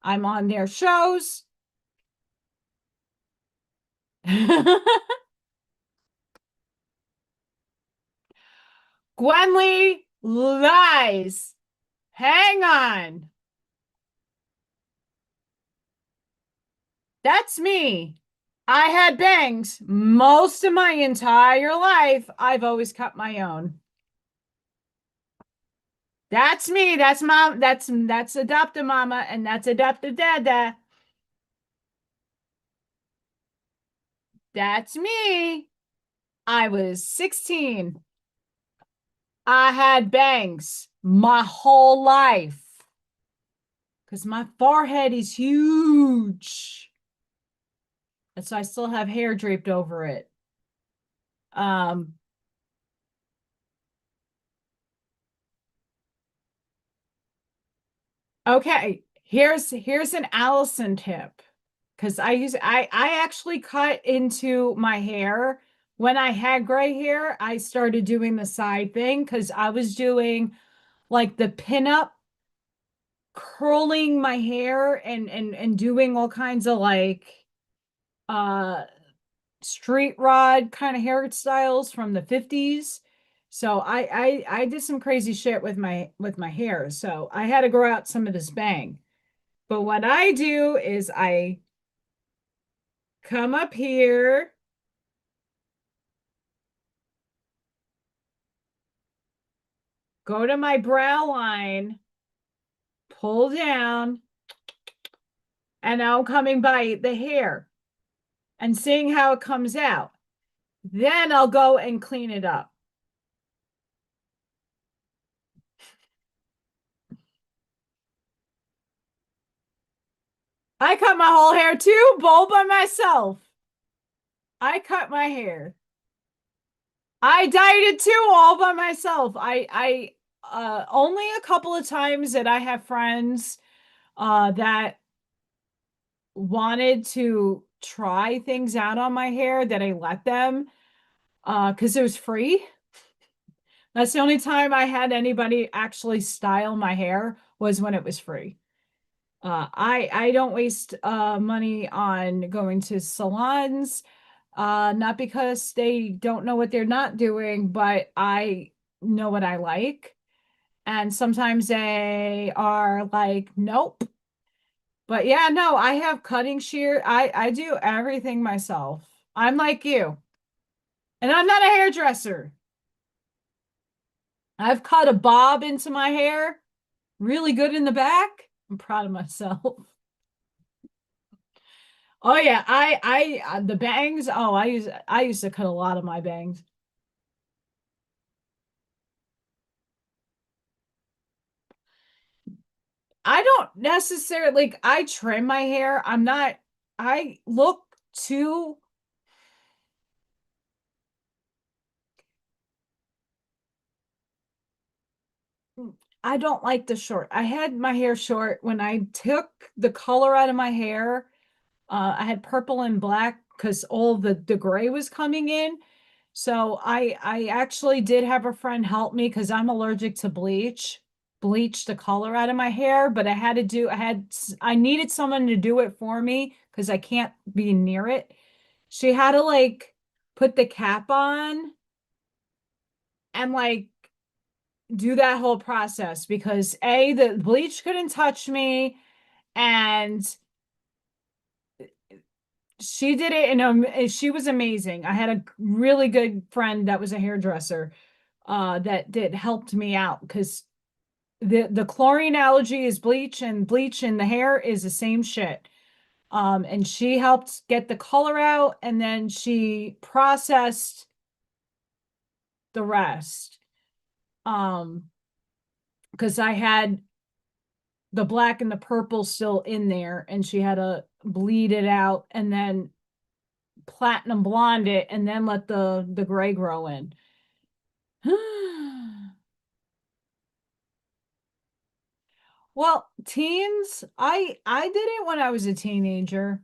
I'm on their shows. Gwenly lies. Hang on. That's me. I had bangs most of my entire life. I've always cut my own. That's me. That's mom. That's adopted mama, and that's adopted dada. That's me. I was 16. I had bangs my whole life because my forehead is huge. And so I still have hair draped over it. Okay, here's an Allison tip. Because I actually cut into my hair. When I had gray hair, I started doing the side thing because I was doing like the pinup, curling my hair and doing all kinds of like street rod kind of hairstyles from the 50s. So I did some crazy shit with my hair. So I had to grow out some of this bang. But what I do is I come up here, go to my brow line, pull down, and now I'm coming by the hair and seeing how it comes out. Then I'll go and clean it up. I cut my whole hair too, bowl by myself. I cut my hair. I dyed it too, all by myself. I only a couple of times that I have friends that wanted to try things out on my hair that I let them because it was free. That's the only time I had anybody actually style my hair was when it was free. I don't waste money on going to salons, not because they don't know what they're not doing, but I know what I like. And sometimes they are like, nope. But yeah, no, I have cutting shear. I do everything myself. I'm like you. And I'm not a hairdresser. I've cut a bob into my hair, really good in the back. I'm proud of myself. Oh yeah, the bangs. Oh, I used to cut a lot of my bangs. I don't necessarily like I trim my hair. I'm not I look too I don't like the short. I had my hair short when I took the color out of my hair. I had purple and black because all the gray was coming in. So I actually did have a friend help me because I'm allergic to bleach the color out of my hair, but I needed someone to do it for me because I can't be near it. She had to like put the cap on and like do that whole process because the bleach couldn't touch me and she did it and she was amazing. I had a really good friend that was a hairdresser that did helped me out because the chlorine allergy is bleach and bleach in the hair is the same shit. And she helped get the color out and then she processed the rest. Because I had the black and the purple still in there and she had to bleed it out and then platinum blonde it and then let the gray grow in. Well, teens, I did it when I was a teenager.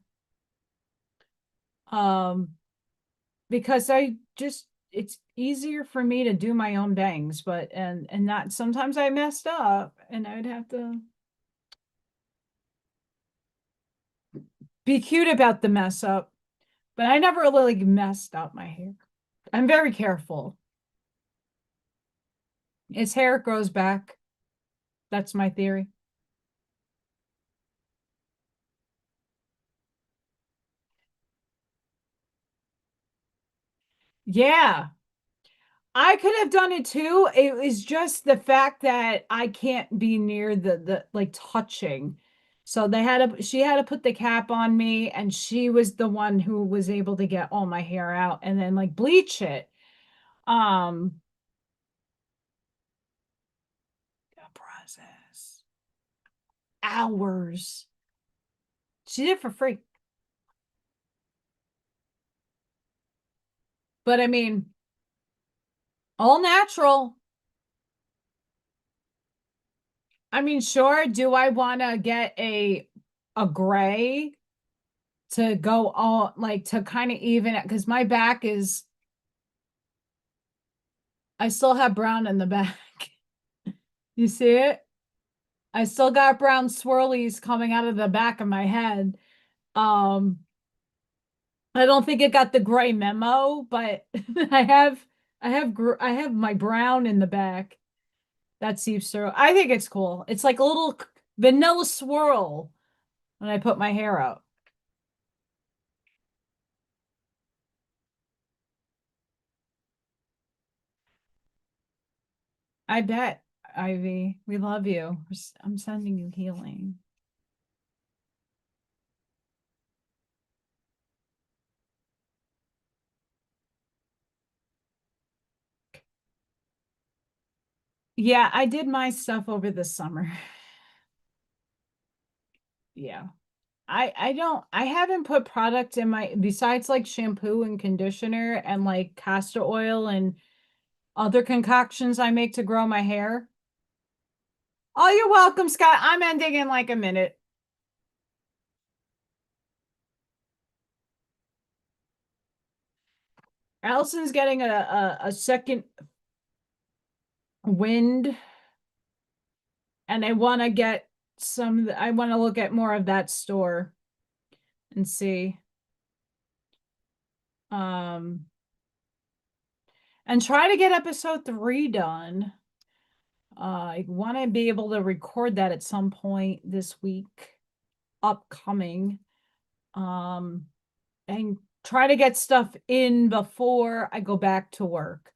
Um, because I just it's easier for me to do my own bangs, but and not sometimes I messed up and I would have to be cute about the mess up. But I never really messed up my hair. I'm very careful. Its hair grows back. That's my theory. Yeah, I could have done it too. It was just the fact that I can't be near the like touching. So she had to put the cap on me and she was the one who was able to get all my hair out and then like bleach it. Um process hours. She did it for free. But I mean, all natural. I mean, sure, do I want to get a gray to go all like to kind of even it because my back is I still have brown in the back. You see it? I still got brown swirlies coming out of the back of my head. Um, I don't think it got the gray memo, but I have my brown in the back that seeps through. I think it's cool. It's like a little vanilla swirl. when I put my hair out. I bet, Ivy. We love you. I'm sending you healing. Yeah, I did my stuff over the summer. Yeah. I haven't put product in my, besides like shampoo and conditioner and like castor oil and other concoctions I make to grow my hair. Oh, you're welcome, Scott. I'm ending in like a minute. Allison's getting a second wind, and I want to get some, I want to look at more of that store and see. And try to get episode 3 done. I want to be able to record that at some point this week, upcoming. And try to get stuff in before I go back to work.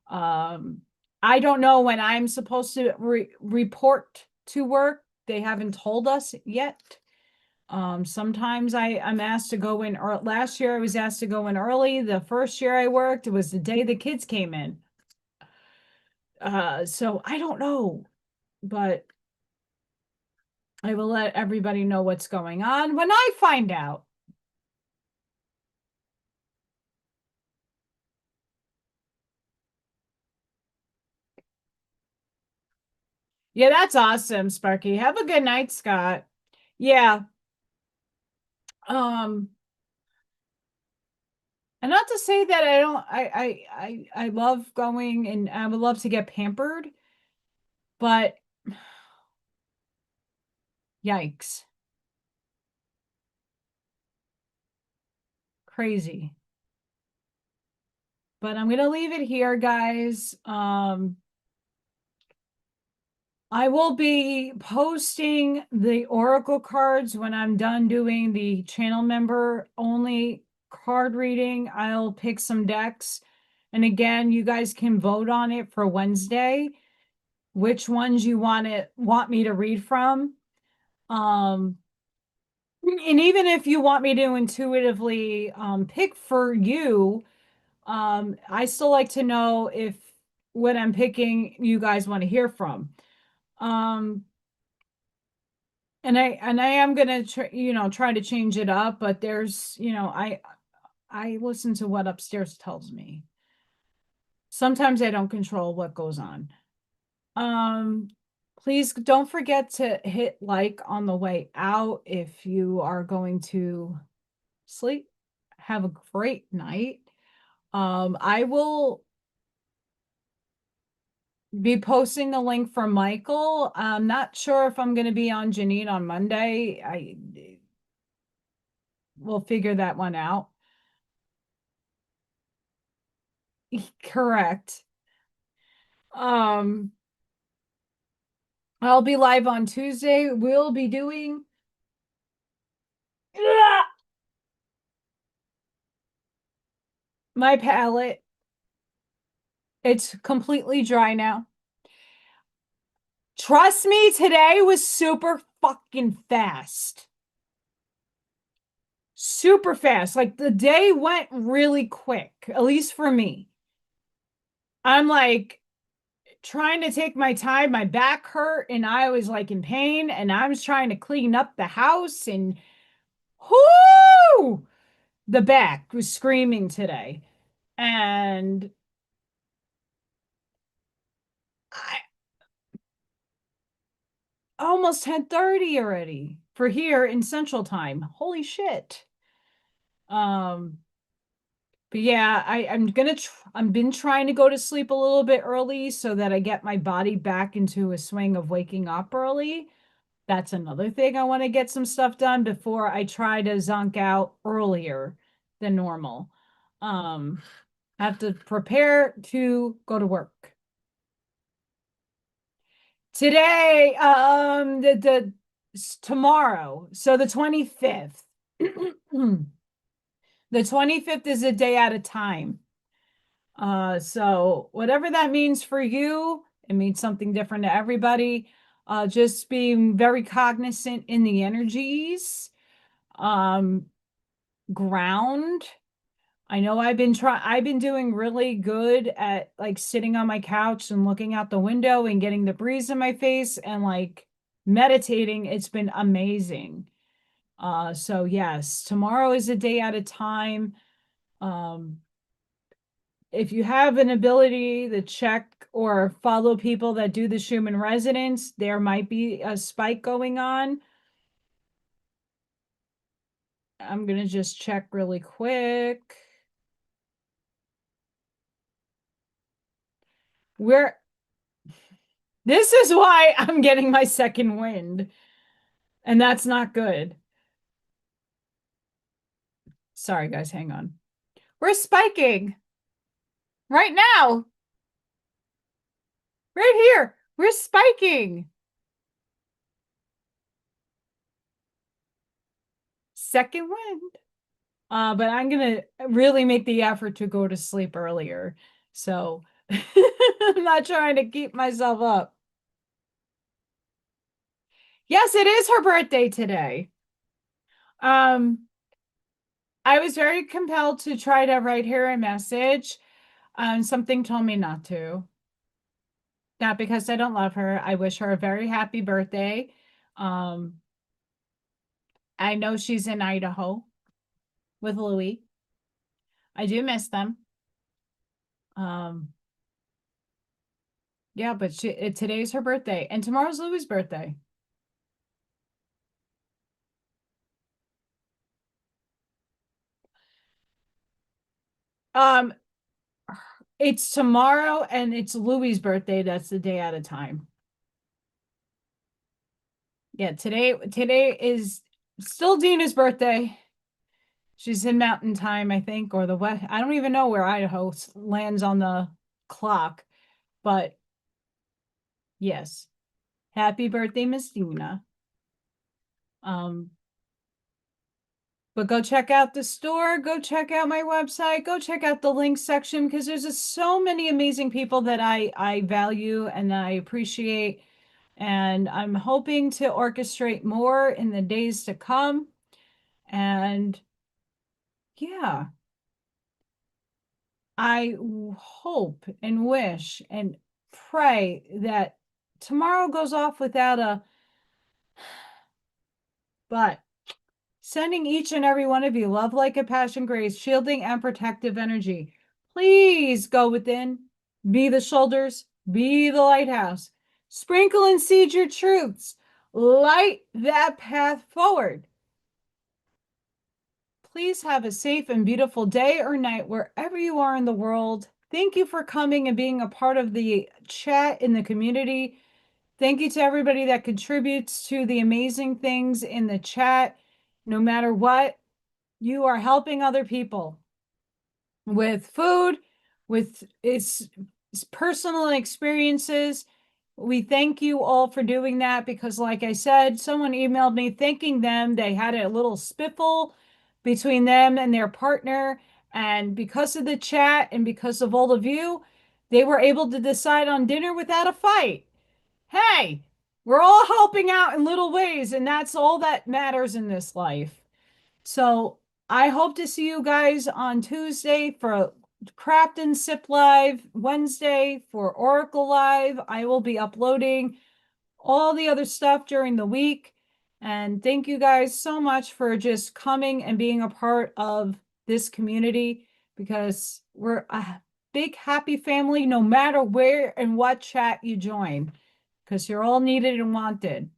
I don't know when I'm supposed to report to work. They haven't told us yet. Sometimes I'm asked to go in, or last year I was asked to go in early. The first year I worked, it was the day the kids came in. So I don't know, but I will let everybody know what's going on when I find out. Yeah, that's awesome, Sparky. Have a good night, Scott. Yeah. Um, and not to say that I don't, I love going and I would love to get pampered, but yikes. Crazy. But I'm gonna leave it here, guys. I will be posting the Oracle cards when I'm done doing the channel member only card reading. I'll pick some decks. And again, you guys can vote on it for Wednesday, which ones you want me to read from. And even if you want me to intuitively pick for you, I still like to know if what I'm picking you guys want to hear from. And I am gonna try to change it up, but there's I listen to what upstairs tells me. Sometimes I don't control what goes on. Please don't forget to hit like on the way out if you are going to sleep. Have a great night. I will be posting the link for Michael. I'm not sure if I'm going to be on Janine on Monday. We'll figure that one out. Correct. I'll be live on Tuesday. We'll be doing my palette. It's completely dry now. Trust me, today was super fucking fast. Super fast. Like the day went really quick, at least for me. I'm like trying to take my time. My back hurt and I was like in pain and I was trying to clean up the house and whoo! The back was screaming today. And I almost 10:30 already for here in Central Time. Holy shit. But yeah, I've been trying to go to sleep a little bit early so that I get my body back into a swing of waking up early. That's another thing. I want to get some stuff done before I try to zonk out earlier than normal. I have to prepare to go to work. Today, tomorrow. So the 25th. The 25th is a day at a time. So whatever that means for you, it means something different to everybody. Just being very cognizant in the energies. Ground. I know I've been doing really good at like sitting on my couch and looking out the window and getting the breeze in my face and like meditating. It's been amazing. So yes, tomorrow is a day at a time. Um, if you have an ability to check or follow people that do the Schumann resonance, there might be a spike going on. I'm going to just check really quick. This is why I'm getting my second wind, and that's not good. Sorry, guys, hang on. We're spiking right now. Right here. We're spiking. Second wind. But I'm gonna really make the effort to go to sleep earlier. So I'm not trying to keep myself up. Yes, it is her birthday today. I was very compelled to try to write her a message. Something told me not to. Not because I don't love her. I wish her a very happy birthday. Um, I know she's in Idaho with Louie. I do miss them. Yeah, but today's her birthday, and tomorrow's Louie's birthday. Um, it's tomorrow, and it's Louie's birthday. That's the day at a time. Yeah, today is still Dina's birthday. She's in Mountain Time, I think, or the West. I don't even know where Idaho lands on the clock, but yes. Happy birthday, Miss Dina. But go check out the store, go check out my website, go check out the link section because there's just so many amazing people that I value and I appreciate. And I'm hoping to orchestrate more in the days to come. And yeah, I hope and wish and pray that tomorrow goes off without a but. Sending each and every one of you love, like a passion, grace, shielding, and protective energy. Please go within, be the shoulders, be the lighthouse. Sprinkle and seed your truths. Light that path forward. Please have a safe and beautiful day or night wherever you are in the world. Thank you for coming and being a part of the chat in the community. Thank you to everybody that contributes to the amazing things in the chat. No matter what, you are helping other people with food, with its personal experiences. We thank you all for doing that because, like I said, someone emailed me thanking them. They had a little spiffle between them and their partner. And because of the chat and because of all of you, they were able to decide on dinner without a fight. Hey, we're all helping out in little ways, and that's all that matters in this life. So I hope to see you guys on Tuesday for Craft and Sip Live, Wednesday for Oracle Live. I will be uploading all the other stuff during the week. And thank you guys so much for just coming and being a part of this community because we're a big, happy family no matter where and what chat you join because you're all needed and wanted.